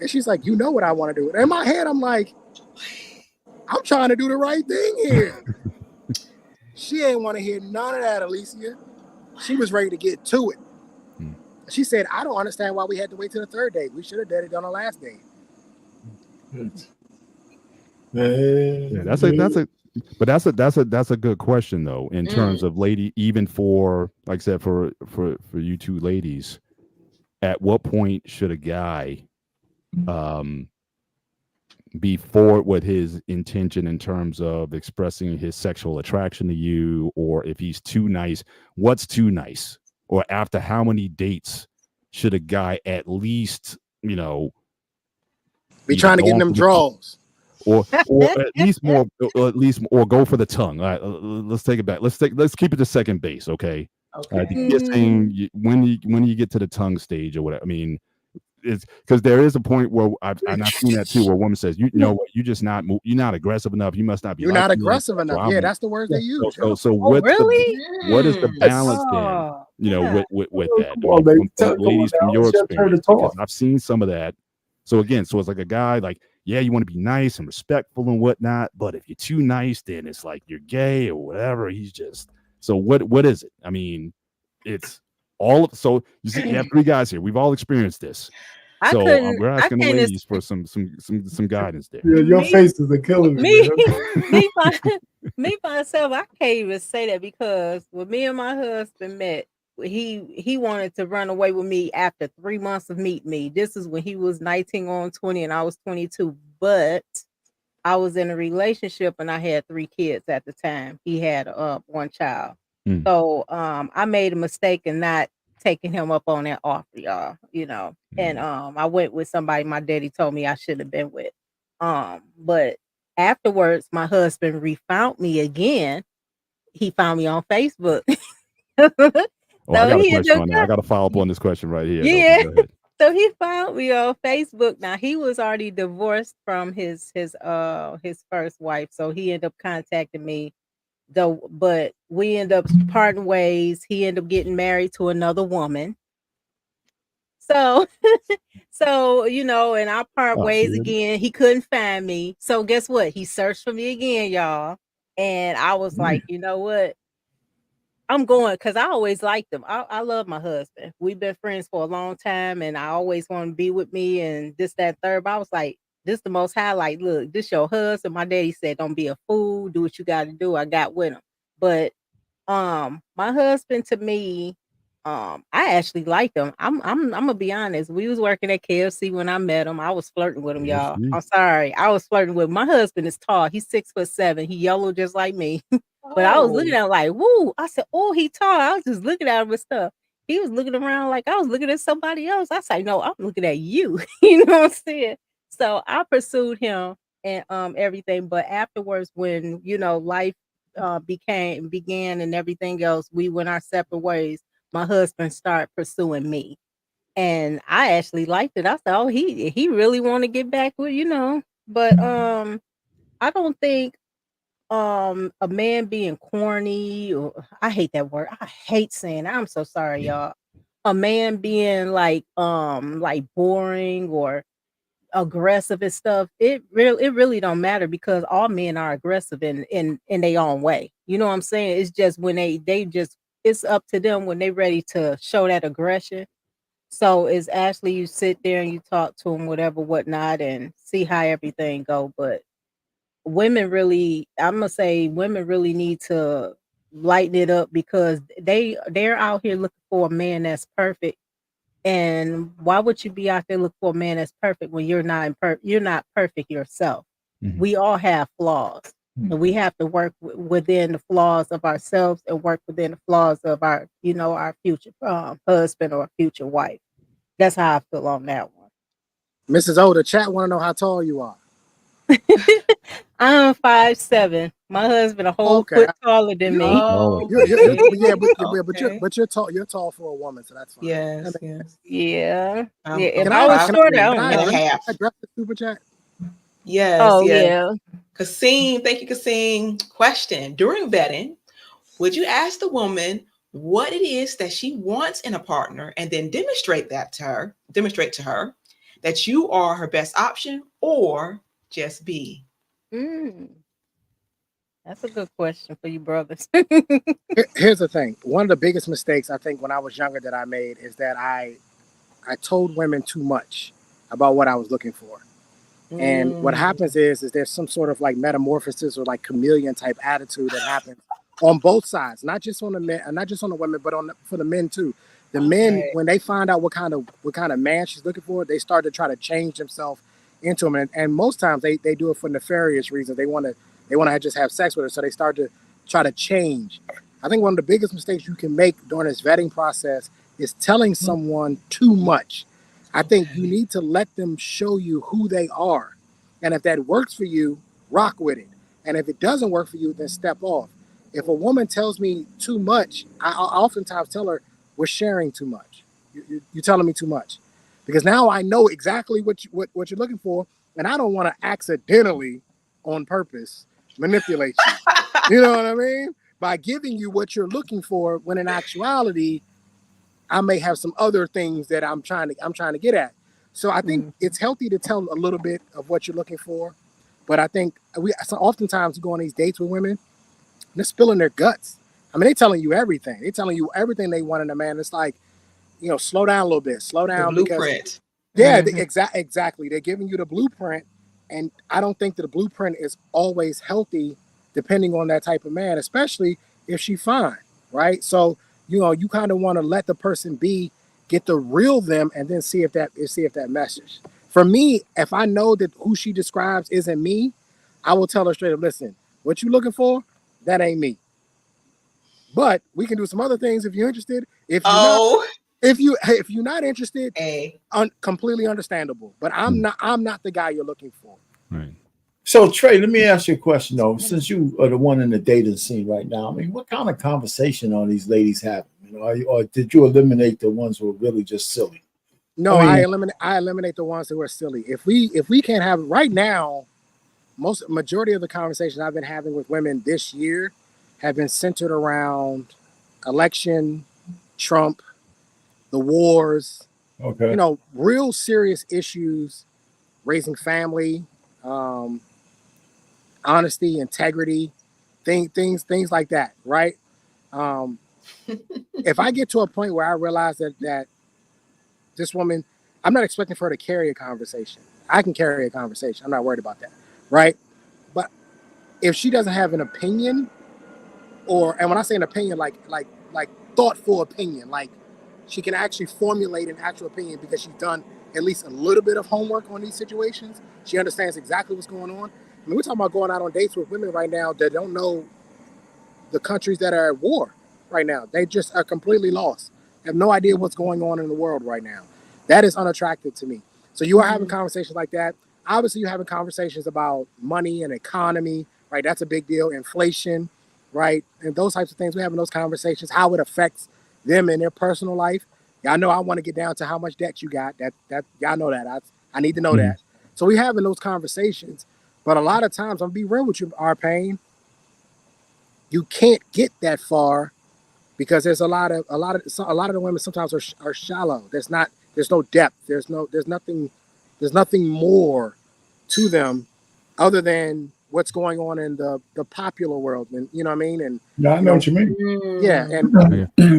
And she's like, "You know what I want to do." And in my head, I'm like, I'm trying to do the right thing here. She ain't want to hear none of that, Alicia. She was ready to get to it. She said, "I don't understand why we had to wait till the third date. We should have done it on the last date." Yeah, that's But that's a good question though, in terms of lady, even for, like I said, for you two ladies, at what point should a guy be forward with his intention in terms of expressing his sexual attraction to you, or if he's too nice, what's too nice? Or after how many dates should a guy at least, Be either trying to go get on them for the- draws. or at least more go for the tongue. All right, let's take it back. Let's keep it to second base, okay? Okay. The kissing, when you get to the tongue stage or whatever. I mean, it's because there is a point where I've seen that too, where a woman says, you know what, you're just not you're not aggressive enough. You must not be. You're not liking me. aggressive So enough. I'm- Yeah, that's the words they use. So Oh, what's really? what is the balance then? Oh, with that? Come on, baby. From ladies, from your It's your turn to experience, talk. because I've seen some of that. So again, so it's like a guy like, yeah, you want to be nice and respectful and whatnot, but if you're too nice, then it's like you're gay or whatever. He's just so what is it? I mean, it's all of so you see, you have three guys here. We've all experienced this. So we're asking the can't ladies for some guidance there. Yeah, your Me- faces are killing me. me me myself, I can't even say that, because when me and my husband met, he wanted to run away with me after 3 months of meeting me. This is when he was 19 on 20 and I was 22, but I was in a relationship and I had 3 kids at the time. He had 1 child. Mm. So I made a mistake in not taking him up on that offer, y'all, and I went with somebody my daddy told me I should have been with. But afterwards my husband refound me again. He found me on Facebook. Oh, I got a he question ended on up that. I got to follow up on this question right here. Yeah. Go ahead. So he found me on Facebook. Now he was already divorced from his first wife, so he ended up contacting me. Though, but we ended up parting ways. He ended up getting married to another woman. So, and I part Oh, ways see? again. He couldn't find me. So guess what? He searched for me again, y'all. And I was like, you know what? I'm going, because I always liked him. I love my husband. We've been friends for a long time, and I always want to be with me and this, that, third. But I was like, this the most high. Like, look, this your husband. My daddy said, don't be a fool. Do what you got to do. I got with him. But my husband, to me, I actually liked him. I'm gonna be honest. We was working at KFC when I met him. I was flirting with him, y'all. KFC. I'm sorry. I was flirting with him. My husband is tall. He's 6'7". He yellow just like me. But I was looking at him like, woo. I said, oh, he tall. I was just looking at him and stuff. He was looking around like I was looking at somebody else. I said, no, I'm looking at you. You know what I'm saying? So I pursued him and everything. But afterwards, when life began and everything else, we went our separate ways. My husband started pursuing me. And I actually liked it. I said, oh, he really want to get back with, But I don't think a man being corny, or I hate that word. I hate saying it. I'm so sorry, y'all. A man being like boring or aggressive and stuff, it really don't matter, because all men are aggressive in their own way. You know what I'm saying? It's just when they just, it's up to them when they ready to show that aggression. So it's actually, you sit there and you talk to them, whatever, whatnot, and see how everything go. But women really, I'm gonna say, women really need to lighten it up, because they're out here looking for a man that's perfect. And why would you be out there looking for a man that's perfect when you're not perfect yourself? Mhm. We all have flaws, and we have to work within the flaws of ourselves and work within the flaws of our future husband or future wife. That's how I feel on that one. Mrs. O, the chat want to know how tall you are. I'm 5'7". My husband a whole Okay. foot taller than me. Oh, But you're tall. You're tall for a woman, so that's fine. yes, yes. Yeah. I'm If Can I was 5'3" shorter, I don't Can I and a know. address, half. address the super chat? Yes, Oh yes. yeah. Kasim, thank you, Kasim. Question: during vetting, would you ask the woman what it is that she wants in a partner, and then demonstrate to her that you are her best option, or just be? That's a good question for you brothers. Here's the thing. One of the biggest mistakes I think when I was younger that I made is that I told women too much about what I was looking for. And what happens is there's some sort of like metamorphosis or like chameleon type attitude that happens on both sides, not just on the men, not just on the women, but for the men too. The men, when they find out what kind of man she's looking for, they start to try to change themselves into him. And most times they do it for nefarious reasons. They want to just have sex with her, so they start to try to change. I think one of the biggest mistakes you can make during this vetting process is telling someone too much. I think you need to let them show you who they are. And if that works for you, rock with it. And if it doesn't work for you, then step off. If a woman tells me too much, I oftentimes tell her, we're sharing too much. You're telling me too much. Because now I know exactly what you're looking for, and I don't want to accidentally, on purpose, manipulate you. You know what I mean? By giving you what you're looking for, when in actuality, I may have some other things that I'm trying to get at. So I think it's healthy to tell a little bit of what you're looking for, but I think oftentimes you go on these dates with women, they're spilling their guts. I mean, they're telling you everything. They're telling you everything they want in a man. It's like, slow down a little bit. Slow down. The blueprint. Exactly. They're giving you the blueprint, and I don't think that the blueprint is always healthy, depending on that type of man, especially if she's fine, right? So you kind of want to let the person get the real them, and then see if that meshes. For me, if I know that who she describes isn't me, I will tell her straight up, listen, what you looking for, that ain't me. But we can do some other things if you're interested. If you're not interested, completely understandable. But I'm not the guy you're looking for. Right. So Trey, let me ask you a question though. Since you are the one in the dating scene right now, I mean, what kind of conversation are these ladies having? Or did you eliminate the ones who are really just silly? No, I eliminate the ones who are silly. If we can't have right now, majority of the conversations I've been having with women this year have been centered around election, Trump, the wars, real serious issues, raising family, honesty, integrity, things like that, right? If I get to a point where I realize that this woman, I'm not expecting for her to carry a conversation. I can carry a conversation. I'm not worried about that, right? But if she doesn't have an opinion, and when I say an opinion, like thoughtful opinion, like she can actually formulate an actual opinion because she's done at least a little bit of homework on these situations. She understands exactly what's going on. I mean, we're talking about going out on dates with women right now that don't know the countries that are at war right now. They just are completely lost. Have no idea what's going on in the world right now. That is unattractive to me. So you are having conversations like that. Obviously, you're having conversations about money and economy, right? That's a big deal. Inflation, right? And those types of things. We're having those conversations, how it affects them in their personal life. Y'all know I want to get down to how much debt you got. That y'all know that. I need to know that. So we're having those conversations. But a lot of times, I'm gonna be real with you, R-Pain, you can't get that far because there's a lot of the women sometimes are shallow. There's no depth. There's nothing more to them other than what's going on in the popular world. And you know what I mean? And I know what you mean. Yeah. And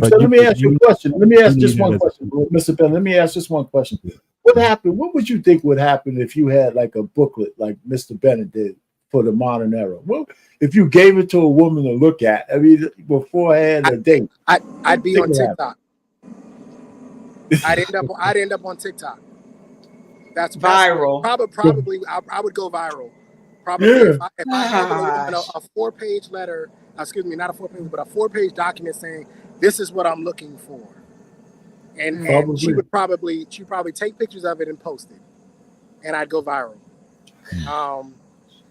so let me ask you a question. Let me ask just one question, Mr. Ben. Let me ask just one question. What happened? What would you think would happen if you had like a booklet like Mr. Bennett did for the modern era? Well, if you gave it to a woman to look at, I mean, before I had a date, I'd be on TikTok. I'd end up on TikTok. That's viral. Probably, I would go viral. Probably if I had a 4-page letter. Excuse me, not a 4-page, but a 4-page document saying this is what I'm looking for, and she would probably take pictures of it and post it, and I'd go viral.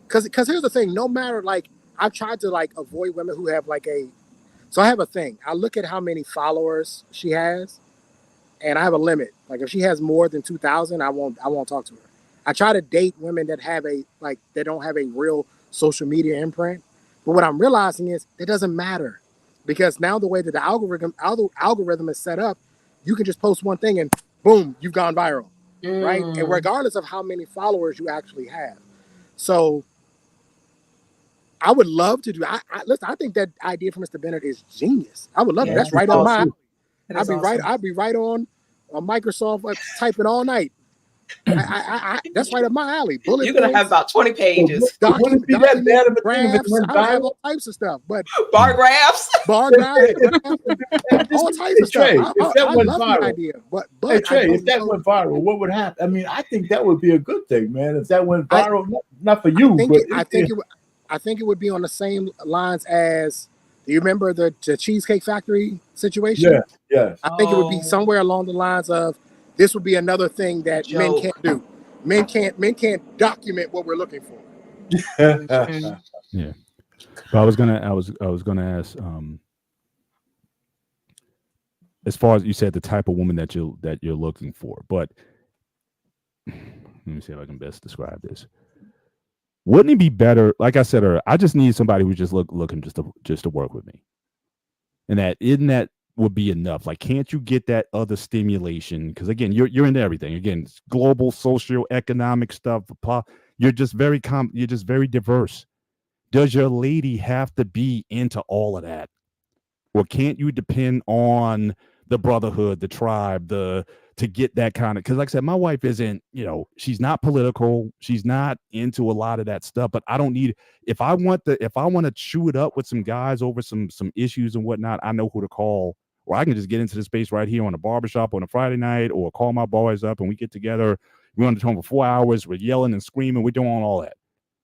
Because here's the thing, no matter, like, I've tried to like avoid women who have like so I have a thing. I look at how many followers she has, and I have a limit. Like if she has more than 2,000, I won't talk to her. I try to date women that have they don't have a real social media imprint. But what I'm realizing is it doesn't matter, because now the way that the algorithm is set up, you can just post one thing and boom, you've gone viral, right? And regardless of how many followers you actually have. So I would love to do. Listen, I think that idea from Mr. Bennett is genius. I would love it. That's right on my. I'd be right on Microsoft typing all night. That's right up my alley. Bullet You're gonna have about 20 pages. Wouldn't it be that bad of a thing if it graphs. went I have viral? all types of stuff, but Bar graphs. bar graphs, all types of stuff. Trey, if that I went love the viral, idea, but hey Trey, I if that don't went viral, what would happen? I mean, I think that would be a good thing, man. If that went I- viral, not for you, but I think it would be on the same lines as. Do you remember the Cheesecake Factory situation? yeah. I think it would be Oh. somewhere along the lines of this would be another thing that men Joke. can't do. Men can't document what we're looking for. Mhm. But I was gonna ask, as far as you said, the type of woman that you're looking for. But let me see if I can best describe this. Wouldn't it be better? Like I said earlier, I just need somebody who's just looking just to work with me, and that would be enough. Like, can't you get that other stimulation? Because again, you're into everything. Again, it's global, socio-economic stuff. You're just very you're just very diverse. Does your lady have to be into all of that? Or can't you depend on the brotherhood, the tribe, to get that kind of, because like I said, my wife isn't, she's not political. She's not into a lot of that stuff, but I don't need, if I want to chew it up with some guys over some issues and whatnot, I know who to call, or I can just get into the space right here on a barbershop on a Friday night, or call my boys up and we get together. We're on the phone for 4 hours. We're yelling and screaming. We're doing all that.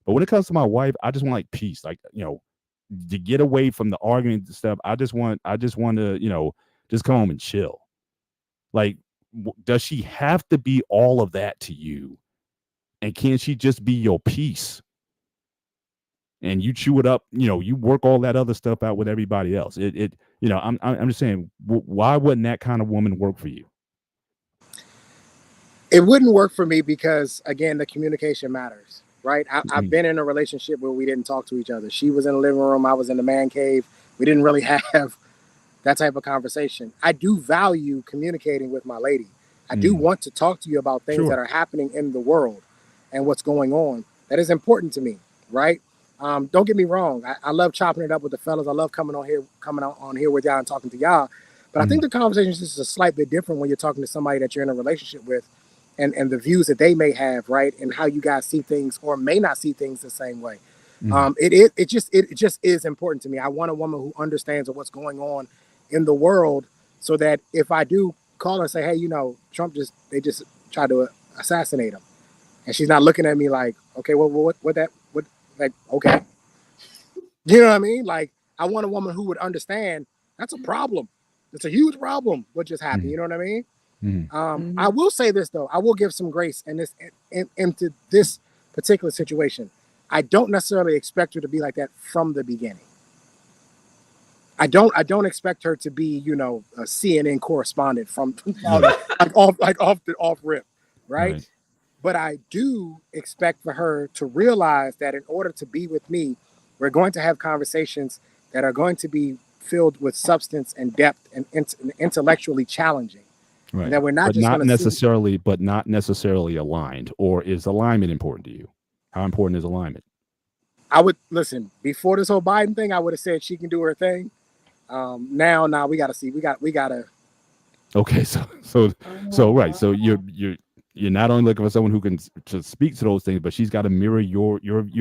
But when it comes to my wife, I just want like peace, like, to get away from the arguing stuff. I just want to, just come home and chill. Like, does she have to be all of that to you? And can she just be your peace? And you chew it up, you work all that other stuff out with everybody else. I'm just saying, why wouldn't that kind of woman work for you? It wouldn't work for me because, again, the communication matters, right? I've been in a relationship where we didn't talk to each other. She was in the living room. I was in the man cave. We didn't really have that type of conversation. I do value communicating with my lady. I do want to talk to you about things that are happening in the world and what's going on. That is important to me, right? Don't get me wrong. I love chopping it up with the fellas. I love coming on here with y'all and talking to y'all. But I think the conversation is just a slight bit different when you're talking to somebody that you're in a relationship with, and the views that they may have, right? And how you guys see things or may not see things the same way. It just is important to me. I want a woman who understands what's going on in the world, so that if I do call her and say, hey, Trump they just tried to assassinate him, and she's not looking at me like, okay, okay. You know what I mean? Like, I want a woman who would understand that's a problem. It's a huge problem what just happened. You know what I mean? I will say this though. I will give some grace into this particular situation. I don't necessarily expect her to be like that from the beginning. I don't expect her to be, a CNN correspondent from off rip, right? But I do expect for her to realize that in order to be with me, we're going to have conversations that are going to be filled with substance and depth and intellectually challenging. Right. And that we're not but not necessarily aligned. Or is alignment important to you? How important is alignment? I would listen before this whole Biden thing. I would have said she can do her thing. Now we gotta see. We gotta. Okay, so right. So you're not only looking for someone who can just speak to those things, but she's got to mirror your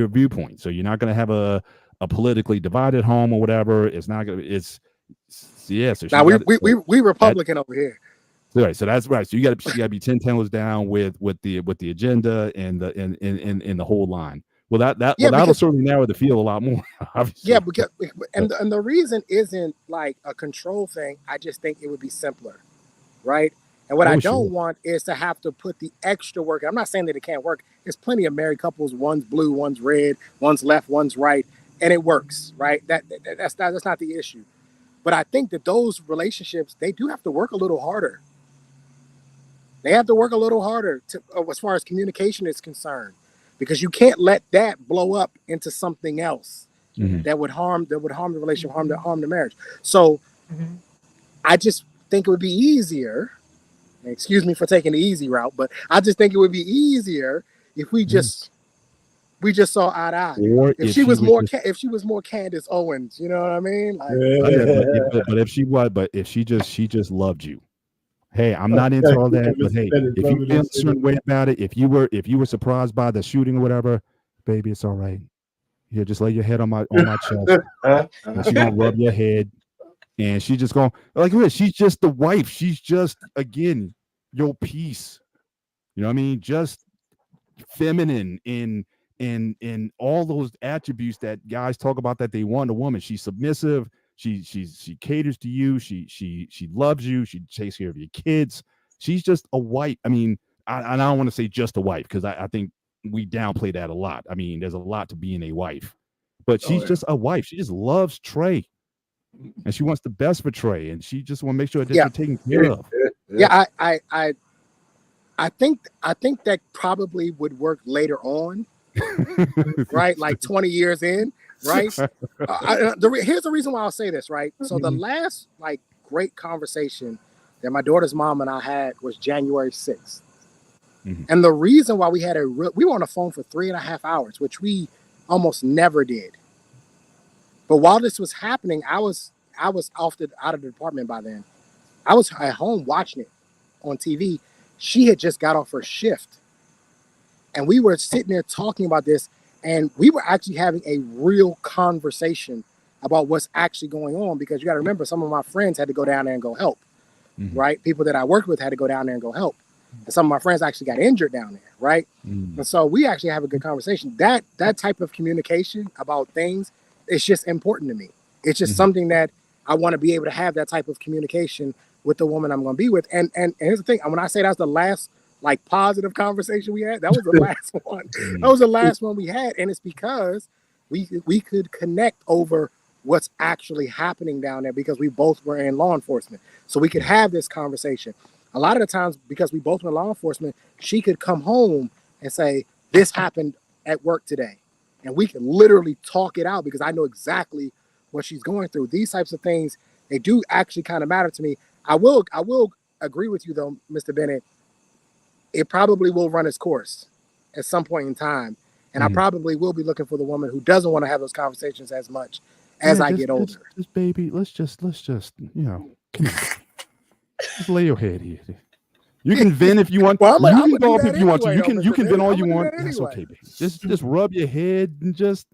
viewpoint. So you're not going to have a politically divided home or whatever. It's not going to. So now we Republican over here. Right. So that's right. So you got to be 10 toes down with the agenda and the whole line. Well, that'll certainly narrow the field a lot more. Obviously. Yeah, because and the reason isn't like a control thing. I just think it would be simpler, right? And what I don't want is to have to put the extra work. I'm not saying that it can't work. There's plenty of married couples. One's blue, one's red, one's left, one's right, and it works, right? That's not the issue. But I think that those relationships, they do have to work a little harder. They have to work a little harder as far as communication is concerned, because you can't let that blow up into something else that would harm the relationship, harm the marriage. So I just think it would be easier. Excuse me for taking the easy route, but I just think it would be easier if we just saw eye to eye. Or if she was more Candace Owens, you know what I mean? Like, but if she just loved you, Hey, I'm not into all that, but Mr. hey, Bennett, if you lovely feel a to see certain you. way about it, if you were surprised by the shooting or whatever, baby, it's all right. Here, just lay your head on my chest, and she gonna rub your head, and she just gonna like look, she's just the wife. She's just again your piece. You know what I mean? Just feminine in all those attributes that guys talk about that they want a woman. She's submissive. She caters to you. She loves you. She takes care of your kids. She's just a wife. I mean, I don't want to say just a wife because I think we downplay that a lot. I mean, there's a lot to being a wife, but she's just a wife. She just loves Trey, and she wants the best for Trey, and she just want to make sure that Yeah. you're taken care of. Yeah, I think that probably would work later on, right? Like 20 years in, right? Here's the reason why I'll say this, right? So the last like great conversation that my daughter's mom and I had was January 6th. And the reason why we had we were on the phone for 3.5 hours, which we almost never did. But while this was happening, I was out of the department by then. I was at home watching it on TV. She had just got off her shift. And we were sitting there talking about this, and we were actually having a real conversation about what's actually going on, because you got to remember, some of my friends had to go down there and go help, right? People that I worked with had to go down there and go help. And some of my friends actually got injured down there, right? And so we actually have a good conversation. That type of communication about things is just important to me. It's just something that I want to be able to have, that type of communication with the woman I'm going to be with. And here's the thing. When I say that's the last like positive conversation we had, that was the last one. That was the last one we had. And it's because we could connect over what's actually happening down there, because we both were in law enforcement. So we could have this conversation. A lot of the times, because we both were in law enforcement, she could come home and say, this happened at work today. And we can literally talk it out, because I know exactly what she's going through. These types of things, they do actually kind of matter to me. I will agree with you though, Mr. Bennett. It probably will run its course at some point in time. And I probably will be looking for the woman who doesn't want to have those conversations as much as I get older. Just baby, let's just come on. Just lay your head here. You can vent if you want. Well, you I'm can go off if you want to. anyway, You can Mr. vent all Bennett. you I'm gonna want. do that That's anyway. okay, baby. Just rub your head and just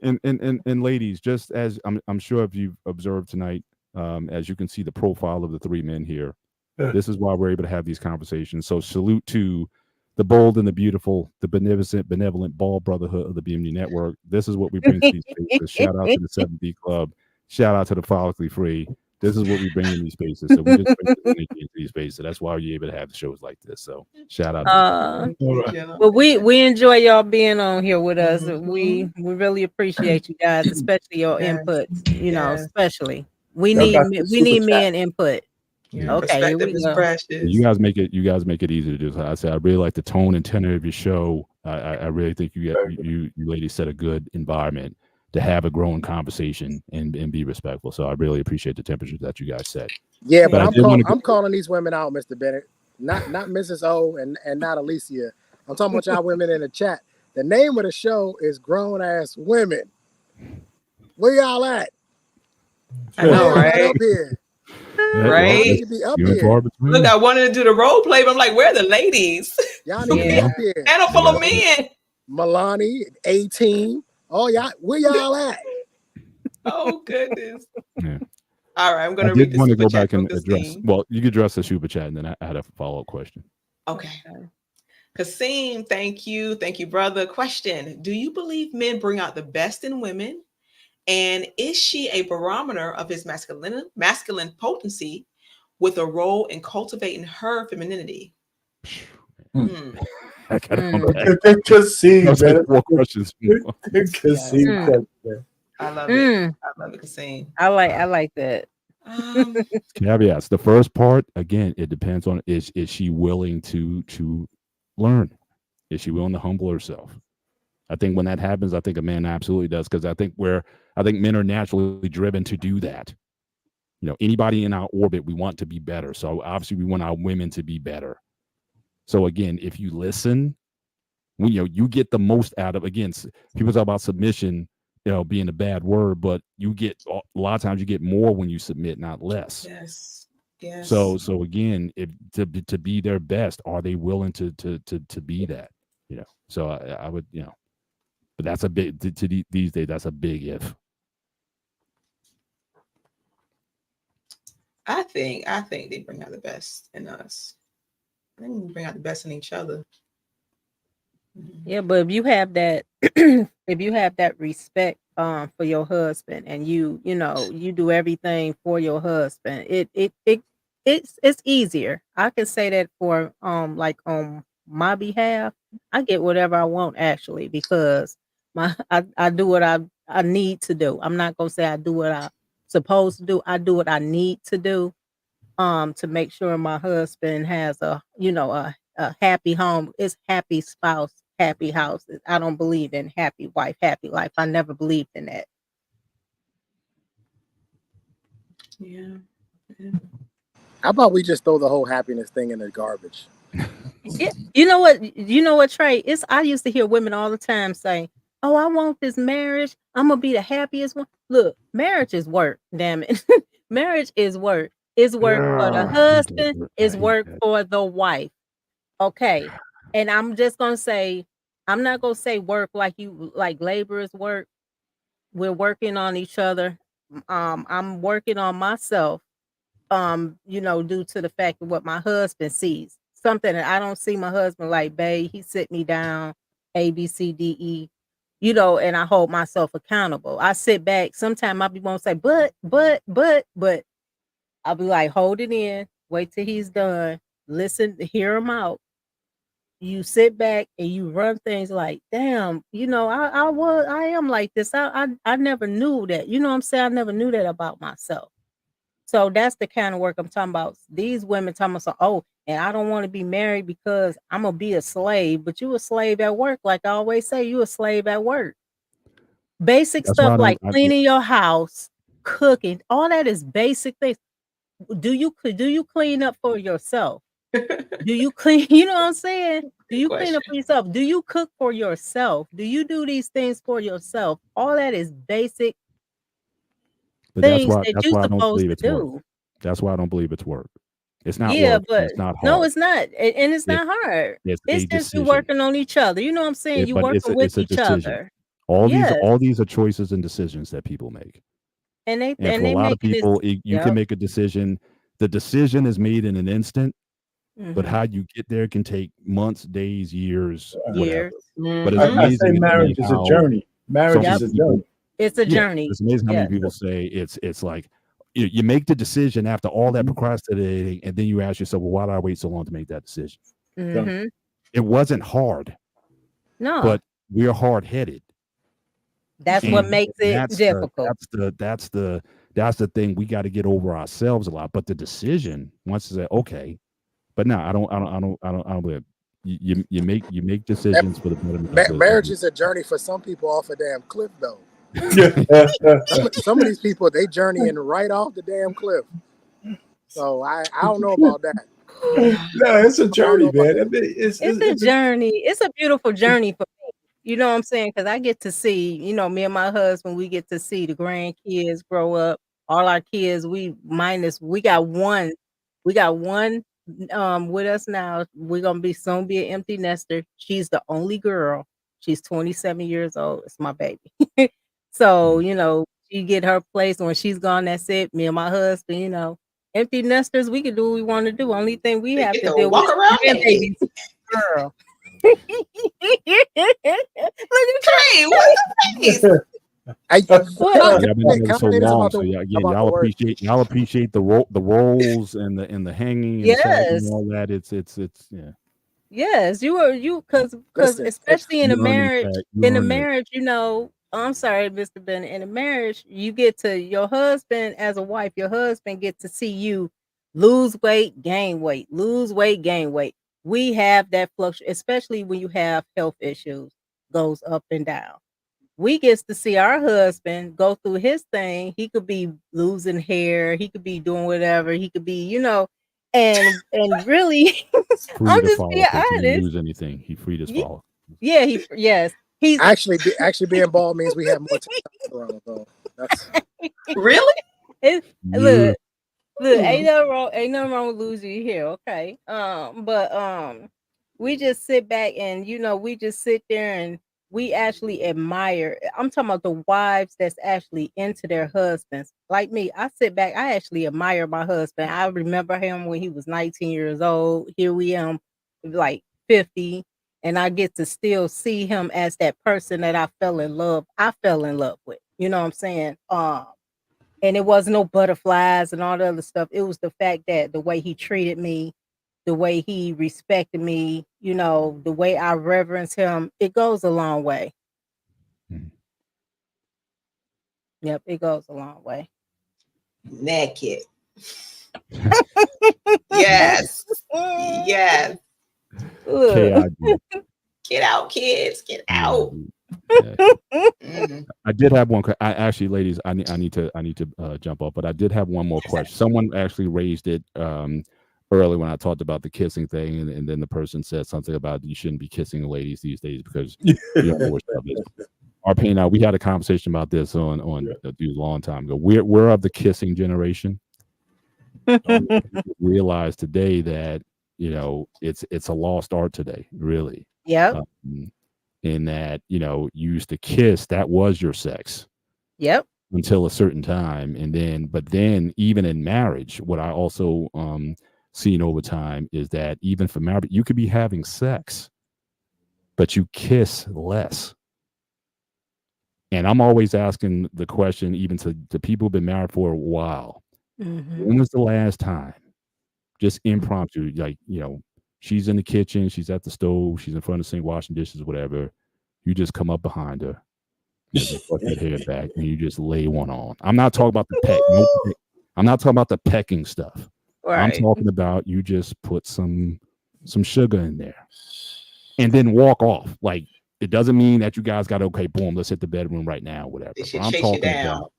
and ladies, just as I'm sure if you've observed tonight, as you can see the profile of the three men here. This is why we're able to have these conversations. So salute to the bold and the beautiful, the benevolent Ball Brotherhood of the BMD Network. This is what we bring to these spaces. Shout out to the 7D Club. Shout out to the Follically Free. This is what we bring in these spaces. So we just bring the energy into these spaces. So that's why we're able to have shows like this. So shout out. Well, we enjoy y'all being on here with us. We really appreciate you guys, especially your inputs. You know, especially we need men input. Yeah, Okay, here perspective we is go. precious. You guys make it easy to do. So I say I really like the tone and tenor of your show. I really think you ladies set a good environment to have a growing conversation and be respectful. So I really appreciate the temperature that you guys set. Yeah, But but I'm calling these women out, Mr. Bennett. Not Mrs. O and not Alicia. I'm talking about y'all women in the chat. The name of the show is Grown Ass Women. Where y'all at? I know, right? Up here. Right? Y'all need to be up You and here. Barbara too. Look, I wanted to do the role play, but I'm like, where are the ladies? Y'all need to be up here. Panel full of men. Milani, A-Team. Oh, y'all, where y'all at? Oh, goodness. Yeah. All right, I'm going I to read did this want to super go chat back and from address. Kasim. Well, you could address the super chat, and then I had a follow-up question. Okay. Kasim, thank you. Thank you, brother. Question: do you believe men bring out the best in women? And is she a barometer of his masculine potency with a role in cultivating her femininity? I got Kasim, like man. 4 questions. Kasim, I love it. I love it, Kasim. I like that. Caveats. The first part, again, it depends on is she willing to learn? Is she willing to humble herself? I think when that happens, I think a man absolutely does, because I think men are naturally driven to do that. You know, anybody in our orbit, we want to be better. So obviously we want our women to be better. So again, if you listen, you get the most out of, again, people talk about submission, being a bad word, but you get a lot of times you get more when you submit, not less. Yes. Yes. So again, if to be their best, are they willing to be that? So I would, but that's a big these days. That's a big if. I think they bring out the best in us. I think we bring out the best in each other. Yeah, but if you have that, if you have that respect for your husband, and you do everything for your husband, it's easier. I can say that for like on my behalf, I get whatever I want actually, because I do what I need to do. I'm not gonna say I do what I supposed to do. I do what I need to do to make sure my husband has a happy home. It's happy spouse, happy house. I don't believe in happy wife, happy life. I never believed in that. Yeah. How about we just throw the whole happiness thing in the garbage? Yeah, you know what, Trey? I used to hear women all the time say, "Oh, I want this marriage. I'm gonna be the happiest one." Look, marriage is work. Damn it, marriage is work. It's work for the husband. It's work for the wife. Okay, and I'm just gonna say, I'm not gonna say work like laborers work. We're working on each other. I'm working on myself. Due to the fact of what my husband sees. Something that I don't see my husband like, babe, he sit me down, A, B, C, D, E, and I hold myself accountable. I sit back. Sometimes I be want to say, but I'll be like, hold it in, wait till he's done, listen, hear him out. You sit back and you run things like, damn, I am like this. I never knew that. You know what I'm saying? I never knew that about myself. So that's the kind of work I'm talking about. These women talking about, oh, and I don't want to be married because I'm gonna be a slave. But you a slave at work, like I always say, you a slave at work. Basic That's why stuff I don't- like I- cleaning your house, cooking, all that is basic things. Do you clean up for yourself? Do you clean? You know what I'm saying? Do you clean up for yourself? Do you cook for yourself? Do you do these things for yourself? All that is basic But that's things why that you're I don't supposed believe to it's work. do. That's why I don't believe it's work. It's not Yeah, work. but It's not hard. no, it's not. And it's It- not hard. It's It's a just you decision. working on each other. You know what I'm saying? You But working with it's a each decision. other. All Yes. these are choices and decisions that people make. And And for a lot of making this. people, you Yep. can make a decision. The decision is made in an instant, but Mhm. how you get there can take months, days, years, whatever. Years. But it's I amazing say to me marriage is a how journey. Marriage some is a people- journey. It's a Yeah, journey. it's amazing how many Yes. people say it's like you make the decision after all that Mhm. procrastinating, and then you ask yourself, well, why did I wait so long to make that decision? Mhm. It wasn't hard, No. but we're hard headed. That's what makes it difficult. That's the thing we got to get over ourselves a lot. But the decision, once you say okay, but no, I don't believe it. You make decisions for the betterment. Marriage is a journey for some people off a damn cliff, though. Some of these people, they journeying right off the damn cliff. So I don't know about that. No, it's a journey, know about man. I mean, It's a journey. It's a beautiful journey for me. You know what I'm saying? Because I get to see, me and my husband, we get to see the grandkids grow up. All our kids, we got one with us now. We're gonna soon be an empty nester. She's the only girl. She's 27 years old. It's my baby. So, she get her place. When she's gone, that's it. Me and my husband, empty nesters, we can do what we want to do. Only thing we have to do walk is around grandbabies. Girl. Look at Trey, what's the face? What? Y'all been together so long, so about y'all the word. appreciate the roles and the hanging and sagging and all that. It's yeah. Yes, because Listen, especially in a You earn marriage, that. You earn that. I'm sorry, Mr. Bennett. In a marriage, you get to your husband as a wife. Your husband get to see you lose weight, gain weight, lose weight, gain weight. We have that fluctuation, especially when you have health issues, goes up and down. We gets to see our husband go through his thing. He could be losing hair, he could be doing whatever, he could be, and really, Free I'm to just follow. being So he didn't honest. lose anything. He freed his Ye- follow. Yeah, he's Actually, being bald means we have more testosterone. So that's Really? look. Look, ain't nothing wrong with losing your hair, okay? But we just sit back and we just sit there and we actually admire. I'm talking about the wives that's actually into their husbands. Like me, I sit back, I actually admire my husband. I remember him when he was 19 years old. Here we am, like 50, and I get to still see him as that person that I fell in love with. You know what I'm saying? And it wasn't no butterflies and all the other stuff. It was the fact that the way he treated me, the way he respected me, the way I reverence him, it goes a long way. Mhm. Yep, it goes a long way. Naked. Yes. Yes. Look. KID. Get out, kids. Get out. Yeah. Mhm. I did have one. I actually, ladies, I need to jump off, but I did have one more question. Someone actually raised it early when I talked about the kissing thing, and then the person said something about you shouldn't be kissing ladies these days because you don't know what stuff is. Arpine, now we had a conversation about this on a long time ago. We're of the kissing generation. Realize today that it's a lost art today, really. Yep. In that you used to kiss, that was your sex. Yep. Until a certain time, but then even in marriage, what I also seen over time is that even for marriage, you could be having sex, but you kiss less. And I'm always asking the question, even to people who've been married for a while, when was the last time, just impromptu, like, she's in the kitchen, she's at the stove, she's in front of the sink washing dishes, whatever, you just come up behind her, just put that head back, and you just lay one on. I'm not talking about the peck. No peck. I'm not talking about the pecking stuff. Right. I'm talking about you just put some sugar in there and then walk off. Like, it doesn't mean that you guys got, okay, boom, let's hit the bedroom right now, whatever. They should I'm chase you talking down. about.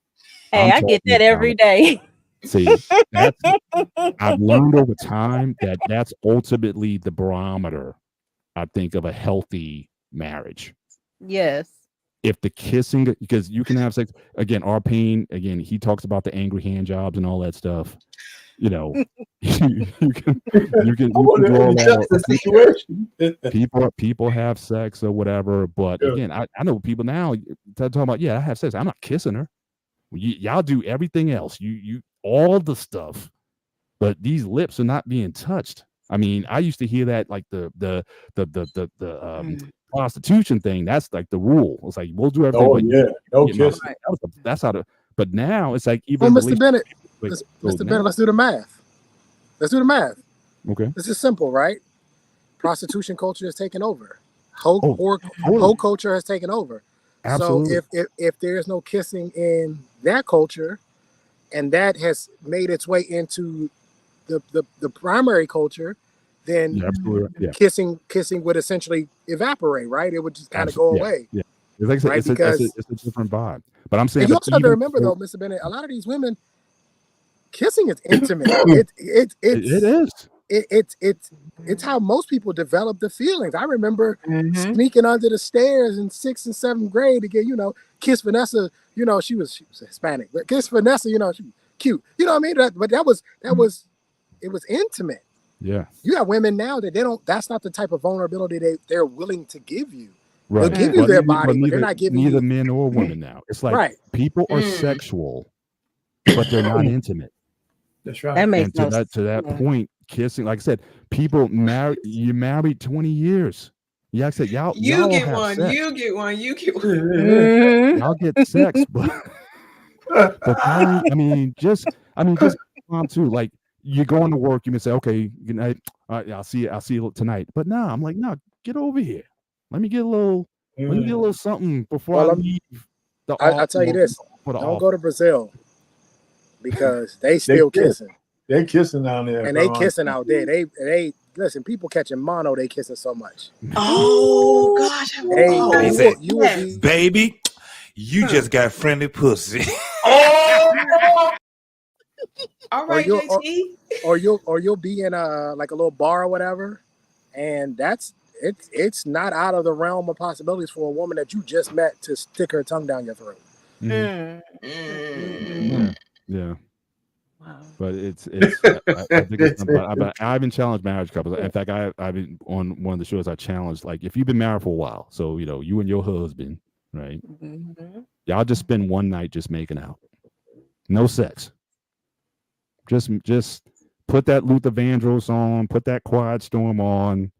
Hey, I get that every day. See, I've learned over time that that's ultimately the barometer, I think, of a healthy marriage. Yes. If the kissing, because you can have sex again, Arpine, again, he talks about the angry hand jobs and all that stuff. You can do all that. People have sex or whatever, but again, I know people now talking about, I have sex. I'm not kissing her. Y'all do everything else. You all the stuff, but these lips are not being touched. I mean, I used to hear that like the prostitution thing. That's like the rule. It's like we'll do everything. No kiss. That's how to. But now it's like even. Well, Mr. Bennett, Mr. Bennett, let's do the math. Okay. This is simple, right? Prostitution culture has taken over. Whole culture has taken over. Absolutely. So if there's no kissing in that culture, and that has made its way into the primary culture, then kissing would essentially evaporate, right? It would just kind of go away. Yeah. It's like it's a different vibe. But I'm saying, you also have to remember, though, Mr. Bennett, a lot of these women, kissing is intimate. It is. It's how most people develop the feelings. I remember sneaking under the stairs in 6th and 7th grade to get, kiss Vanessa. She was Hispanic, but kiss Vanessa. She was cute. You know what I mean? But it was intimate. Yeah. You have women now that they don't. That's not the type of vulnerability they're willing to give you. Right. They'll give you their body, but they're not giving neither you. Men or women now. It's like people are sexual, but they're not intimate. That's right. That makes and to that point, kissing, like I said, people you married 20 years. Yeah, I said y'all get have one. sex. You get one. Y'all get sex, but I mean, just too. Like, you're going to work, you can say, okay, good night. I'll see you tonight. But no, I'm like, no, get over here. Let me get a little something before I leave. I'll tell you this: don't go to Brazil because they still kissing. They kissing down there, and they kissing out there. They listen. People catching mono. They kissing so much. Oh gosh! You will be, baby. You just got friendly pussy. All right, JT. Or you'll be in a little bar or whatever, and it's not out of the realm of possibilities for a woman that you just met to stick her tongue down your throat. Yeah. Wow. But I think it's something, but I've been challenged marriage couples. In fact, I've been on one of the shows. I challenged, like, if you've been married for a while, so you know you and your husband, right? Mhm. Y'all just spend one night just making out, no sex. Just put that Luther Vandross on, put that Quiet Storm on,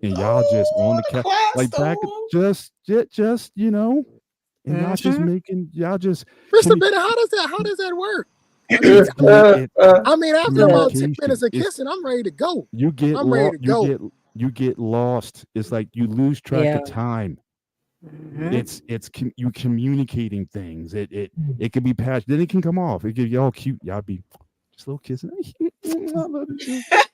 and y'all just on the Ooh, couch, Quiet like back, Storm. just you know, and y'all just Mhm. making y'all just Mr. Bennett, how does that work? I mean, it's I mean, after about 10 communication. minutes of It's kissing, I'm ready to go. you get I'm ready lost. to go. You get lost. It's like you lose track Yeah. of time. Mhm. You communicating things. It can be patched. Then it can come off. It can be all cute. Y'all be just a little kissing.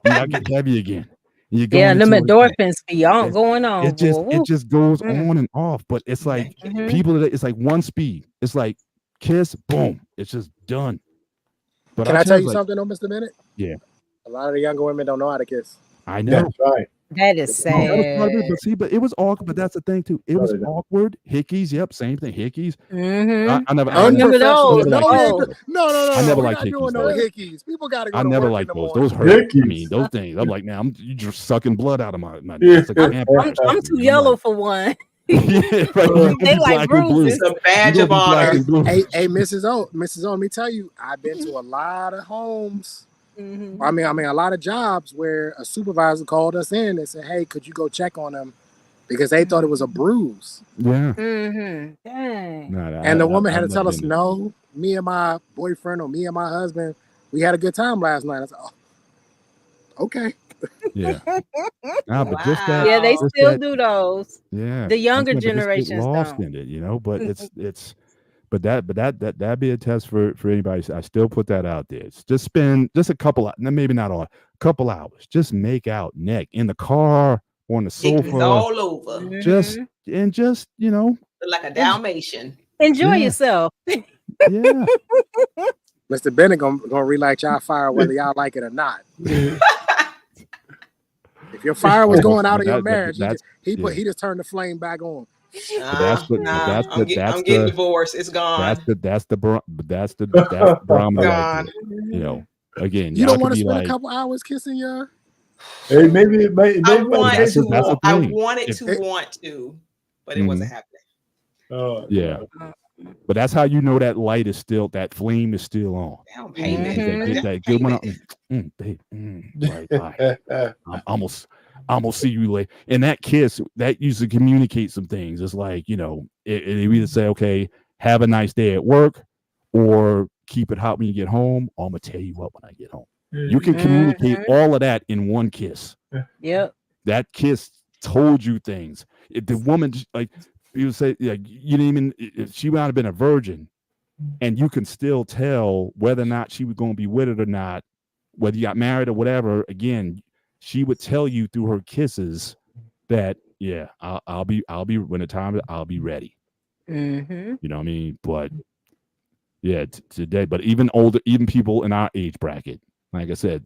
Y'all get heavy again. And you're Yeah, going them into it again. endorphins be on It, going on, it just boy. it Woo. just goes Mm. on and off. But it's like Mhm. people today, it's like one speed. It's like kiss, boom. It's just done. But Can I I tell challenge, you like, something though, Mr. Bennett? yeah, A lot of the younger women don't know how to kiss. I know. That's right. That is That was part of it. sad. But see, but it was awkward. But that's the thing too. It No, was they don't. awkward. Hickeys, yep, same thing. Hickeys. Mhm. I never I remember Unprofessional. those. never liked No, we hickeys. ain't Oh. do- no. I never We're liked not doing hickeys no though. hickeys. People got to go I to never work in liked the those. morning. Those hurt. I Hickeys. mean, those things. I'm like, man, you just sucking blood out of my It's like vampire I'm stuff. too I'm yellow like, for one. yeah, right. You gonna They be like black and blue. It's bruises. a You badge gonna of be black honor. and blue. Hey, Mrs. O, let me tell you, I've been to a lot of homes. Mhm. I mean, a lot of jobs where a supervisor called us in and said, "Hey, could you go check on them?" Because they thought it was a bruise. Yeah. Mhm. Dang. No, And the woman had I've to tell never us, been there. "No, me and my boyfriend or me and my husband, we had a good time last night." I said, "Oh, okay." Yeah. Nah, but just that, Yeah, they Wow. just still that, do those. yeah. The I'm younger saying, but just get generations lost don't. in it, you know. But but that'd be a test for anybody. I still put that out there. Just spend just a couple, maybe not all, couple hours. Just make out neck in the car, on the Hickeys sofa, all over. just Mhm. and just you know, Like a En- Dalmatian. Enjoy yeah, yourself. yeah. Mr. Bennett gonna relight y'all fire whether y'all like it or not. If your fire was Oh, going out but in your that, but marriage, that's yeah. he just turned the flame back on. But that's the but Nah, that's the I'm getting divorced. It's gone. that's the barometer right Hey, there. You know, again, You y'all don't could want to be spend a like, couple hours kissing your maybe I well, want that's to. that's the I thing. wanted If, to it, want to, but it mhm, wasn't happening. yeah, but that's how you know that light is still, that flame is still on. Down You know, payment. get Down that good one. payment. Babe, right, bye. I'm gonna see you later. And that kiss, that used to communicate some things. It's like, you know, it either say, okay, have a nice day at work, or keep it hot when you get home. Or I'm gonna tell you what when I get home. You can communicate Mhm. all of that in one kiss. Yep. That kiss told you things. If the woman, like, you would say, like, you didn't even, if she might have been a virgin, and you can still tell whether or not she was going to be with it or not, whether you got married or whatever. Again, she would tell you through her kisses that, yeah, I'll be when the time I'll be ready. Mhm. You know what I mean? But yeah, today, but even older, even people in our age bracket, like I said,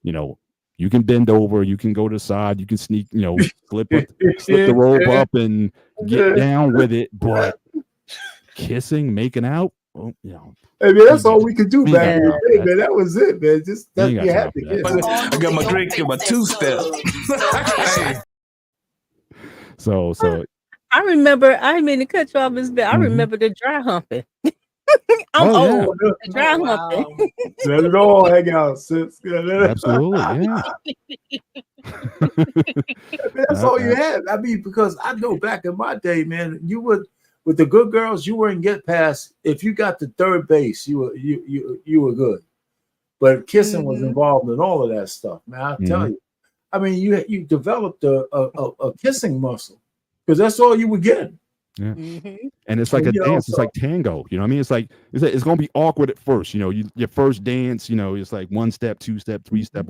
you know, you can bend over, you can go to the side, you can sneak, you know, slip the robe up and get down with it, but kissing, making out, well, you know, Hey man, that's all we could do we ain't back got in the time day, for man. that. That was it, man. Just We that ain't got you time had for to that. get. I got my drink here, my two step. Hey, So I remember. I didn't mean to cut you off, Miss Bell. I mhm. remember the dry humping. I'm Oh yeah, old. The dry Oh, humping. wow. Let it all hang out, sis. absolutely, yeah. That's all you had. I mean, because I know back in my day, man, you would with the good girls, you wouldn't get past if you got to third base, you were good. But kissing was Mhm. involved in all of that stuff, man. I tell Mhm. you. I mean, you developed a kissing muscle because that's all you were getting. Yeah. Mhm. And it's like a You know, dance. It's like tango. You know what I mean? It's gonna be awkward at first. You know, your first dance. You know, it's like 1 step, 2 step, 3 step.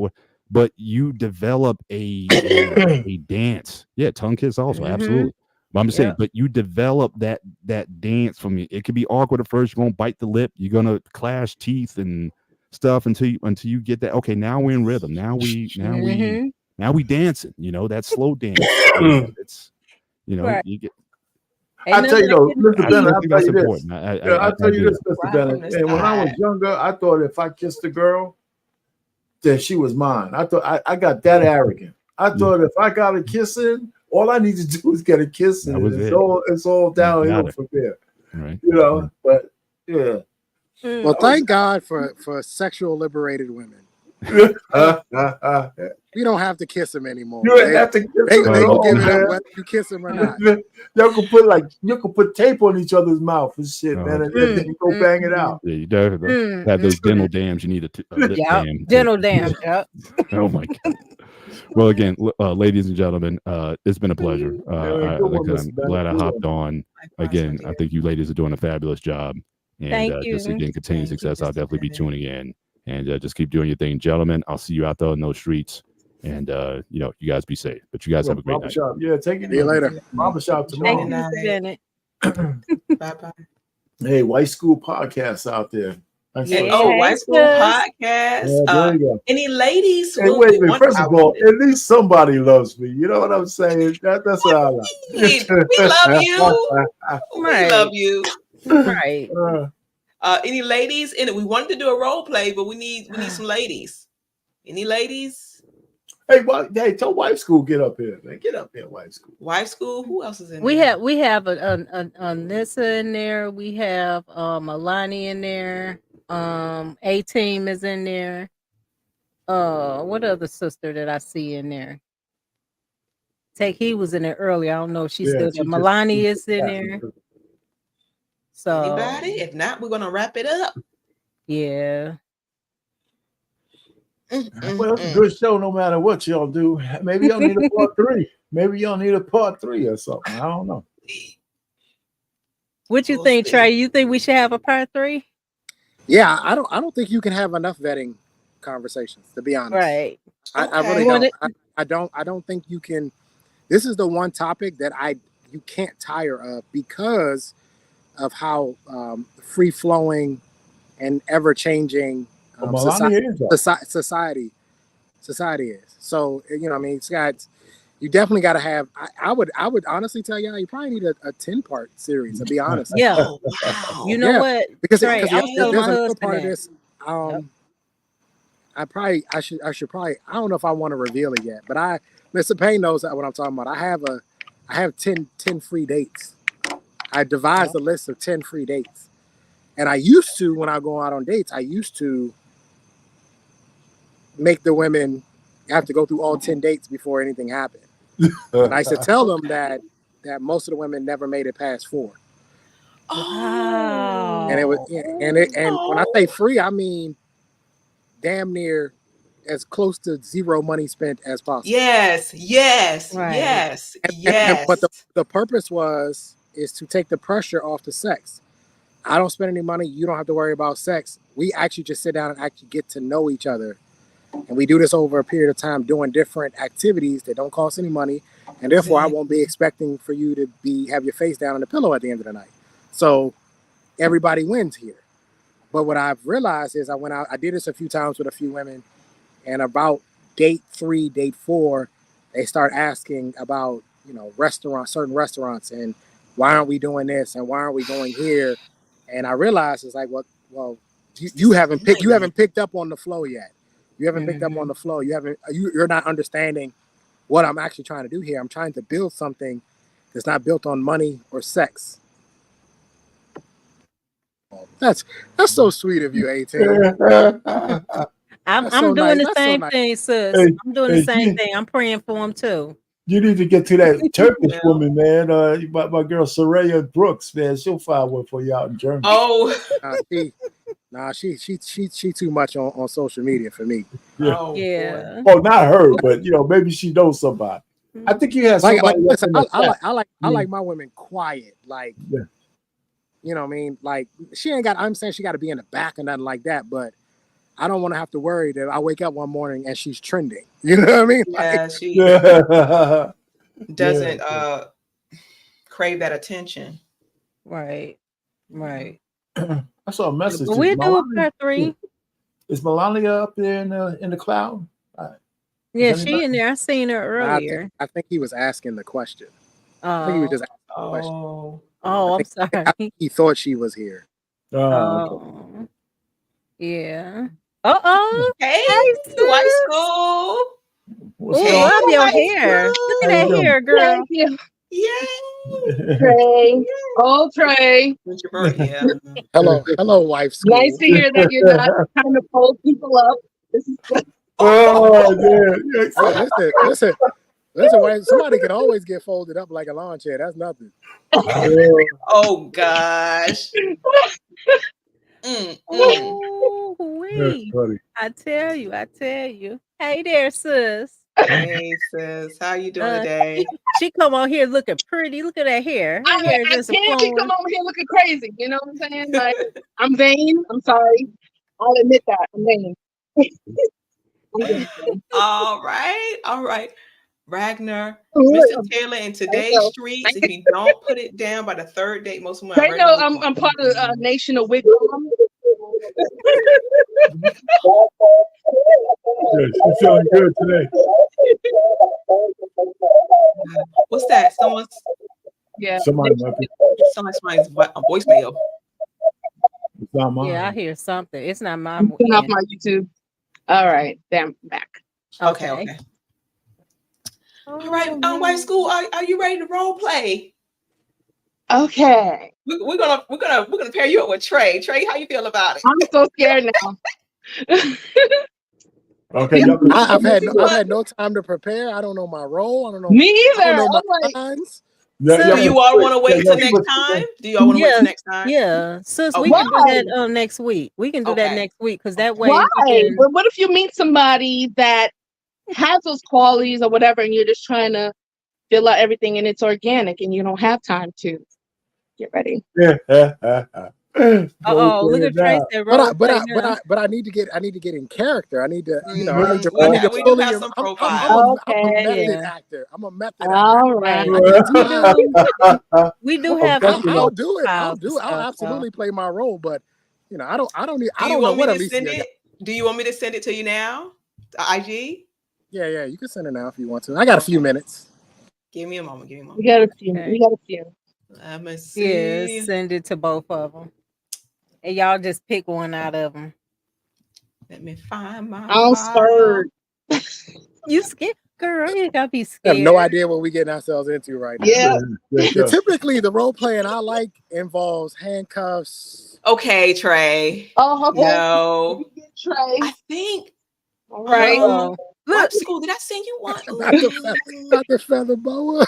But you develop a dance. Yeah, tongue kiss also, Mhm. absolutely. But I'm just saying, Yep. but you develop that dance from you. It could be awkward at first. You're gonna bite the lip. You're gonna clash teeth and stuff until you get that. Okay, now we're in rhythm. Now we Mhm. dancing. You know, that slow dance. You know, it's you know Right. you get. Ain't I tell you nothing though, like Mr. I Bennett, still I'll think tell that's you this. important. Yeah, I'll tell you do. this, Mr. Right Bennett. from the And when I was side. younger, I thought if I kissed a girl, that she was mine. I thought I got that arrogant. I thought if I got a kiss in, all I need to do is get a kiss in. That was And it. it's all got downhill it. from there. Right. You know, but yeah. Mm. Well, thank God for sexual liberated women. You We don't have to kiss them anymore. ain't have to kiss They them at can all, give it up man. whether you kiss them or not. Y'all can put tape on each other's mouth and shit, man, and then you go bang it out. Yeah, you definitely have those dental dams. You need a lip Yeah, dam. dental dam. Yep. Oh my god. Well, again, ladies and gentlemen, it's been a pleasure. good one, I'm Mr. Bennett. glad I Good hopped on. Again, I think you ladies are doing a fabulous job. And Thank just you. again, continued Thank you, success. I'll Mr. definitely be Bennett. tuning in and just keep doing your thing. Gentlemen, I'll see you out there in those streets. And you guys be safe. But you guys have a great night. Barbershop. Yeah, take it See you easy. later. Barbershop Thank you, tomorrow. Mr. Bennett. Bye bye. Hey, White School Podcast out there. Thanks for Yeah. the Oh, show. White School sis. Podcast. Yeah, there you go. Any ladies Hey, who wait a we minute. want First I of all, wanted- at least somebody loves me. You know what I'm saying? That's what I like. we love you. We Right. love you. Right. Any ladies in it? We wanted to do a role play, but we need some ladies. Any ladies? Hey, tell White School get up here, man. Get up here, White School. Wife School. Who else is in We there? have a Nissa in there. We have Alani in there. A-Team is in there. What other sister did I see in there? He was in there earlier. I don't know if she's still there. Milani is in there. So Anybody? If not, we're gonna wrap it up. yeah. Well, it's a good show no matter what y'all do. Maybe y'all need a part 3. Maybe y'all need a part 3 or something. I don't know. What you We'll think, see. Trey? You think we should have a part 3? Yeah, I don't think you can have enough vetting conversations, to be honest. Right. I Okay. really You want don't. I don't think you can. This is the one topic that you can't tire of because of how free flowing and ever changing society is. So I mean, it's got. You definitely got to have. I would honestly tell y'all you probably need a 10-part series, to be honest. Yeah. Oh, wow. You know what? Because Trey, I was telling there's my another husband part of that. this. I should probably, I don't know if I want to reveal it yet, but Mr. Payne knows what I'm talking about. I have 10 free dates. I devised a list of 10 free dates. And I used to, when I go out on dates, I used to make the women have to go through all 10 dates before anything happened. And I used to tell them that most of the women never made it past 4. Wow. And it was, and when I say free, I mean damn near as close to zero money spent as possible. Yes. Right. But the purpose is to take the pressure off the sex. I don't spend any money. You don't have to worry about sex. We actually just sit down and actually get to know each other. And we do this over a period of time doing different activities that don't cost any money. And therefore, I won't be expecting for you to have your face down on the pillow at the end of the night. So everybody wins here. But what I've realized is I went out, I did this a few times with a few women, and about date 3, date 4, they start asking about, certain restaurants, and why aren't we doing this? And why aren't we going here? And I realized it's like, well, you haven't picked up on the flow yet. You haven't picked up on the flow. You're not understanding what I'm actually trying to do here. I'm trying to build something that's not built on money or sex. That's so sweet of you, 18. I'm so doing nice. the That's so same nice. thing, sis. Hey, I'm doing the same thing. I'm praying for him too. You need to get to that Turkish woman, man. My girl Soraya Brooks, man. She'll find one for you out in Germany. Oh. She too much on social media for me. Yeah. Oh, Yeah. Oh, not her, but maybe she knows somebody. I think you have somebody. Listen, I like my women quiet, like you know what I mean. Like she ain't got. I'm saying she got to be in the back or nothing like that, but I don't want to have to worry that I wake up one morning and she's trending. You know what I mean? Yeah, she doesn't crave that attention. Right. I saw a message. But we'll do a part 3. Is Melania up there in the cloud? Yeah, she in there. I seen her earlier. I think he was asking the question. I think he was just asking the question. Oh, I'm I sorry. think he thought she was here. Oh, okay. Oh, yeah. Uh-oh. Hey, Hey, white sis. school. What's Ooh, Hey, going love your white hair. Look at How you that school. doing? hair, girl. Thank you, Yay. Trey. Oh, Trey. When's your birthday? Yeah. Hello, wife school. Nice to hear that you're not trying to pull people up. This is good. Oh, yeah. Hey, listen, wife. Somebody can always get folded up like a lawn chair. That's nothing. Oh gosh. Mm. Ooh, That's wee. funny. I tell you. Hey there, sis. Hey sis, how you doing today? She come on here looking pretty. Look at that hair. Her hair I just can't keep flowing. coming over here looking crazy. You know what I'm saying? Like, I'm vain. I'm sorry. I'll admit that. I'm vain. I'm vain. All right. Ragnar, Look, Mr. Taylor, in today's so- streets, if you don't put it down by the third date, most of them They are know regular. I'm part of the nation of Wigwam. Yeah, she's feeling good today. What's that? Someone's Yeah. Somebody might be. somebody's voicemail. It's not mine. Yeah, I hear something. It's not my I'm turning off end. my YouTube. All right. Damn, I'm back. Okay. All right, white school, are you ready to role play? Okay. We're gonna pair you up with Trey. Trey, how you feel about it? I'm so scared now. Okay, I've had no time to prepare. I don't know my role. I don't know. Me I either. don't know I'm my like, lines. Do you all want to wait till next time? Do you all want to wait till next time? Yeah, sis, we Okay. can do that next week. We can do that Okay. next week because that way why? we can. But what if you meet somebody that has those qualities or whatever, and you're just trying to fill out everything and it's organic and you don't have time to get ready? Uh-oh, look at Trey said role play now. But I need to get in character. I need to, We fully. do have some I'm profiles. a method Yeah. actor. I'm a method actor. All right. We do have some I'll do it. profiles and I'll stuff, absolutely play my role. But I don't Do you know want me what to Alicia send got. it? Do you want me to send it to you now? To IG? Yeah, you can send it now if you want to. I got a few minutes. Give me a moment. We got a few. Okay. We got a few. Let me see. Yeah, send it to both of them. And y'all just pick one out of them. Let me find my I'm file. scared. You scared? Girl, you gotta be I scared. have no idea what we're getting ourselves into right now. Yeah. Typically, the role playing I like involves handcuffs. Okay, Trey. Oh, okay. No. Trey. I think. All right. Uh-oh. Look, school. Did I send you one? Not the feather boa.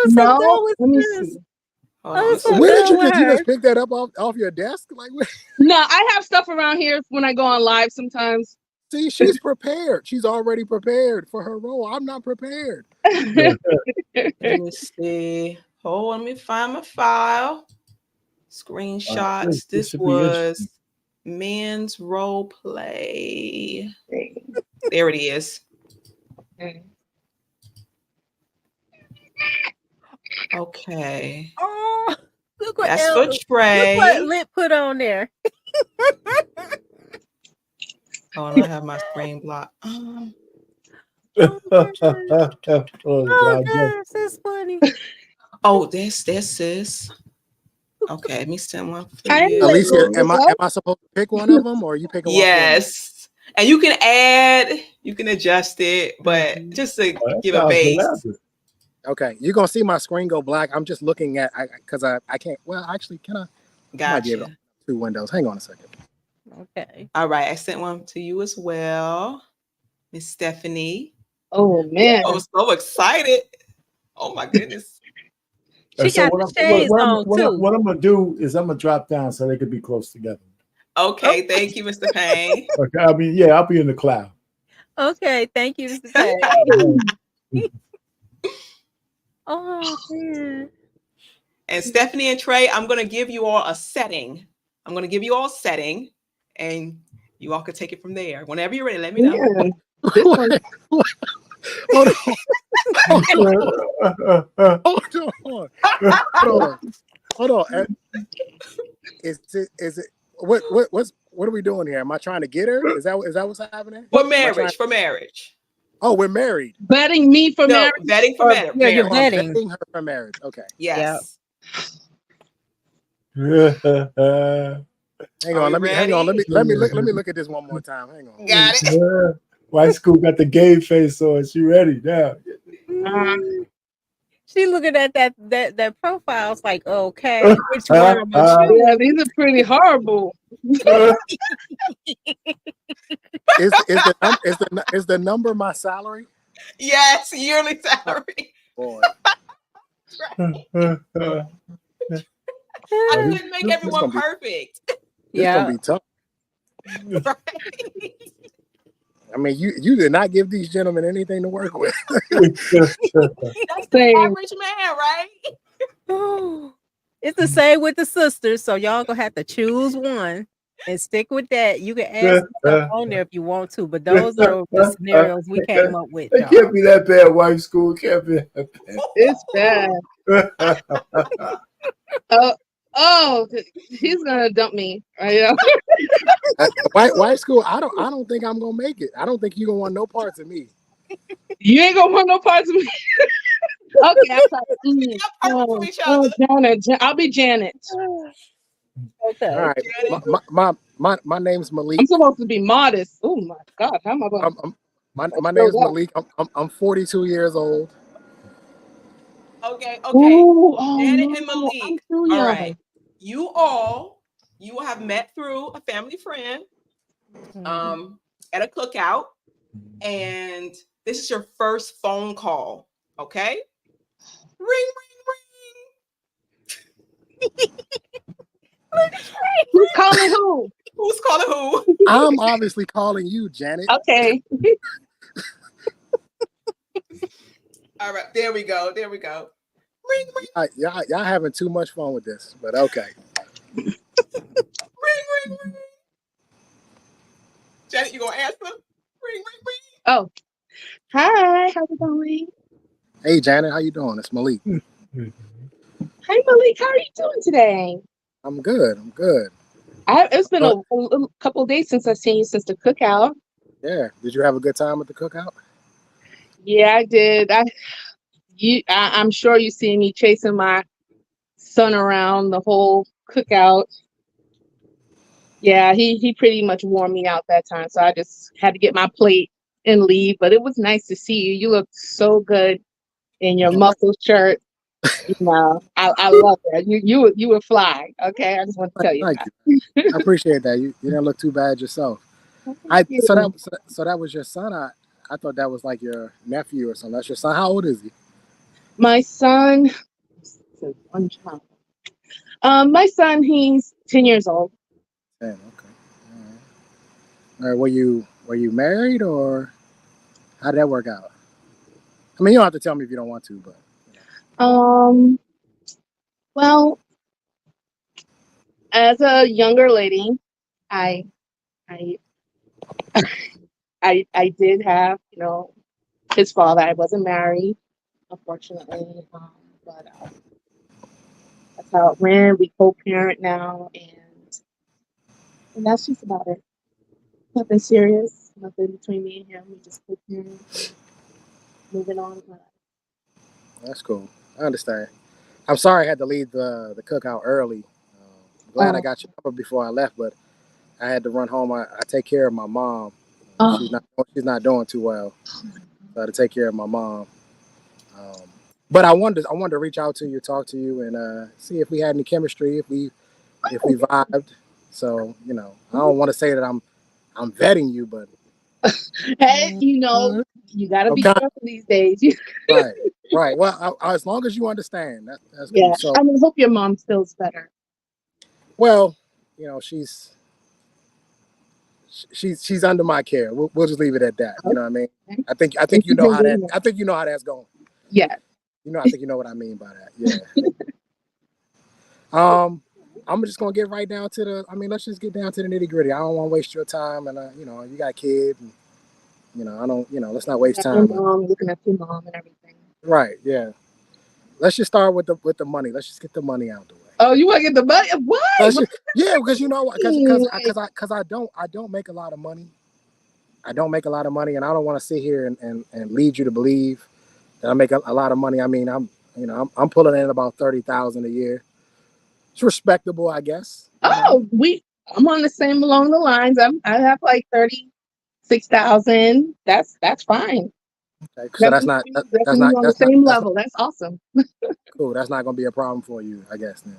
No. Let me see. Where did you just pick that up off your desk? Like, No, I have stuff around here when I go on live sometimes. see, she's prepared. She's already prepared for her role. I'm not prepared. Let me see. Hold on, let me find my file. Screenshots. This was men's role play. There it is. Okay. Oh, look what That's for Trey. Look what Lit put on there. Oh, and I have my screen blocked. Oh, gosh, that's funny. Oh, that's sis. Okay, let me send one for I you. Alicia, am I supposed to pick one of them, or are you picking one? Yes. And you can add, you can adjust it, but just to give a base. Okay, you're gonna see my screen go black. I'm just looking at because I can't. Well, actually, can I? Gotcha. Two windows. Hang on a second. Okay. All right, I sent one to you as well, Miss Stephanie. Oh man, I'm so excited! Oh my goodness. She got the shades on too. What I'm gonna do is I'm gonna drop down so they could be close together. Okay, thank you, Mr. Payne. Okay, I'll be in the cloud. Okay, thank you, Mr. Payne. Oh man. And Stephanie and Trey, I'm gonna give you all a setting. And you all could take it from there. Whenever you're ready, let me know. Hold on. Is it what are we doing here? Am I trying to get her? Is that what's happening? For marriage. Oh, we're married. Vetting me for No, marriage. vetting for Or- marriage. Yeah, you're Oh, I'm vetting. vetting her for marriage. Okay. Yes. Hang Are on. we Hang on. ready? Let me look at this one more time. Hang on. Got it. White school got the gay face on. She ready now. She looking at that profile. It's like, okay, which one I'm gonna choose? Yeah, these are pretty horrible. Is the number my salary? Yes, yearly salary. Boy. I couldn't make everyone perfect. It's gonna be tough. Right? I mean, you did not give these gentlemen anything to work with. That's the Same. average man, right? It's the same with the sisters, so y'all gonna have to choose one and stick with that. You can add some stuff on there if you want to, but those are the scenarios we came up with. It Y'all. can't be that bad, wife school. It can't be that It's bad. bad. Oh, he's gonna dump me. White school. I don't think I'm gonna make it. I don't think you're gonna want no parts of me. You ain't gonna want no parts of me. Okay, I'm sorry. Perfect for each other. Janet. I'll be Janet. Okay. All right. My name's Malik. I'm supposed to be modest. Oh my God, how am I going? My name's Malik. I'm 42 years old. Okay. Ooh, oh, Janet no, and Malik. I'm too All young. right. You will have met through a family friend at a cookout, and this is your first phone call. Okay. Ring, ring, ring. Who's calling who? Who's calling who? I'm obviously calling you, Janet. Okay. All right. There we go. Ring, ring, Y'all having too much fun with this, but okay. ring, ring, ring. Janet, you gonna answer? Ring, ring, ring. Oh, hi. How's it going? Hey, Janet, how you doing? It's Malik. Hi, Malik. How are you doing today? I'm good. It's been a couple of days since I've seen you since the cookout. Yeah. Did you have a good time at the cookout? Yeah, I did. I'm sure you see me chasing my son around the whole cookout. Yeah, he pretty much wore me out that time, so I just had to get my plate and leave. But it was nice to see you. You look so good in your muscle shirt. You know, I love that. You were fly. Okay, I just want to tell you. Thank you. I appreciate that. You didn't look too bad yourself. So that was your son. I thought that was like your nephew or something. That's your son. How old is he? My son, one child. My son, he's 10 years old. 10. Okay. All right. Were you married, or how did that work out? I mean, you don't have to tell me if you don't want to, but. Well, as a younger lady, I did have, his father. I wasn't married, unfortunately, but that's how it ran. We co-parent now, and that's just about it. Nothing serious, nothing between me and him. We just co-parent, moving on. That's cool. I understand. I'm sorry I had to leave the cookout early. Glad I got your number before I left, but I had to run home. I take care of my mom. She's not doing too well. So I had to take care of my mom. But I wanted to reach out to you, talk to you, and see if we had any chemistry, if we vibed. So I don't want to say that I'm vetting you, but hey, you got to be careful these days. Right. Well, as long as you understand, that's yeah. good. So, I hope your mom feels better. Well, she's under my care. We'll just leave it at that. You know what I mean? I think you know how that. I think you know how that's going. Yeah. I think you know what I mean by that. Yeah. I'm just gonna get right down to let's just get down to the nitty gritty. I don't want to waste your time, and you got a kid, and I don't, let's not waste time. Looking at your mom and everything. Right. Yeah. Let's just start with the money. Let's just get the money out the way. Oh, you want to get the money? What? Yeah, because because I don't make a lot of money. I don't make a lot of money, and I don't want to sit here and lead you to believe that I make a lot of money. I mean, I'm pulling in about 30,000 a year. It's respectable, I guess. Oh, I'm on the same along the lines. I have like 36,000. That's fine. Okay, so that's not on the same level. That's awesome. Cool. That's not going to be a problem for you, I guess. Then.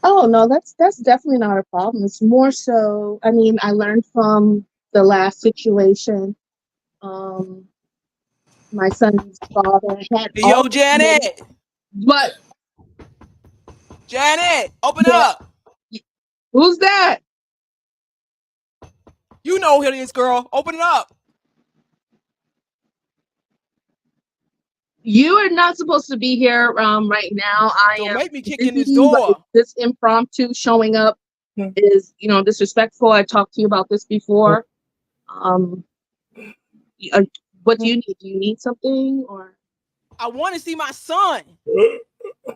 Oh no, that's definitely not a problem. It's more so. I mean, I learned from the last situation. My son's father had. Yo, Janet. What? Janet, open Yeah. up. Who's that? You know who it is, girl. Open it up. You are not supposed to be here right now. Don't am make me kick in this busy, door. but this impromptu showing up is, disrespectful. I talked to you about this before. What do you need? Do you need something, or I want to see my son.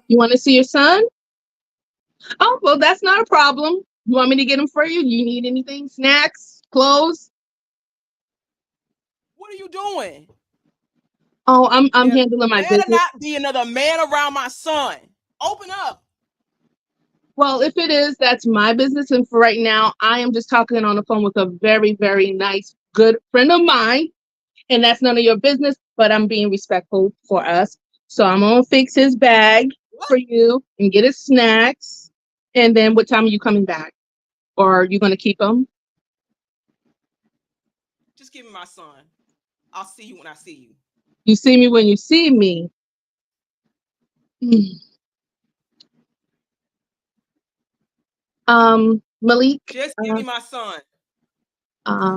you want to see your son? Oh, well, that's not a problem. You want me to get him for you? Do you need anything? Snacks? Clothes? What are you doing? Oh, I'm handling my Better business. not be another man around my son. Open up. Well, if it is, that's my business. And for right now, I am just talking on the phone with a very, very nice, good friend of mine. And that's none of your business, but I'm being respectful for us. So I'm going to fix his bag for you and get his snacks. And then what time are you coming back? Or are you going to keep him? Just give me my son. I'll see you when I see you. You see me when you see me. Malik. Just give me my son.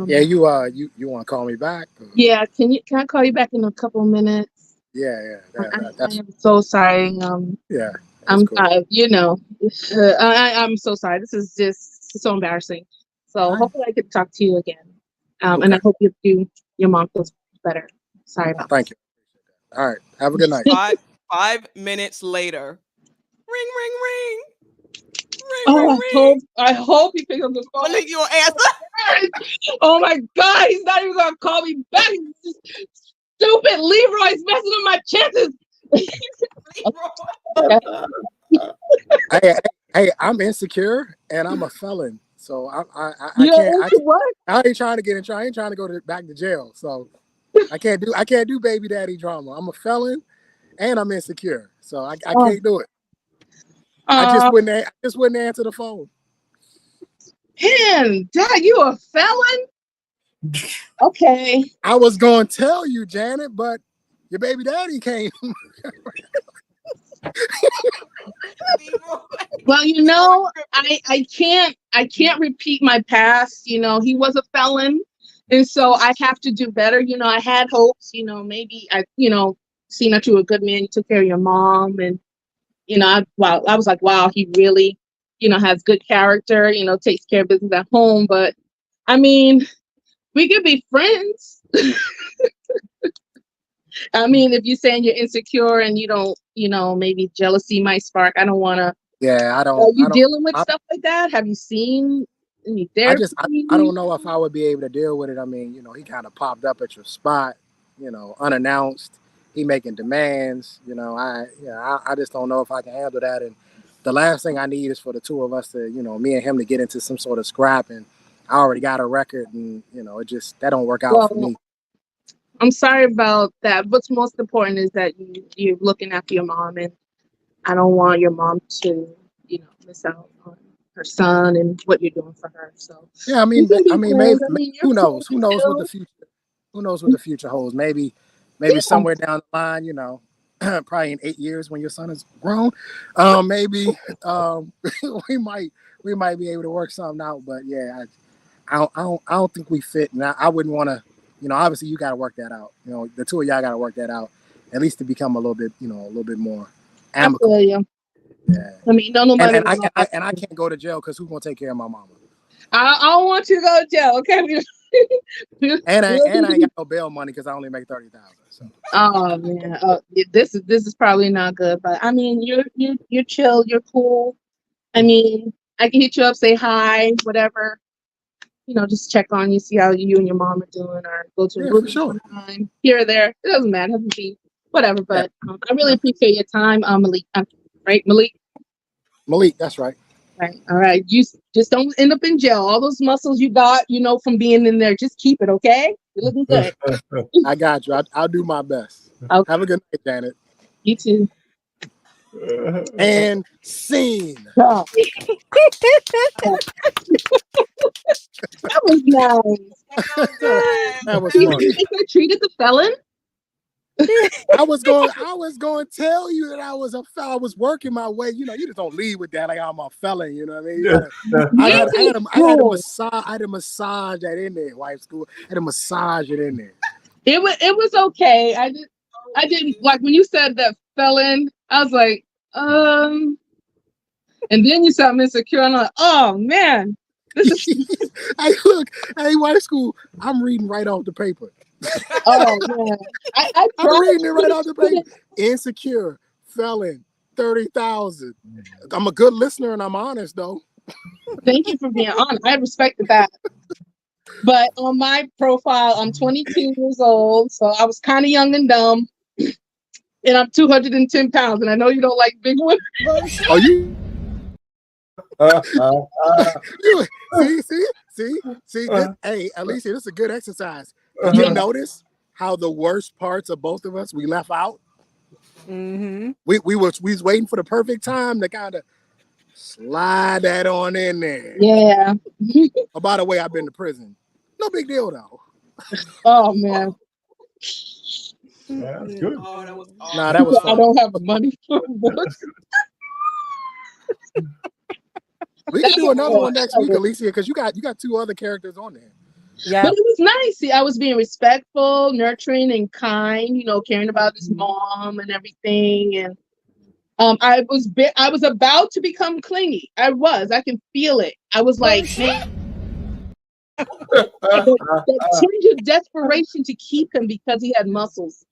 Yeah, you want to call me back? Or? Yeah, can I call you back in a couple of minutes? Yeah. I am so sorry. Yeah. I'm cool. I'm so sorry. This is just so embarrassing. So hopefully I can talk to you again. And I hope your mom feels better. Sorry about Thank you. All right. Have a good night. 5 minutes later. Ring, ring, ring. I hope he picks up the phone. Malik, you answer. Oh my God, he's not even gonna call me back. Stupid Leroy's messing up my chances. Hey, I'm insecure and I'm a felon, so I ain't trying to get in trouble. I ain't trying to go back to jail, so I can't do baby daddy drama. I'm a felon and I'm insecure, so I can't do it. I just wouldn't answer the phone. Man, Dad, you a felon? Okay. I was going to tell you, Janet, but your baby daddy came. Well, I can't repeat my past. He was a felon, and so I have to do better. I had hopes. Maybe seeing that you were a good man, you took care of your mom, and I was like, wow, he really, has good character. Takes care of business at home. But I mean, we could be friends. I mean, if you're saying you're insecure and you don't, maybe jealousy might spark. I don't want to. Yeah, I don't. Are you dealing with stuff like that? Have you seen any therapy? I don't know if I would be able to deal with it. I mean, he kind of popped up at your spot, unannounced. He making demands. I just don't know if I can handle that. And the last thing I need is for the two of us to, me and him to get into some sort of scrap. And I already got a record, and that don't work out for me. I'm sorry about that. What's most important is that you're looking after your mom, and I don't want your mom to, miss out on her son and what you're doing for her. So yeah, maybe who knows? Who knows what the future? Who knows what the future holds? Maybe somewhere down the line, probably in 8 years when your son is grown, maybe we might be able to work something out. But yeah, I don't think we fit, and I wouldn't want to. Obviously you got to work that out. The two of y'all got to work that out, at least to become a little bit more amicable. Yeah. I mean, nobody. And I can't go to jail because who's gonna take care of my mama? I don't want you to go to jail, okay? and I ain't got no bail money because I only make 30,000. So. Oh man, this is probably not good. But I mean, you're chill, you're cool. I mean, I can hit you up, say hi, whatever. just check on you, see how you and your mom are doing, or go to a Yeah, movie for sure. sometime here or there. It doesn't matter. It doesn't be whatever. But I really appreciate your time, Malik. Right, Malik. Malik, that's right. Right. All right. You just don't end up in jail. All those muscles you got, from being in there, just keep it, okay? You're looking good. I got you. I'll do my best. Okay. Have a good night, Janet. You too. And scene. That was nice. That was See, fun. you think I treated the felon? I was going to tell you that I was working my way. You just don't lead with that like I'm a felon. You know what I mean? I had to massage that in there, wife school. I had to massage it in there. It was okay. I didn't like when you said that felon. I was like, and then you said I'm insecure. And I'm like, oh man, this is. Hey, wife school. I'm reading right off the paper. Oh man, I'm reading it right off the paper. Insecure, felon, 30,000. I'm a good listener and I'm honest though. Thank you for being honest. I respected that. But on my profile, I'm 22 years old, so I was kind of young and dumb, and I'm 210 pounds. And I know you don't like big women. Are you? See. Hey, Alicia, this is a good exercise. Did you notice how the worst parts of both of us we left out? Mm-hmm. We was waiting for the perfect time to kind of slide that on in there. Yeah. Oh, by the way, I've been to prison. No big deal though. Oh man. Yeah, that's good. Oh, that was awesome. Nah, that was I fun. don't have the money for books. We can do another one next week, Alicia, because you got 2 other characters on there. Yeah. But it was nice. See, I was being respectful, nurturing, and kind. Caring about his mom and everything. And I was about to become clingy. I can feel it. I was like, man, that tinge of desperation to keep him because he had muscles,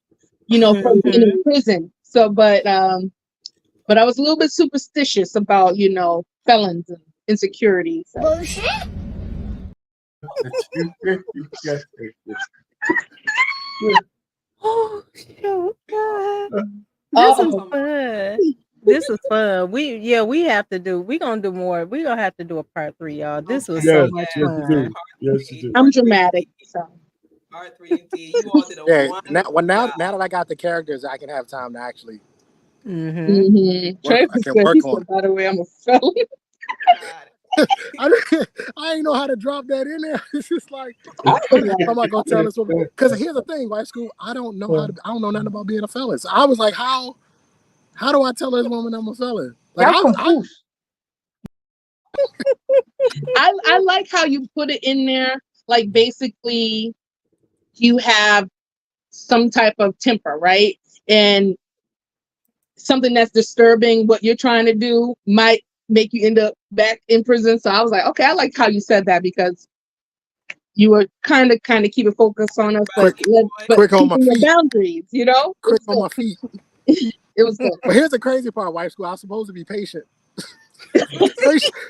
from being in prison. So, but I was a little bit superstitious about, felons and insecurity. So. Oh shoot! This is fun. This is fun. We have to do. We're gonna do more. We're gonna have to do a part 3, y'all. This was so much fun. Yes, you do. I'm dramatic, so. Part 3 indeed. You all did a Yeah. wonderful Now job. that I got the characters, I can have time to actually Mm-hmm. I can work on it. By the way, I'm a felon. I ain't know how to drop that in there. It's just like, how am I gonna tell this woman? Because here's the thing, white school. I don't know nothing about being a felon. So I was like, how do I tell this woman I'm a felon? Like, I like how you put it in there. Like basically, you have some type of temper, right? And something that's disturbing what you're trying to do might make you end up back in prison. So I was like, okay, I like how you said that because you were kind of keep a focus on us, but quick on my keeping your feet. boundaries, Quick on my feet. It was good. But here's the crazy part, white school. I was supposed to be patient.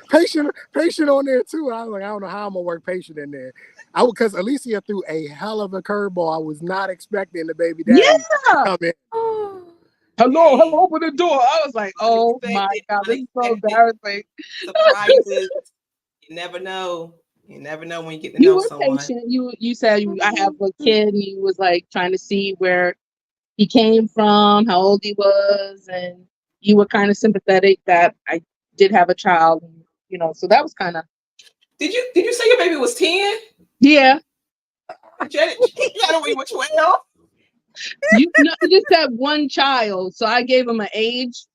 patient on there too. I was like, I don't know how I'm gonna work patient in there. Because Alicia threw a hell of a curveball. I was not expecting the baby daddy to come in. Hello, open the door. I was like, oh my God, this is so embarrassing. Surprises. You never know. You never know when you get to You know were someone. patient. You said I have a kid, and you was like trying to see where he came from, how old he was, and you were kind of sympathetic that I did have a child, so that was kind of. Did you say your baby was 10? Yeah. Janet, I don't even 12. You just had one child, so I gave him an age.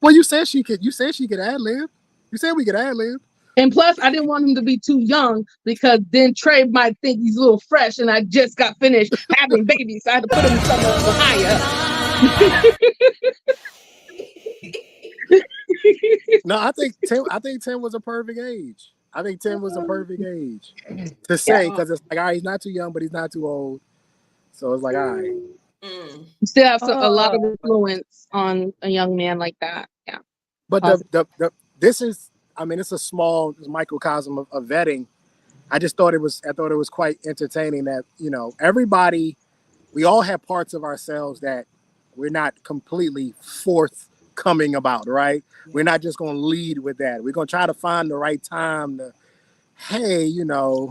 Well, you said she could ad lib. You said we could ad lib. And plus, I didn't want him to be too young because then Trey might think he's a little fresh, and I just got finished having babies, so I had to put him somewhere higher. No, I think 10 was a perfect age. I think 10 was a perfect age to say because it's like, all right, he's not too young, but he's not too old. So it's like, all right. You still have a lot of influence on a young man like that. Yeah. But this is, I mean, it's a small microcosm of vetting. I thought it was quite entertaining that, you know, we all have parts of ourselves that we're not completely forthcoming about, right? We're not just going to lead with that. We're going to try to find the right time to, hey, you know,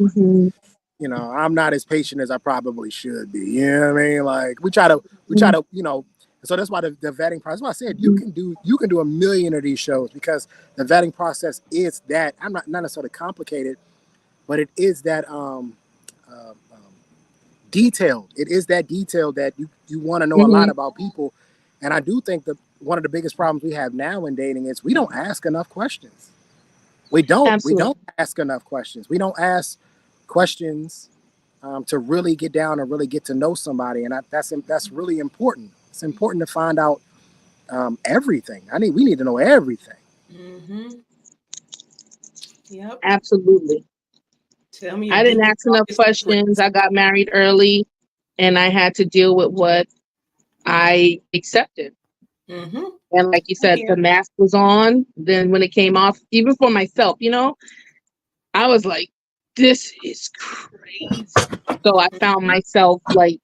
I'm not as patient as I probably should be. You know what I mean? Like we try to, you know, so that's why the vetting process, that's why I said you can do a million of these shows, because the vetting process is that, I'm not necessarily complicated, but it is that detailed. It is that detailed that you want to know a lot about people. And I do think that one of the biggest problems we have now in dating is we don't ask enough questions. We don't ask enough questions. We don't ask questions to really get down and really get to know somebody. And that's really important. It's important to find out everything. We need to know everything. Mm-hmm. Yep. Absolutely. Tell me. I didn't ask enough questions. I got married early, and I had to deal with what I accepted. Mm-hmm. And like you said, the mask was on. Then when it came off, even for myself, you know, I was like, this is crazy. So I found myself like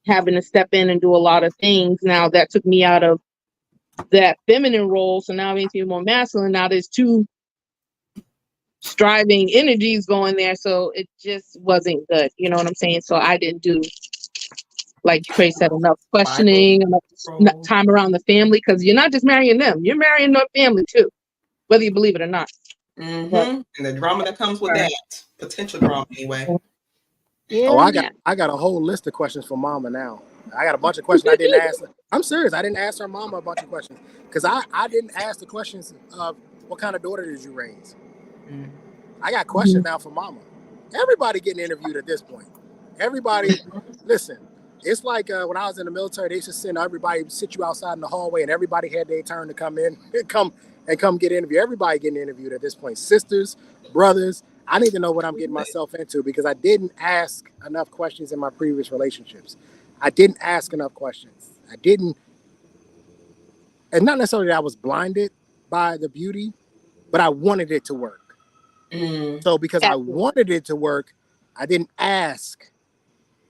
having to step in and do a lot of things. Now that took me out of that feminine role. So now it makes me more masculine. Now there's two striving energies going there. So it just wasn't good. You know what I'm saying? So I didn't do, like Trey said, enough questioning, enough time around the family, because you're not just marrying them, you're marrying their family too, whether you believe it or not. Mm-hmm. And the drama that comes with that, potential drama anyway. Yeah. Oh, I got a whole list of questions for Mama now. I got a bunch of questions I didn't ask her. I'm serious. I didn't ask her Mama a bunch of questions because I didn't ask the questions of what kind of daughter did you raise. I got questions now for Mama. Everybody getting interviewed at this point. Everybody, listen. It's like when I was in the military, they used to send everybody, sit you outside in the hallway, and everybody had their turn to come in, come get interviewed. Everybody getting interviewed at this point. Sisters, brothers. I need to know what I'm getting myself into because I didn't ask enough questions in my previous relationships. I didn't ask enough questions. I didn't, and not necessarily that I was blinded by the beauty, but I wanted it to work. So because I wanted it to work, I didn't ask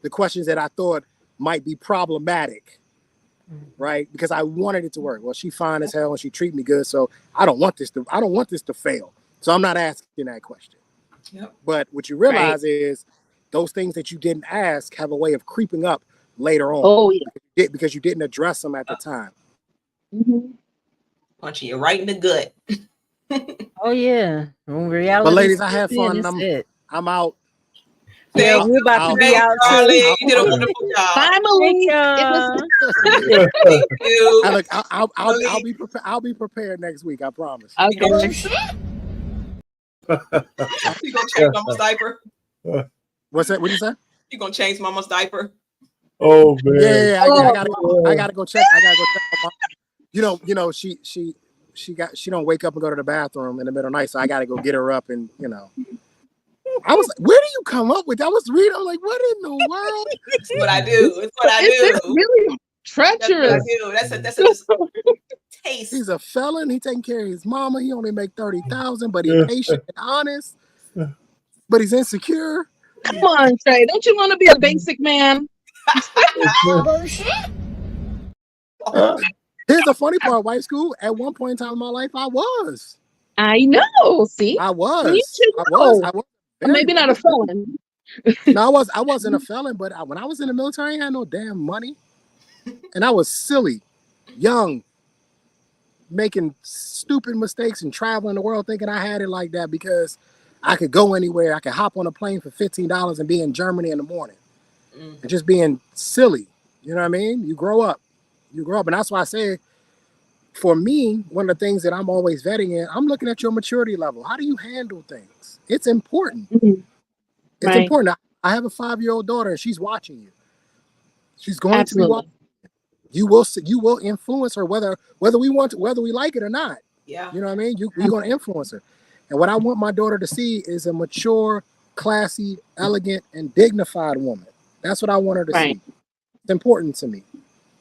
the questions that I thought might be problematic, right? Because I wanted it to work. Well, she fine as hell and she treat me good, so I don't want this to fail. So I'm not asking that question. Yep. But what you realize is those things that you didn't ask have a way of creeping up later on. Oh yeah, because you didn't address them at the time. Punching you right in the gut. Oh yeah. Reality. But ladies, I had fun. I'm out. Yeah, we're about to be out too. You did a wonderful job. Bye, Malik. Thank you. I'll be prepared next week. I promise. Okay. You gonna change Mama's diaper? What's that? What did you say? You gonna change Mama's diaper? Oh man. Yeah. I gotta go check. I gotta go check. You know, she don't wake up and go to the bathroom in the middle of the night, so I gotta go get her up and I was like, where do you come up with that? I was reading, I'm like, what in the world? It's what I do. It's what I do. It's really treacherous. That's a taste. He's a felon. He taking care of his mama. He only make $30,000, but he's patient and honest. But he's insecure. Come on, Trey. Don't you want to be a basic man? Here's the funny part, white school. At one point in time in my life, I was. I know. See, I was. You should know. I was. Maybe not a felon. No, I wasn't a felon, but when I was in the military, I ain't had no damn money. And I was silly, young, making stupid mistakes and traveling the world thinking I had it like that because I could go anywhere. I could hop on a plane for $15 and be in Germany in the morning. And just being silly. You know what I mean? You grow up. And that's why I say, for me, one of the things that I'm always vetting in, I'm looking at your maturity level. How do you handle things? It's important. It's important. I have a 5-year-old daughter and she's watching you. She's going to be watching. You will influence her whether we like it or not. Yeah. You know what I mean? You're going to influence her. And what I want my daughter to see is a mature, classy, elegant, and dignified woman. That's what I want her to see. It's important to me.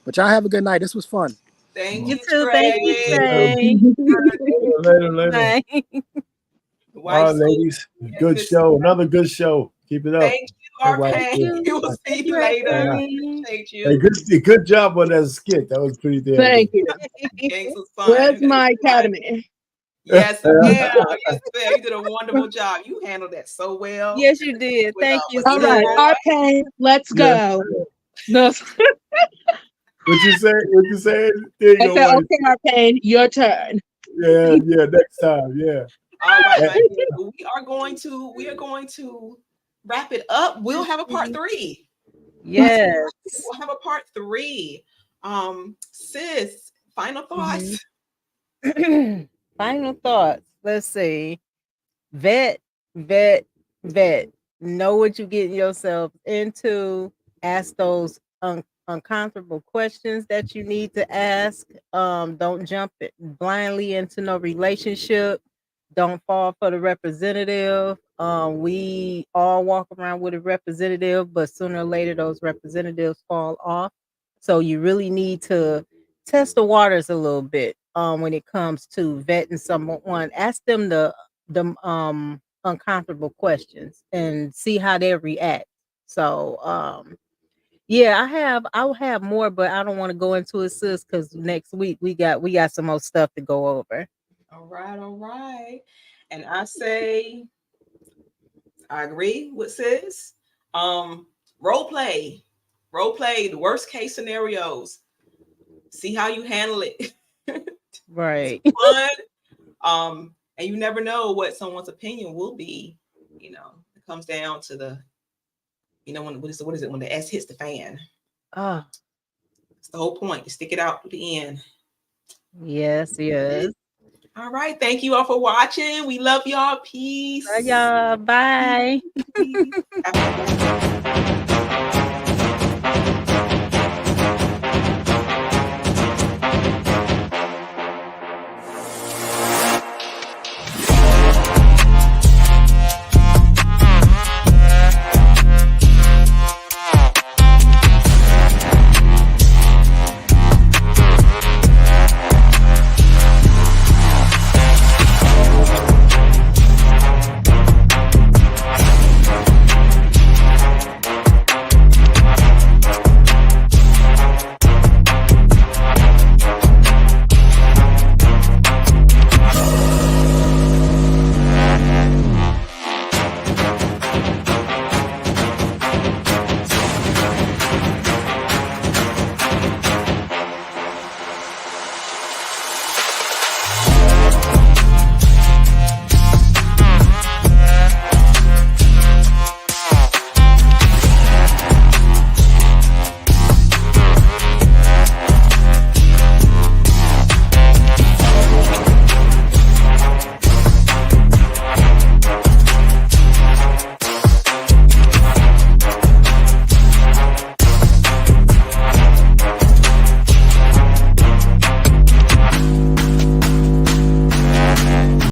But y'all have a good night. This was fun. Thank You you too. Trey. Thank you, Trey. Later. Bye. All Wife right, swoop. ladies. Yeah, Good good show. stuff. Another good show. Keep it up. Thank you, Good wife Arcane. swoop. We will see you later. Arcane. Appreciate Hey, you. good job on that skit. That was pretty damn Thank good. you. Gangs was Where's fun. my Fun. academy? Yes, ma'am. Yes, ma'am. You did a wonderful job. You handled that so well. Yes, you did. With, Thank you, with All right, sis. Arcane, let's Yeah. go. No, What you say? What you say? There you I go, said, wife. okay, Arcane, your turn. Yeah, next time. Yeah. All right, And- my people. We are going to wrap it up. We'll have a part 3. Yes. We'll have a part 3. Sis, final thoughts. Final thoughts. Let's see. Vet. Know what you're getting yourself into. Ask those uncomfortable questions that you need to ask. Don't jump blindly into no relationship. Don't fall for the representative. We all walk around with a representative, but sooner or later those representatives fall off. So you really need to test the waters a little bit when it comes to vetting someone. Ask them the uncomfortable questions and see how they react. So yeah, I'll have more, but I don't want to go into it, sis, because next week we got some more stuff to go over. All right. And I say, I agree with sis. Role play the worst case scenarios. See how you handle it. Right. Fun. And you never know what someone's opinion will be. It comes down to the, when what is it when the S hits the fan? Ah, It's the whole point to stick it out to the end. yes. All right. Thank you all for watching. We love y'all. Peace. Bye, y'all. Bye. Peace.